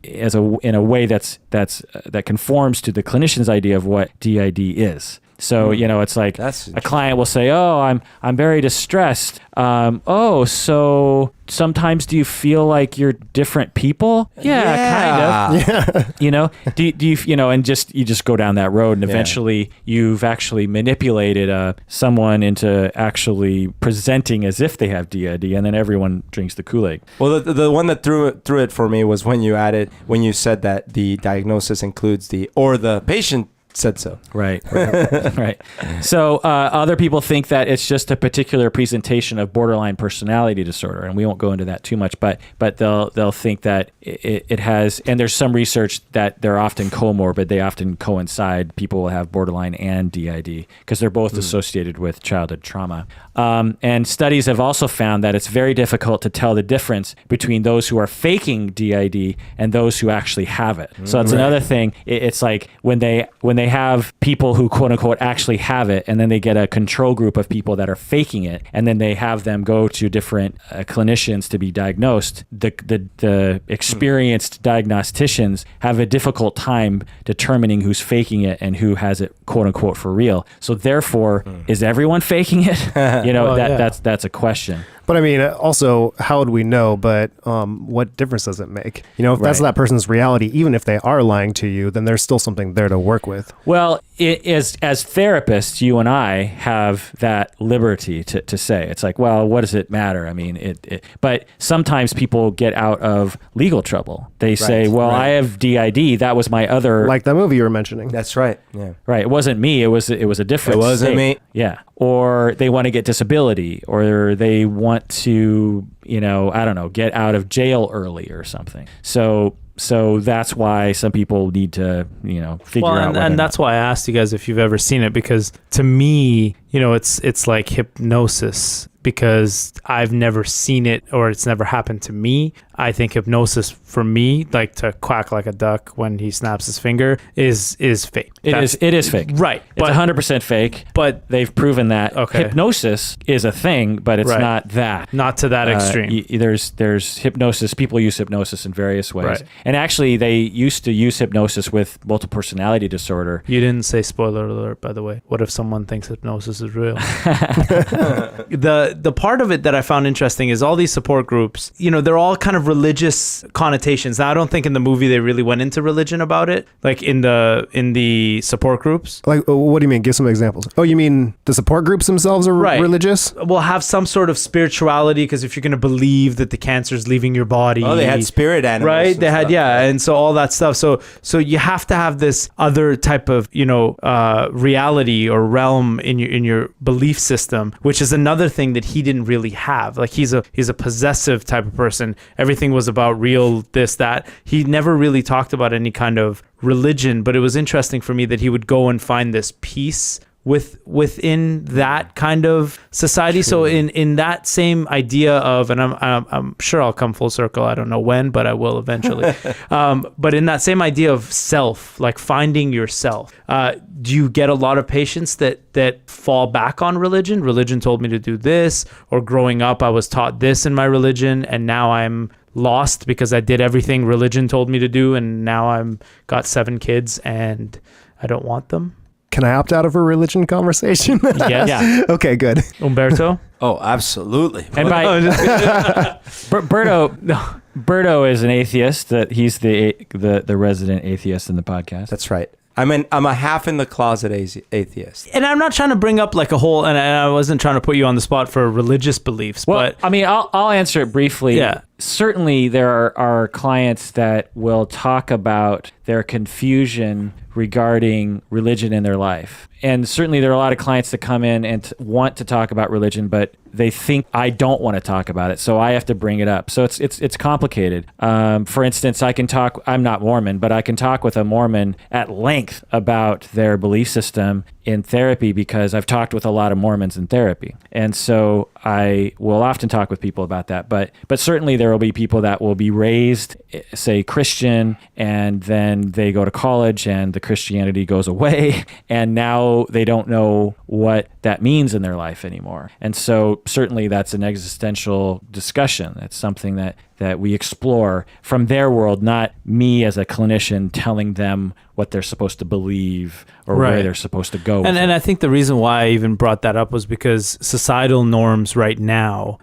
[SPEAKER 1] in a way that conforms to the clinician's idea of what DID is. So, it's like a client will say, "Oh, I'm very distressed. So sometimes do you feel like you're different people?" Yeah. Kind of. Yeah. Do you and you just go down that road, and eventually you've actually manipulated someone into actually presenting as if they have DID, and then everyone drinks the Kool-Aid.
[SPEAKER 2] Well, the one that threw it for me was when you said that the diagnosis includes the patient said so.
[SPEAKER 1] Right. So other people think that it's just a particular presentation of borderline personality disorder, and we won't go into that too much, but they'll think that it has, and there's some research that they're often comorbid. They often coincide. People will have borderline and DID because they're both associated with childhood trauma. And studies have also found that it's very difficult to tell the difference between those who are faking DID and those who actually have it. So that's another thing. It's like when they have people who quote unquote actually have it, and then they get a control group of people that are faking it, and then they have them go to different clinicians to be diagnosed. The experienced diagnosticians have a difficult time determining who's faking it and who has it quote unquote for real. So therefore, is everyone faking it? That's a question.
[SPEAKER 4] But I mean, also, how would we know? But what difference does it make? If that's that person's reality, even if they are lying to you, then there's still something there to work with.
[SPEAKER 1] Well, as therapists, you and I have that liberty to say. It's like, well, what does it matter? I mean, but sometimes people get out of legal trouble. They say, well, I have DID. That was my other...
[SPEAKER 4] Like that movie you were mentioning.
[SPEAKER 2] That's right. Yeah.
[SPEAKER 1] Right. It wasn't me. It was a different
[SPEAKER 2] It wasn't me.
[SPEAKER 1] Yeah. Or they want to get disability, or they want to, I don't know, get out of jail early or something. So that's why some people need to, figure out.
[SPEAKER 3] And that's why I asked you guys if you've ever seen it, because to me, it's like hypnosis, because I've never seen it or it's never happened to me. I think hypnosis for me, like to quack like a duck when he snaps his finger, is fake.
[SPEAKER 1] It is fake.
[SPEAKER 3] Right.
[SPEAKER 1] It's 100% fake.
[SPEAKER 3] But
[SPEAKER 1] they've proven that hypnosis is a thing, but it's not that.
[SPEAKER 3] Not to that extreme.
[SPEAKER 1] There's hypnosis. People use hypnosis in various ways. Right. And actually, they used to use hypnosis with multiple personality disorder.
[SPEAKER 3] You didn't say spoiler alert, by the way. What if someone thinks hypnosis is real? The part of it that I found interesting is all these support groups, they're all kind of religious connotations. Now, I don't think in the movie they really went into religion about it, like in the support groups.
[SPEAKER 4] Like, what do you mean? Give some examples. Oh, you mean the support groups themselves are religious?
[SPEAKER 3] Will have some sort of spirituality, because if you're going to believe that the cancer is leaving your body.
[SPEAKER 2] Oh, they had spirit animals.
[SPEAKER 3] Right? They had, and so all that stuff. So you have to have this other type of, reality or realm in your belief system, which is another thing that he didn't really have. Like he's a possessive type of person. Everything was about real this, that. He never really talked about any kind of religion, but it was interesting for me that he would go and find this peace within that kind of society. So in that same idea of, and I'm sure I'll come full circle, I don't know when, but I will eventually. But in that same idea of self, like finding yourself, do you get a lot of patients that fall back on religion? Religion told me to do this, or growing up I was taught this in my religion, and now I'm lost because I did everything religion told me to do, and now I'm got 7 kids and I don't want them.
[SPEAKER 4] Can I opt out of a religion conversation?
[SPEAKER 3] Yes.
[SPEAKER 1] Yeah.
[SPEAKER 4] Okay, good.
[SPEAKER 3] Umberto?
[SPEAKER 2] Oh, absolutely.
[SPEAKER 1] And by Berto is an atheist. That he's the resident atheist in the podcast.
[SPEAKER 2] That's right. I'm a half in the closet atheist.
[SPEAKER 3] And I'm not trying to bring up like a whole, and I wasn't trying to put you on the spot for religious beliefs,
[SPEAKER 1] well,
[SPEAKER 3] but
[SPEAKER 1] I mean, I'll answer it briefly.
[SPEAKER 3] Yeah.
[SPEAKER 1] Certainly there are clients that will talk about their confusion regarding religion in their life. And certainly there are a lot of clients that come in and want to talk about religion, but they think I don't want to talk about it, so I have to bring it up. So it's complicated. For instance, I'm not Mormon, but I can talk with a Mormon at length about their belief system in therapy, because I've talked with a lot of Mormons in therapy. And so I will often talk with people about that. But certainly there will be people that will be raised, say, Christian, and then they go to college and the Christianity goes away, and now they don't know what that means in their life anymore. And so certainly that's an existential discussion. It's something that we explore from their world, not me as a clinician telling them what they're supposed to believe or where they're supposed to go.
[SPEAKER 3] And I think the reason why I even brought that up was because societal norms right now,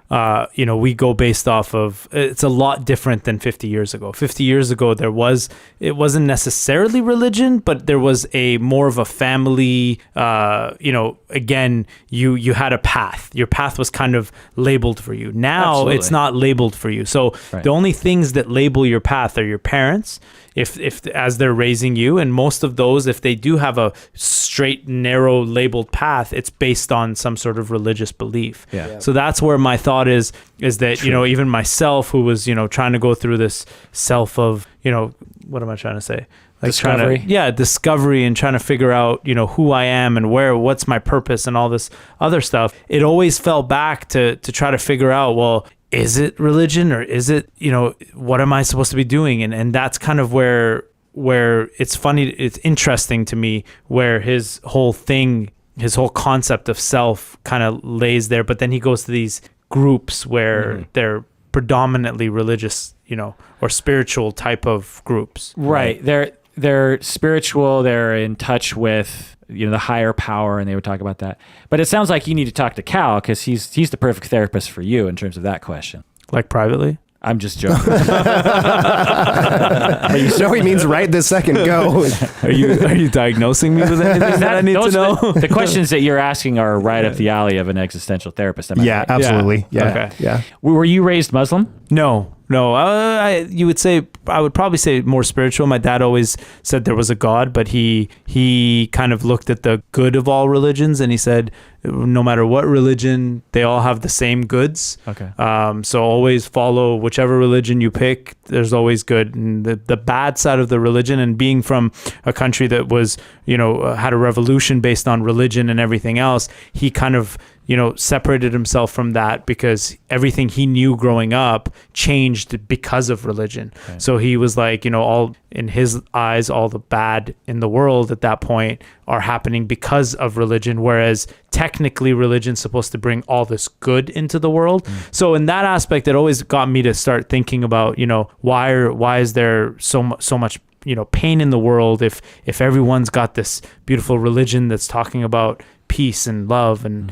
[SPEAKER 3] we go based off of, it's a lot different than 50 years ago. 50 years ago, it wasn't necessarily religion, but there was more of a family, again, you had a path. Your path was kind of labeled for you. Now
[SPEAKER 1] Absolutely.
[SPEAKER 3] It's not labeled for you. So the only things that label your path are your parents, if as they're raising you, and most of those, if they do have a straight, narrow labeled path, it's based on some sort of religious belief.
[SPEAKER 1] Yeah.
[SPEAKER 3] So that's where my thought is that, even myself, who was, trying to go through this self of, what am I trying to say? Like
[SPEAKER 1] discovery.
[SPEAKER 3] Discovery, and trying to figure out, who I am and what's my purpose and all this other stuff. It always fell back to try to figure out, well, is it religion, or is it, what am I supposed to be doing? And that's kind of where it's funny, it's interesting to me, where his whole concept of self kind of lays there. But then he goes to these groups where they're predominantly religious, or spiritual type of groups.
[SPEAKER 1] Right. They're spiritual. They're in touch with, the higher power, and they would talk about that. But it sounds like you need to talk to Cal, because he's the perfect therapist for you in terms of that question.
[SPEAKER 3] Like privately?
[SPEAKER 1] I'm just joking.
[SPEAKER 4] No, he means right this second. Go.
[SPEAKER 3] Are you diagnosing me with anything that I need to know?
[SPEAKER 1] The questions that you're asking are right up the alley of an existential therapist. Am I
[SPEAKER 4] Yeah,
[SPEAKER 1] right?
[SPEAKER 4] absolutely. Yeah.
[SPEAKER 3] Okay.
[SPEAKER 4] Yeah.
[SPEAKER 1] Were you raised Muslim?
[SPEAKER 3] No. You would say, I would probably say more spiritual. My dad always said there was a God, but he kind of looked at the good of all religions, and he said, no matter what religion, they all have the same goods.
[SPEAKER 1] Okay.
[SPEAKER 3] So always follow whichever religion you pick. There's always good. And the bad side of the religion, and being from a country that was, had a revolution based on religion and everything else, he kind of, separated himself from that because everything he knew growing up changed because of religion. Okay. So he was like, all in his eyes, all the bad in the world at that point are happening because of religion, whereas technically religion's supposed to bring all this good into the world. So in that aspect, it always got me to start thinking about, why is there so much pain in the world if everyone's got this beautiful religion that's talking about peace and love and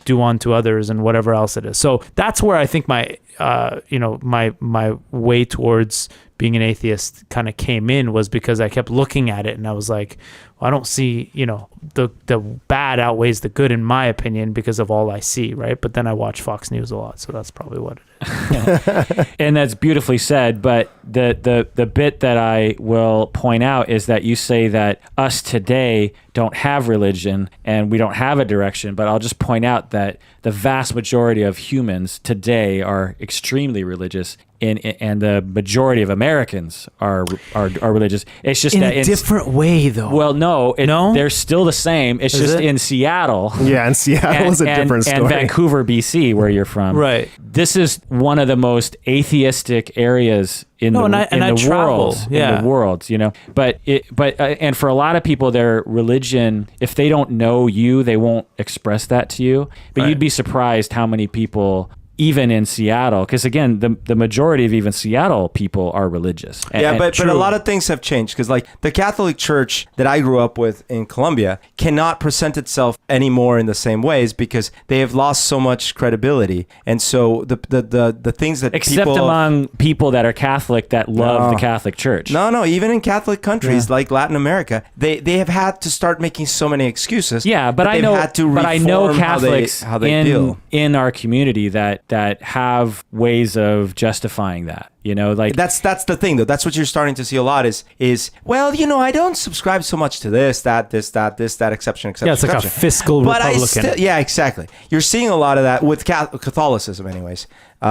[SPEAKER 3] do unto others and whatever else it is. So that's where I think my my way towards being an atheist kind of came in, was because I kept looking at it and I was like, well, I don't see, the bad outweighs the good in my opinion because of all I see, right? But then I watch Fox News a lot, so that's probably what it is.
[SPEAKER 1] And that's beautifully said, but the bit that I will point out is that you say that us today don't have religion and we don't have a direction, but I'll just point out that the vast majority of humans today are extremely religious, and the majority of Americans are religious. It's just
[SPEAKER 3] in
[SPEAKER 1] that
[SPEAKER 3] a different way, though.
[SPEAKER 1] Well, no, they're still the same. It's just in Seattle.
[SPEAKER 4] Yeah, and Seattle is a different story.
[SPEAKER 1] And Vancouver, BC, where you're from.
[SPEAKER 3] Right.
[SPEAKER 1] This is one of the most atheistic areas in the world, and for a lot of people, their religion, if they don't know you, they won't express that to you. But
[SPEAKER 3] Right.
[SPEAKER 1] you'd be surprised how many people, even in Seattle, because again, the majority of even Seattle people are religious.
[SPEAKER 2] But a lot of things have changed, because like the Catholic Church that I grew up with in Colombia cannot present itself anymore in the same ways because they have lost so much credibility. And so the things that
[SPEAKER 1] except among people that are Catholic that love the Catholic Church.
[SPEAKER 2] No, even in Catholic countries like Latin America, they have had to start making so many excuses.
[SPEAKER 1] Yeah, but I know Catholics
[SPEAKER 2] how they feel
[SPEAKER 1] in our community that have ways of justifying that.
[SPEAKER 2] That's the thing, though. That's what you're starting to see a lot is I don't subscribe so much to this, that, exception.
[SPEAKER 3] Yeah, it's like a fiscal Republican.
[SPEAKER 2] Yeah, exactly. You're seeing a lot of that with Catholicism, anyways,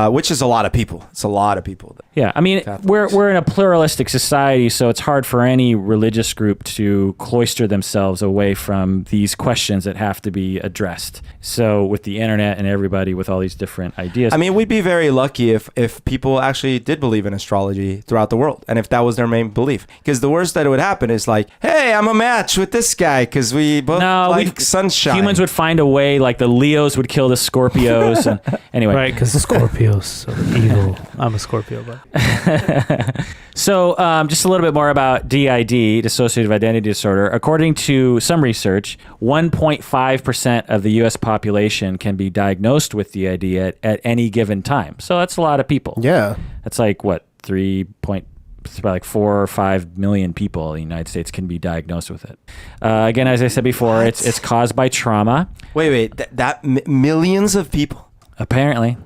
[SPEAKER 2] which is a lot of people. It's a lot of people.
[SPEAKER 1] Yeah, I mean, we're in a pluralistic society, so it's hard for any religious group to cloister themselves away from these questions that have to be addressed. So with the internet and everybody with all these different ideas.
[SPEAKER 2] I mean, we'd be very lucky if people actually did believe in astrology throughout the world, and if that was their main belief. Because the worst that would happen is like, hey, I'm a match with this guy because we both like sunshine.
[SPEAKER 1] Humans would find a way, like the Leos would kill the Scorpios. And anyway. Right,
[SPEAKER 3] because the Scorpios so evil. I'm a Scorpio, but.
[SPEAKER 1] So just a little bit more about DID, dissociative identity disorder. According to some research, 1.5% of the U.S. population can be diagnosed with DID at any given time. So that's a lot of people.
[SPEAKER 4] Yeah.
[SPEAKER 1] That's like, what, 4 or 5 million people in the United States can be diagnosed with it. Again, as I said before, it's caused by trauma.
[SPEAKER 2] Wait, millions of people?
[SPEAKER 1] Apparently.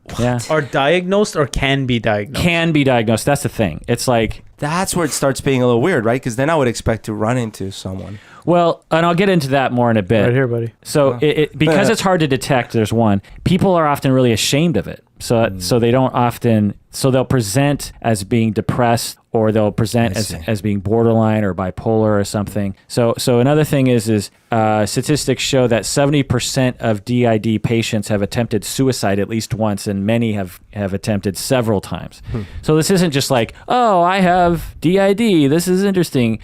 [SPEAKER 1] What? Yeah.
[SPEAKER 3] Are diagnosed or can be diagnosed?
[SPEAKER 1] Can be diagnosed. That's the thing. It's like...
[SPEAKER 2] That's where it starts being a little weird, right? Because then I would expect to run into someone.
[SPEAKER 1] Well, and I'll get into that more in a bit.
[SPEAKER 3] Right here, buddy.
[SPEAKER 1] So because it's hard to detect, there's one. People are often really ashamed of it. So they don't often... So they'll present as being depressed, or they'll present as being borderline or bipolar or something. So another thing is statistics show that 70% of DID patients have attempted suicide at least once, and many have attempted several times. So this isn't just like, oh, I have DID, this is interesting.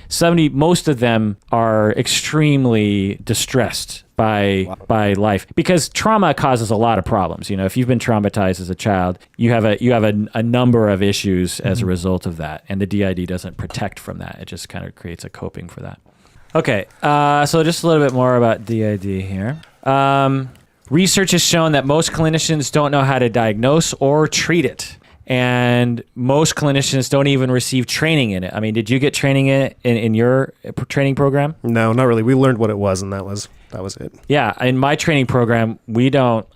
[SPEAKER 1] Most of them are extremely distressed by life, because trauma causes a lot of problems. If you've been traumatized as a child, you have a number of issues as a result of that, and the DID doesn't protect from that. It just kind of creates a coping for that. Okay, so just a little bit more about DID here. Research has shown that most clinicians don't know how to diagnose or treat it. And most clinicians don't even receive training in it. I mean, did you get training in it in your training program?
[SPEAKER 4] No, not really. We learned what it was, and that was it.
[SPEAKER 1] Yeah, in my training program, we don't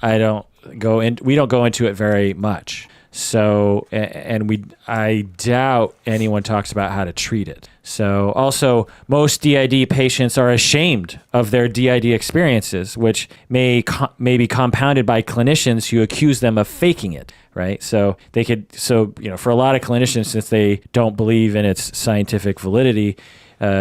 [SPEAKER 1] go into it very much. So, I doubt anyone talks about how to treat it. So also, most DID patients are ashamed of their DID experiences, which may be compounded by clinicians who accuse them of faking it, right? So for a lot of clinicians, since they don't believe in its scientific validity,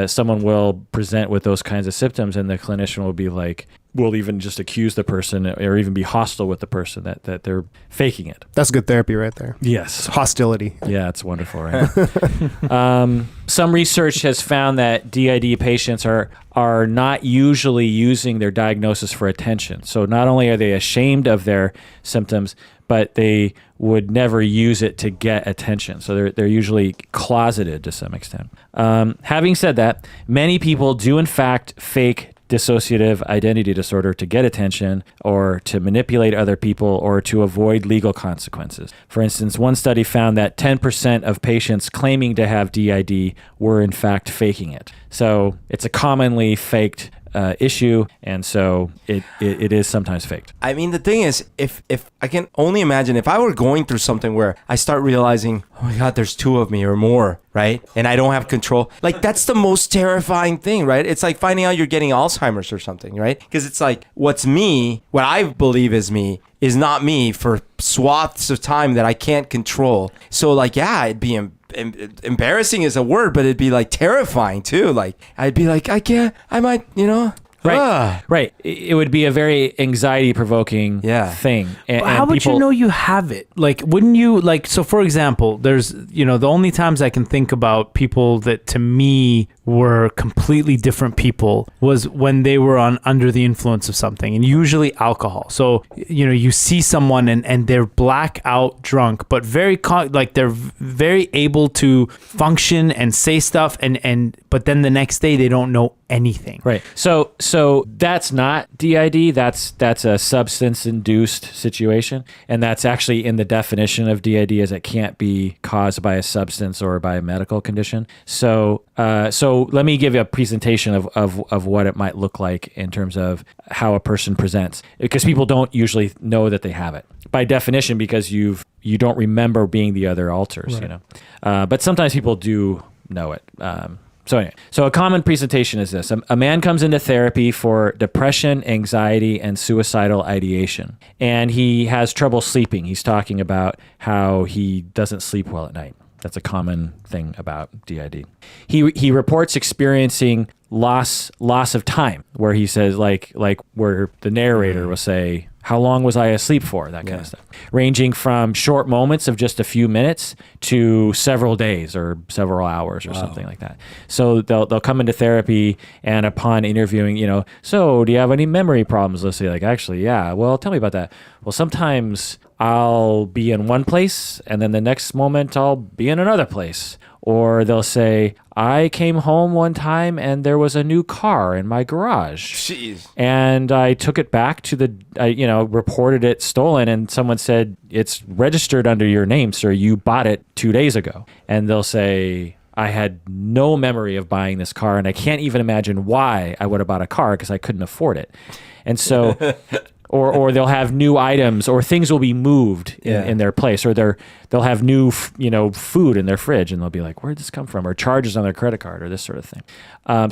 [SPEAKER 1] someone will present with those kinds of symptoms, and the clinician will be like, will even just accuse the person or even be hostile with the person that they're faking it.
[SPEAKER 4] That's good therapy right there.
[SPEAKER 1] Yes.
[SPEAKER 4] It's hostility.
[SPEAKER 1] Yeah, it's wonderful, right? Some research has found that DID patients are not usually using their diagnosis for attention. So not only are they ashamed of their symptoms, but they would never use it to get attention. So they're usually closeted to some extent. Having said that, many people do in fact fake dissociative identity disorder to get attention or to manipulate other people or to avoid legal consequences. For instance, one study found that 10% of patients claiming to have DID were in fact faking it. So it's a commonly faked issue, and so it is sometimes faked.
[SPEAKER 2] I mean, the thing is, if I can only imagine if I were going through something where I start realizing, oh my God, there's two of me or more, right? And I don't have control. Like, that's the most terrifying thing, right? It's like finding out you're getting Alzheimer's or something, right? Because it's like, what's me, what I believe is me, is not me for swaths of time that I can't control. So like, yeah, it'd be embarrassing is a word, but it'd be like terrifying too. Like, I'd be like, I might,
[SPEAKER 1] Right. Right. It would be a very anxiety provoking thing. And
[SPEAKER 3] how would you know you have it? Like, wouldn't you, like, so for example, there's, the only times I can think about people that to me were completely different people was when they were under the influence of something, and usually alcohol. So, you see someone and they're blackout drunk, but they're very able to function and say stuff but then the next day they don't know anything.
[SPEAKER 1] Right. So that's not DID. That's a substance induced situation, and that's actually in the definition of DID as it can't be caused by a substance or by a medical condition. So let me give you a presentation of what it might look like in terms of how a person presents, because people don't usually know that they have it by definition because you don't remember being the other alters,
[SPEAKER 3] right.
[SPEAKER 1] But sometimes people do know it. So a common presentation is this. A man comes into therapy for depression, anxiety, and suicidal ideation, and he has trouble sleeping. He's talking about how he doesn't sleep well at night. That's a common thing about DID. He reports experiencing loss of time, where he says like where the narrator will say, how long was I asleep for? That kind of stuff. Ranging from short moments of just a few minutes to several days or several hours or something like that. So they'll come into therapy, and upon interviewing, so do you have any memory problems? They'll say like, actually, yeah. Well, tell me about that. Well, sometimes I'll be in one place and then the next moment I'll be in another place. Or they'll say, I came home one time and there was a new car in my garage.
[SPEAKER 2] Jeez.
[SPEAKER 1] And I took it back to reported it stolen, and someone said, it's registered under your name, sir. You bought it 2 days ago. And they'll say, I had no memory of buying this car, and I can't even imagine why I would have bought a car because I couldn't afford it. And so... Or they'll have new items, or things will be moved in their place, or they'll have new food in their fridge, and they'll be like, where did this come from? Or charges on their credit card, or this sort of thing.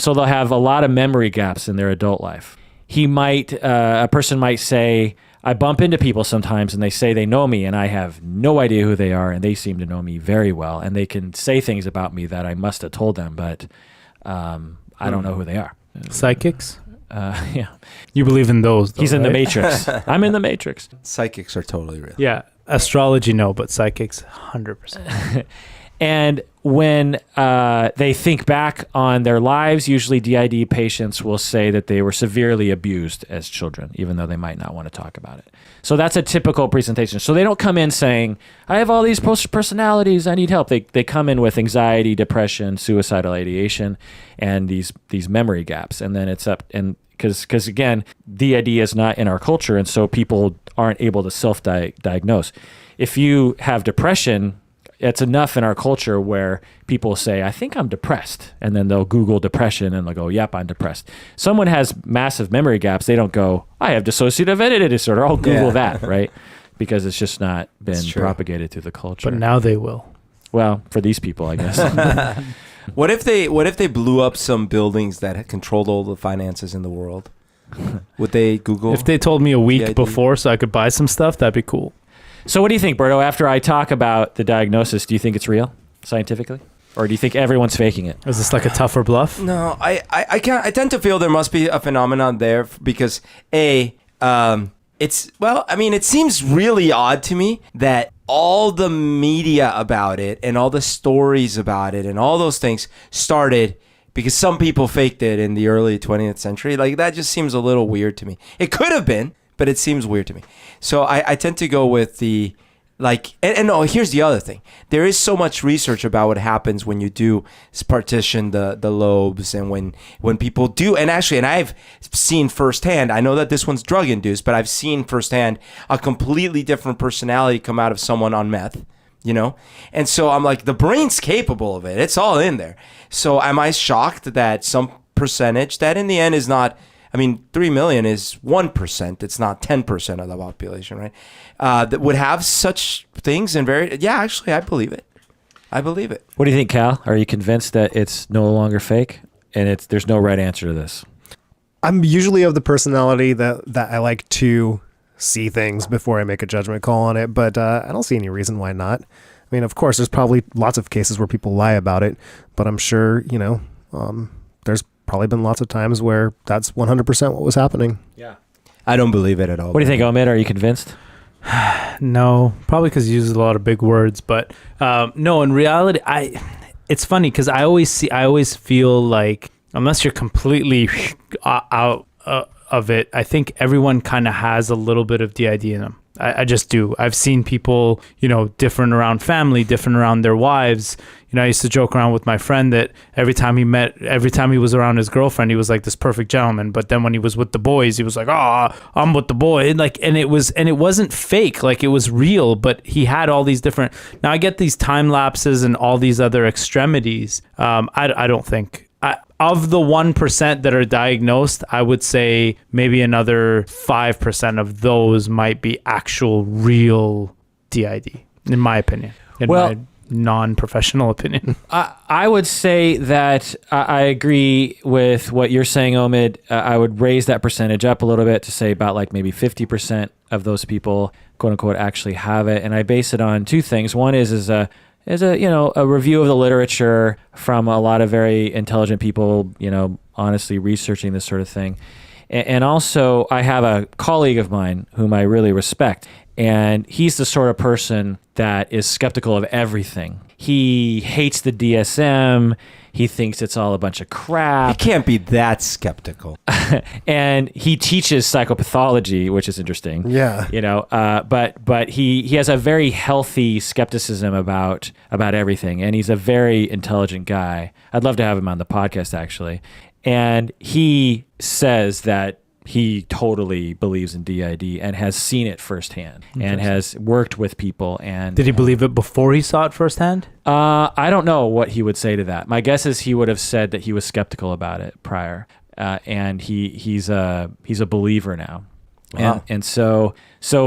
[SPEAKER 1] So they'll have a lot of memory gaps in their adult life. A person might say, I bump into people sometimes and they say they know me and I have no idea who they are, and they seem to know me very well, and they can say things about me that I must have told them, but I don't know who they are.
[SPEAKER 3] Psychics?
[SPEAKER 1] Yeah.
[SPEAKER 3] You believe in those, though,
[SPEAKER 1] He's in the
[SPEAKER 3] right?
[SPEAKER 1] Matrix. I'm in the Matrix.
[SPEAKER 2] Psychics are totally real.
[SPEAKER 3] Yeah. Astrology, no, but psychics, 100%.
[SPEAKER 1] And when they think back on their lives, usually DID patients will say that they were severely abused as children, even though they might not want to talk about it. So that's a typical presentation. So they don't come in saying, I have all these personalities, I need help. They come in with anxiety, depression, suicidal ideation, and these memory gaps. And then it's up, and because again, DID is not in our culture, and so people aren't able to self-diagnose. if you have depression, it's enough in our culture where people say, I think I'm depressed. And then they'll Google depression and they'll go, yep, I'm depressed. Someone has massive memory gaps. They don't go, I have dissociative identity disorder. I'll Google that, right? Because it's just not been propagated through the culture.
[SPEAKER 3] But now they will.
[SPEAKER 1] Well, for these people, I guess.
[SPEAKER 2] What if they blew up some buildings that had controlled all the finances in the world? Would they Google?
[SPEAKER 3] If they told me a week
[SPEAKER 2] DID?
[SPEAKER 3] before so I could buy some stuff, that'd be cool.
[SPEAKER 1] So what do you think, Berto? After I talk about the diagnosis, do you think it's real scientifically? Or do you think everyone's faking it?
[SPEAKER 3] Is this like a tougher bluff?
[SPEAKER 2] No, I can't. I tend to feel there must be a phenomenon there because it seems really odd to me that all the media about it and all the stories about it and all those things started because some people faked it in the early 20th century. Like, that just seems a little weird to me. It could have been, but it seems weird to me. So I tend to go with the, like, and here's the other thing. There is so much research about what happens when you do partition the lobes and when people do, and I've seen firsthand, I know that this one's drug induced, but I've seen firsthand a completely different personality come out of someone on meth, you know? And so I'm like, the brain's capable of it. It's all in there. So am I shocked that some percentage that in the end is not, 3 million is 1%. It's not 10% of the population, right? That would have such things actually, I believe it.
[SPEAKER 1] What do you think, Cal? Are you convinced that it's no longer fake? And there's no right answer to this.
[SPEAKER 4] I'm usually of the personality that I like to see things before I make a judgment call on it, but I don't see any reason why not. I mean, of course, there's probably lots of cases where people lie about it, but I'm sure, there's probably been lots of times where that's 100% what was happening.
[SPEAKER 1] Yeah.
[SPEAKER 2] I don't believe it at all.
[SPEAKER 1] What do you think, Omid? Are you convinced?
[SPEAKER 3] No, probably because he uses a lot of big words, but no, in reality, it's funny because I always feel like unless you're completely out of it, I think everyone kind of has a little bit of DID in them. I just do. I've seen people, different around family, different around their wives. I used to joke around with my friend that every time he was around his girlfriend, he was like this perfect gentleman. But then when he was with the boys, he was like, I'm with the boy. And it wasn't fake. Like, it was real, but he had all these different, now I get these time lapses and all these other extremities. I don't think, of the 1% that are diagnosed, I would say maybe another 5% of those might be actual real DID, in my opinion, my non-professional opinion.
[SPEAKER 1] I would say that I agree with what you're saying, Omid. I would raise that percentage up a little bit to say about like maybe 50% of those people, quote unquote, actually have it. And I base it on two things. One is a review of the literature from a lot of very intelligent people, honestly researching this sort of thing. And also I have a colleague of mine whom I really respect, and he's the sort of person that is skeptical of everything. He hates the DSM. He thinks it's all a bunch of crap.
[SPEAKER 2] You can't be that skeptical.
[SPEAKER 1] And he teaches psychopathology, which is interesting.
[SPEAKER 4] Yeah.
[SPEAKER 1] But he has a very healthy skepticism about everything. And he's a very intelligent guy. I'd love to have him on the podcast, actually. And he says that he totally believes in DID and has seen it firsthand and has worked with people. And
[SPEAKER 3] did he believe it before he saw it firsthand?
[SPEAKER 1] I don't know what he would say to that. My guess is he would have said that he was skeptical about it prior, and he's a believer now.
[SPEAKER 2] Wow.
[SPEAKER 1] And so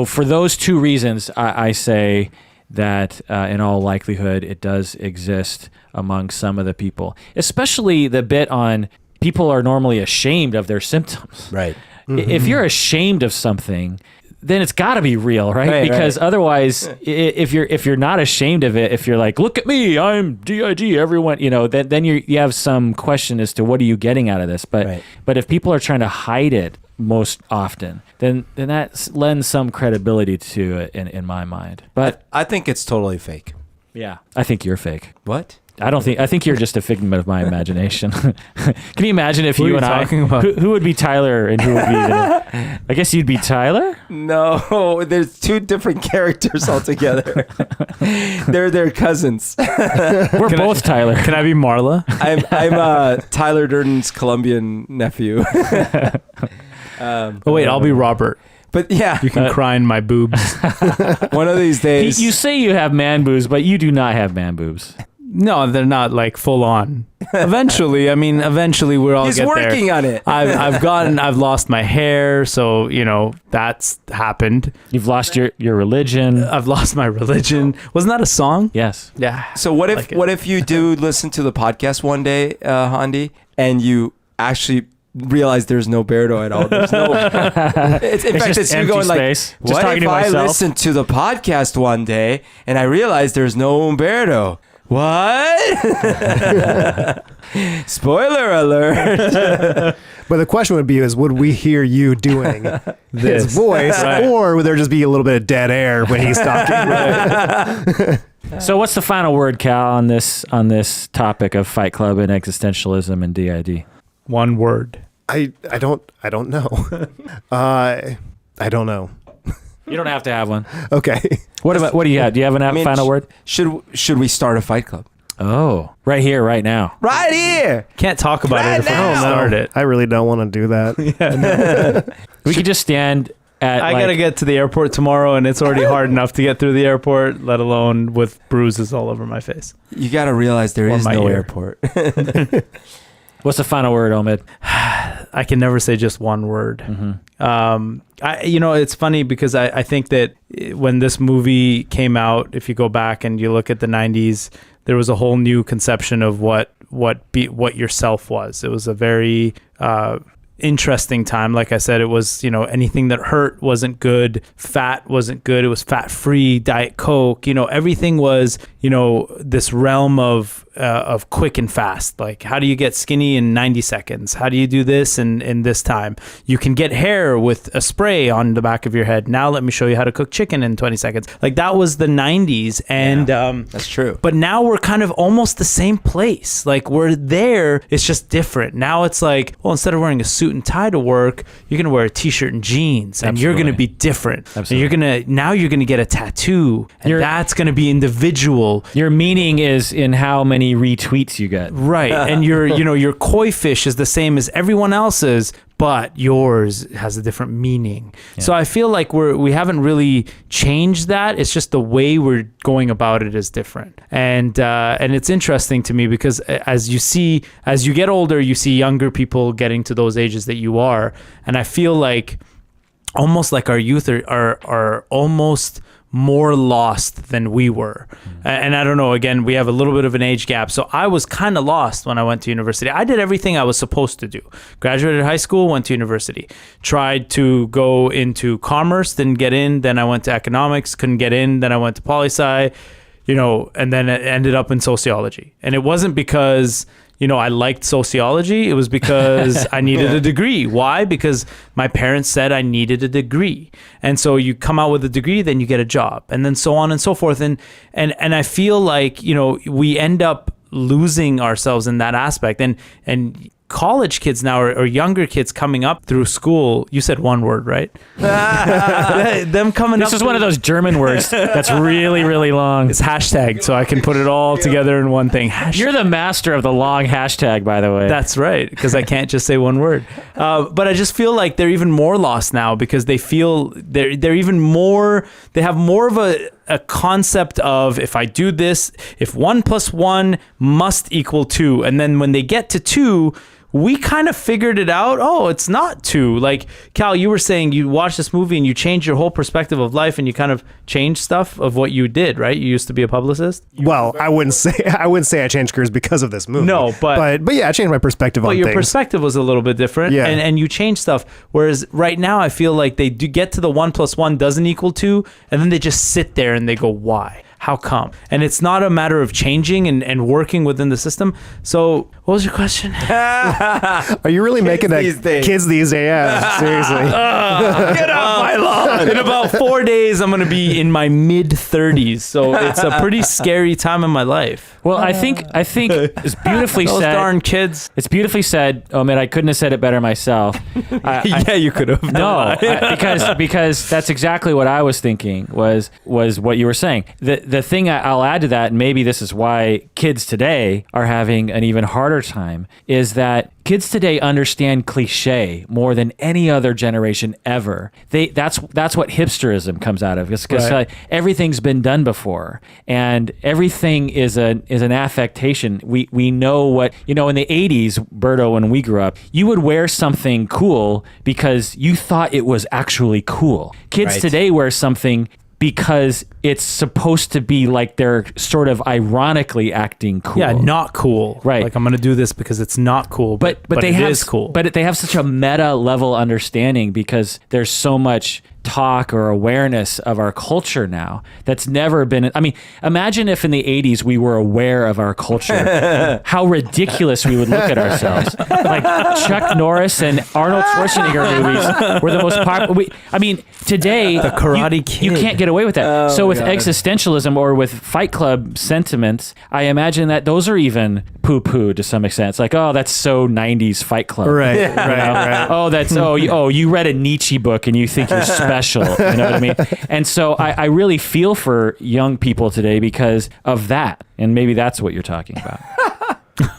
[SPEAKER 1] for those two reasons, I say that in all likelihood it does exist among some of the people, especially the bit on people are normally ashamed of their symptoms.
[SPEAKER 2] Right.
[SPEAKER 1] Mm-hmm. If you're ashamed of something, then it's got to be real, right? Because otherwise, if you're not ashamed of it, if you're like, look at me, I'm DID, everyone, then you have some question as to what are you getting out of this. But if people are trying to hide it most often, then that lends some credibility to it in my mind. But
[SPEAKER 2] I think it's totally fake.
[SPEAKER 1] Yeah, I think you're fake.
[SPEAKER 2] What?
[SPEAKER 1] I think you're just a figment of my imagination. Can you imagine if you and I, who would be Tyler and who would be I guess you'd be Tyler?
[SPEAKER 2] No, there's two different characters altogether. They're their cousins.
[SPEAKER 1] We're both Tyler.
[SPEAKER 3] Can I be Marla?
[SPEAKER 2] I'm Tyler Durden's Colombian nephew.
[SPEAKER 3] Wait, I'll be Robert.
[SPEAKER 2] But yeah,
[SPEAKER 3] You can cry in my boobs.
[SPEAKER 2] one of these days.
[SPEAKER 1] You say you have man boobs, but you do not have man boobs.
[SPEAKER 3] No, they're not like full on. Eventually we'll all
[SPEAKER 2] He's
[SPEAKER 3] get
[SPEAKER 2] working
[SPEAKER 3] there.
[SPEAKER 2] on it.
[SPEAKER 3] I've lost my hair, so that's happened.
[SPEAKER 1] You've lost your religion.
[SPEAKER 3] I've lost my religion. Wasn't that a song?
[SPEAKER 1] Yes.
[SPEAKER 3] Yeah.
[SPEAKER 2] So what if you do listen to the podcast one day, Handi, and you actually realize there's no Berto at all? There's no. In fact, it's you
[SPEAKER 1] empty
[SPEAKER 2] going
[SPEAKER 1] space.
[SPEAKER 2] like,
[SPEAKER 1] Just
[SPEAKER 2] what
[SPEAKER 1] talking
[SPEAKER 2] if
[SPEAKER 1] to
[SPEAKER 2] I
[SPEAKER 1] myself.
[SPEAKER 2] listen to the podcast one day and I realize there's no Umberto? What? Spoiler alert.
[SPEAKER 4] But the question would be is, would we hear you doing his
[SPEAKER 3] This.
[SPEAKER 4] voice,
[SPEAKER 3] Right.
[SPEAKER 4] or would there just be a little bit of dead air when he's talking?
[SPEAKER 1] So what's the final word, Cal, on this topic of Fight Club and existentialism and DID?
[SPEAKER 3] One word.
[SPEAKER 4] I don't know. I don't know.
[SPEAKER 1] You don't have to have one.
[SPEAKER 4] Okay.
[SPEAKER 1] What do you have? Do you have a final word?
[SPEAKER 2] Should we start a fight club?
[SPEAKER 1] Oh, right here, right now.
[SPEAKER 2] Right here.
[SPEAKER 3] Can't talk about
[SPEAKER 2] Right
[SPEAKER 3] it if we
[SPEAKER 2] now.
[SPEAKER 3] don't start it.
[SPEAKER 4] I really don't want to do that.
[SPEAKER 1] We could just stand at.
[SPEAKER 3] I gotta get to the airport tomorrow, and it's already hard enough to get through the airport, let alone with bruises all over my face.
[SPEAKER 2] You got to realize there
[SPEAKER 3] Or
[SPEAKER 2] is
[SPEAKER 3] my
[SPEAKER 2] no
[SPEAKER 3] ear.
[SPEAKER 2] airport.
[SPEAKER 1] What's the final word, Omid?
[SPEAKER 3] I can never say just one word.
[SPEAKER 1] Mm-hmm.
[SPEAKER 3] It's funny because I think that when this movie came out, if you go back and you look at the 90s, there was a whole new conception of what yourself was. It was a very interesting time. Like I said, it was, anything that hurt wasn't good. Fat wasn't good. It was fat free, Diet Coke, everything was, this realm of quick and fast. Like, how do you get skinny in 90 seconds? How do you do this in this time? You can get hair with a spray on the back of your head. Now let me show you how to cook chicken in 20 seconds. Like, that was the 90s. And
[SPEAKER 2] That's true.
[SPEAKER 3] but now we're kind of almost the same place. Like, we're there. It's just different. Now it's like, well, instead of wearing a suit and tie to work, you're going to wear a t-shirt and jeans, and you're going to be different.
[SPEAKER 1] Absolutely.
[SPEAKER 3] And you're going to get a tattoo, and that's going to be individual.
[SPEAKER 1] Your meaning is in how many retweets you get.
[SPEAKER 3] Right. And your koi fish is the same as everyone else's, but yours has a different meaning. Yeah. So I feel like we haven't really changed that. It's just the way we're going about it is different. And it's interesting to me because as you get older, you see younger people getting to those ages that you are. And I feel like almost like our youth are almost more lost than we were. And I don't know, again, we have a little bit of an age gap. So I was kind of lost when I went to university. I did everything I was supposed to do. Graduated high school, went to university. Tried to go into commerce, didn't get in. Then I went to economics, couldn't get in. Then I went to poli-sci, and then it ended up in sociology. And it wasn't because I liked sociology. It was because I needed a degree. Why? Because my parents said I needed a degree. And so you come out with a degree, then you get a job, and then so on and so forth. And I feel like, we end up losing ourselves in that aspect. And college kids now or younger kids coming up through school, you said one word, right? Them coming up.
[SPEAKER 1] This is one of those German words that's really, really long.
[SPEAKER 3] It's hashtag, so I can put it all together in one thing.
[SPEAKER 1] You're the master of the long hashtag, by the way.
[SPEAKER 3] That's right, because I can't just say one word. But I just feel like they're even more lost now because they feel they're even more. They have more of a concept of, if I do this, if 1 + 1 must equal 2, and then when they get to 2, we kind of figured it out. Oh, it's not 2. Like, Cal, you were saying you watched this movie and you changed your whole perspective of life, and you kind of changed stuff of what you did, right? You used to be a publicist.
[SPEAKER 4] Well, I wouldn't say I changed careers because of this movie.
[SPEAKER 3] No, but
[SPEAKER 4] yeah, I changed my perspective on
[SPEAKER 3] things. But your
[SPEAKER 4] things.
[SPEAKER 3] perspective was a little bit different,
[SPEAKER 4] Yeah.
[SPEAKER 3] and you changed stuff. Whereas right now, I feel like they do get to the 1 + 1 doesn't equal 2, and then they just sit there and they go, why? How come? And it's not a matter of changing and working within the system. So what was your question?
[SPEAKER 4] Are you really making that
[SPEAKER 2] these days.
[SPEAKER 4] kids these days? Yeah, seriously.
[SPEAKER 2] Get off my lawn.
[SPEAKER 3] In about 4 days, I'm going to be in my mid-30s. So it's a pretty scary time in my life.
[SPEAKER 1] Well, I think it's beautifully
[SPEAKER 3] Those
[SPEAKER 1] said.
[SPEAKER 3] darn kids.
[SPEAKER 1] It's beautifully said. Oh man, I couldn't have said it better myself.
[SPEAKER 3] Yeah, you could have.
[SPEAKER 1] No, because that's exactly what I was thinking was what you were saying. the thing I'll add to that, and maybe this is why kids today are having an even harder time, is that kids today understand cliche more than any other generation ever. That's what hipsterism comes out of, because everything's been done before, and everything is an affectation. We know what, in the 80s, Berto, when we grew up, you would wear something cool because you thought it was actually cool. Kids today wear something because it's supposed to be like they're sort of ironically acting cool.
[SPEAKER 3] Yeah, not cool.
[SPEAKER 1] Right.
[SPEAKER 3] Like, I'm going to do this because it's not cool, but it is cool.
[SPEAKER 1] But they have such a meta level understanding because there's so much talk or awareness of our culture now that's never been. I mean, imagine if in the 80s we were aware of our culture, how ridiculous we would look at ourselves. Like Chuck Norris and Arnold Schwarzenegger movies were the most popular. I mean, today,
[SPEAKER 3] The Karate Kid.
[SPEAKER 1] you can't get away with that. So with existentialism or with Fight Club sentiments, I imagine that those are even poo-poo to some extent. It's like, oh, that's so 90s Fight Club.
[SPEAKER 4] Right.
[SPEAKER 1] Oh, that's you read a Nietzsche book and you think you're special. You know what I mean? And so I really feel for young people today because of that, and maybe that's what you're talking about.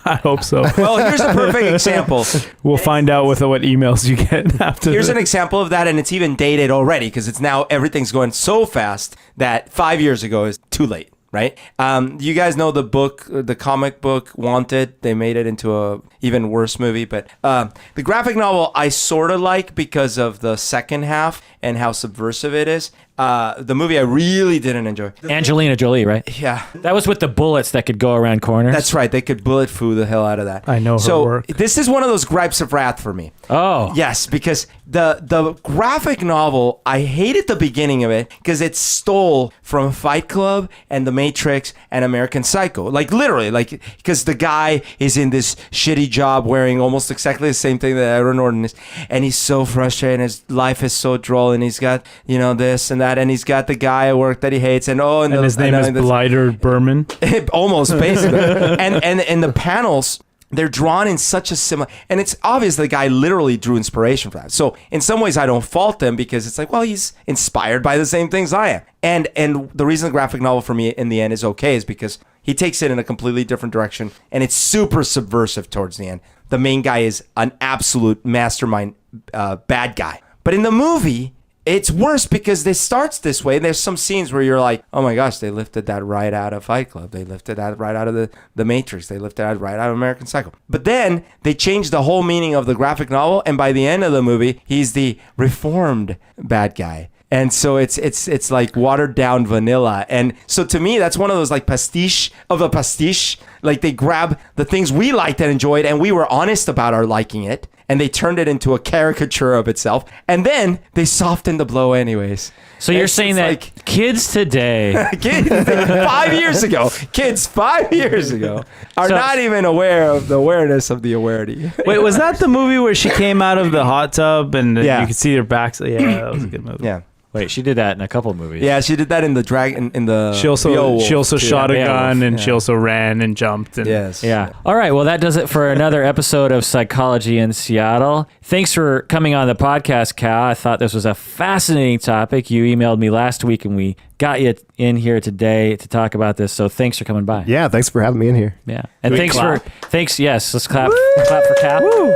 [SPEAKER 3] I hope so.
[SPEAKER 2] Well, here's a perfect example.
[SPEAKER 3] We'll find out with what emails you get after.
[SPEAKER 2] Here's an example of that, and it's even dated already because it's now everything's going so fast that 5 years ago is too late. Right? You guys know the comic book Wanted? They made it into a even worse movie, but the graphic novel I sort of like because of the second half and how subversive it is. The movie I really didn't enjoy.
[SPEAKER 1] Angelina Jolie, right?
[SPEAKER 2] Yeah.
[SPEAKER 1] That was with the bullets that could go around corners.
[SPEAKER 2] That's right. They could bullet foo the hell out of that.
[SPEAKER 3] I know her
[SPEAKER 2] so
[SPEAKER 3] work.
[SPEAKER 2] This is one of those gripes of wrath for me.
[SPEAKER 1] Oh.
[SPEAKER 2] Yes, because the graphic novel, I hated the beginning of it because it stole from Fight Club and The Matrix and American Psycho. Like literally, like because the guy is in this shitty job wearing almost exactly the same thing that Edward Norton is, and he's so frustrated and his life is so droll and he's got, this and that, and he's got the guy at work that he hates, and
[SPEAKER 3] his name is Blighter Berman.
[SPEAKER 2] Almost, basically. and the panels, they're drawn in such a similar, and it's obvious the guy literally drew inspiration from that. So in some ways I don't fault him because it's like, well, he's inspired by the same things I am. And the reason the graphic novel for me in the end is okay is because he takes it in a completely different direction, and it's super subversive towards the end. The main guy is an absolute mastermind bad guy. But in the movie, it's worse because it starts this way. There's some scenes where you're like, oh my gosh, they lifted that right out of Fight Club. They lifted that right out of the Matrix. They lifted that right out of American Psycho. But then they changed the whole meaning of the graphic novel, and by the end of the movie, he's the reformed bad guy. And so it's like watered down vanilla. And so to me, that's one of those like pastiche of a pastiche. Like they grab the things we liked and enjoyed, and we were honest about our liking it, and they turned it into a caricature of itself. And then they softened the blow anyways.
[SPEAKER 1] So you're saying that like, kids today,
[SPEAKER 2] 5 years ago, kids 5 years ago are not even aware of the awareness of the awareness.
[SPEAKER 3] Wait, was that the movie where she came out of the hot tub and you could see her back? Yeah, that was a good movie.
[SPEAKER 2] Yeah.
[SPEAKER 1] Wait, she did that in a couple of movies.
[SPEAKER 2] Yeah, she did that in the Dragon in the.
[SPEAKER 3] She also shot a gun and
[SPEAKER 2] yeah.
[SPEAKER 3] she also ran and jumped. And
[SPEAKER 2] Yes.
[SPEAKER 1] Yeah. All right. Well, that does it for another episode of Psychology in Seattle. Thanks for coming on the podcast, Cal. I thought this was a fascinating topic. You emailed me last week and we got you in here today to talk about this. So thanks for coming by.
[SPEAKER 4] Yeah, thanks for having me in here.
[SPEAKER 1] Yeah. And thanks. Yes. Let's clap. Clap for Cal. Woo!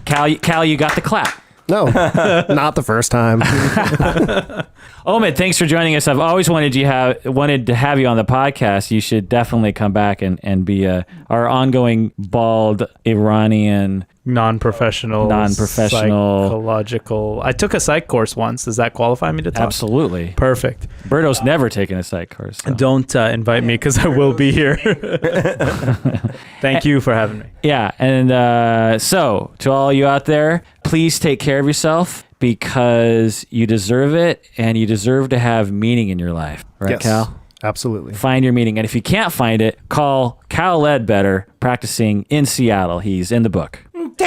[SPEAKER 1] Cal, you got the clap.
[SPEAKER 4] No, not the first time.
[SPEAKER 1] Omid, thanks for joining us. I've always wanted to have you on the podcast. You should definitely come back and be our ongoing bald Iranian
[SPEAKER 3] non-professional psychological. I took a psych course once. Does that qualify me to talk?
[SPEAKER 1] Absolutely.
[SPEAKER 3] Perfect.
[SPEAKER 1] Berto's never taken a psych course. So.
[SPEAKER 3] Don't invite me because I will be here. Thank you for having me.
[SPEAKER 1] Yeah, and so to all you out there, please take care of yourself because you deserve it and you deserve to have meaning in your life. Right,
[SPEAKER 4] yes,
[SPEAKER 1] Cal?
[SPEAKER 4] Absolutely.
[SPEAKER 1] Find your meaning. And if you can't find it, call Cal Ledbetter, practicing in Seattle. He's in the book.
[SPEAKER 2] Would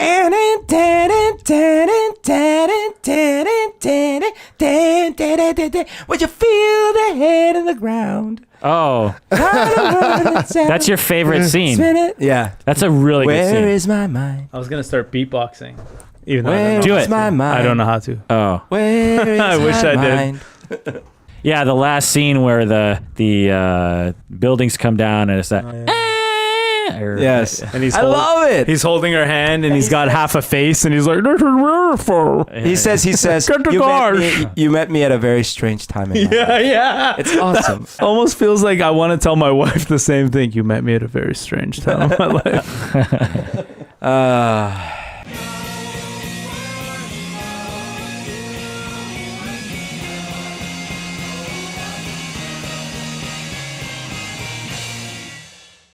[SPEAKER 2] you feel the head in the ground?
[SPEAKER 1] Oh. That's your favorite scene.
[SPEAKER 2] Yeah.
[SPEAKER 1] That's a really good scene.
[SPEAKER 2] Where is my mind?
[SPEAKER 3] I was going to start beatboxing. Even though
[SPEAKER 2] Where
[SPEAKER 1] Do
[SPEAKER 2] is
[SPEAKER 1] it.
[SPEAKER 2] my mind?
[SPEAKER 3] I don't know how to.
[SPEAKER 1] Oh.
[SPEAKER 2] Where is
[SPEAKER 3] I wish
[SPEAKER 2] my
[SPEAKER 3] I did.
[SPEAKER 2] mind?
[SPEAKER 1] Yeah, the last scene where the buildings come down and it's that.
[SPEAKER 2] Yes,
[SPEAKER 3] And
[SPEAKER 2] I love it.
[SPEAKER 3] He's holding her hand and he's got half a face and he's like, "This is beautiful."
[SPEAKER 2] He says,
[SPEAKER 3] Get the
[SPEAKER 2] you met me at a very strange time in my life.
[SPEAKER 3] Yeah.
[SPEAKER 2] It's awesome.
[SPEAKER 3] Almost feels like I want to tell my wife the same thing. You met me at a very strange time in my life.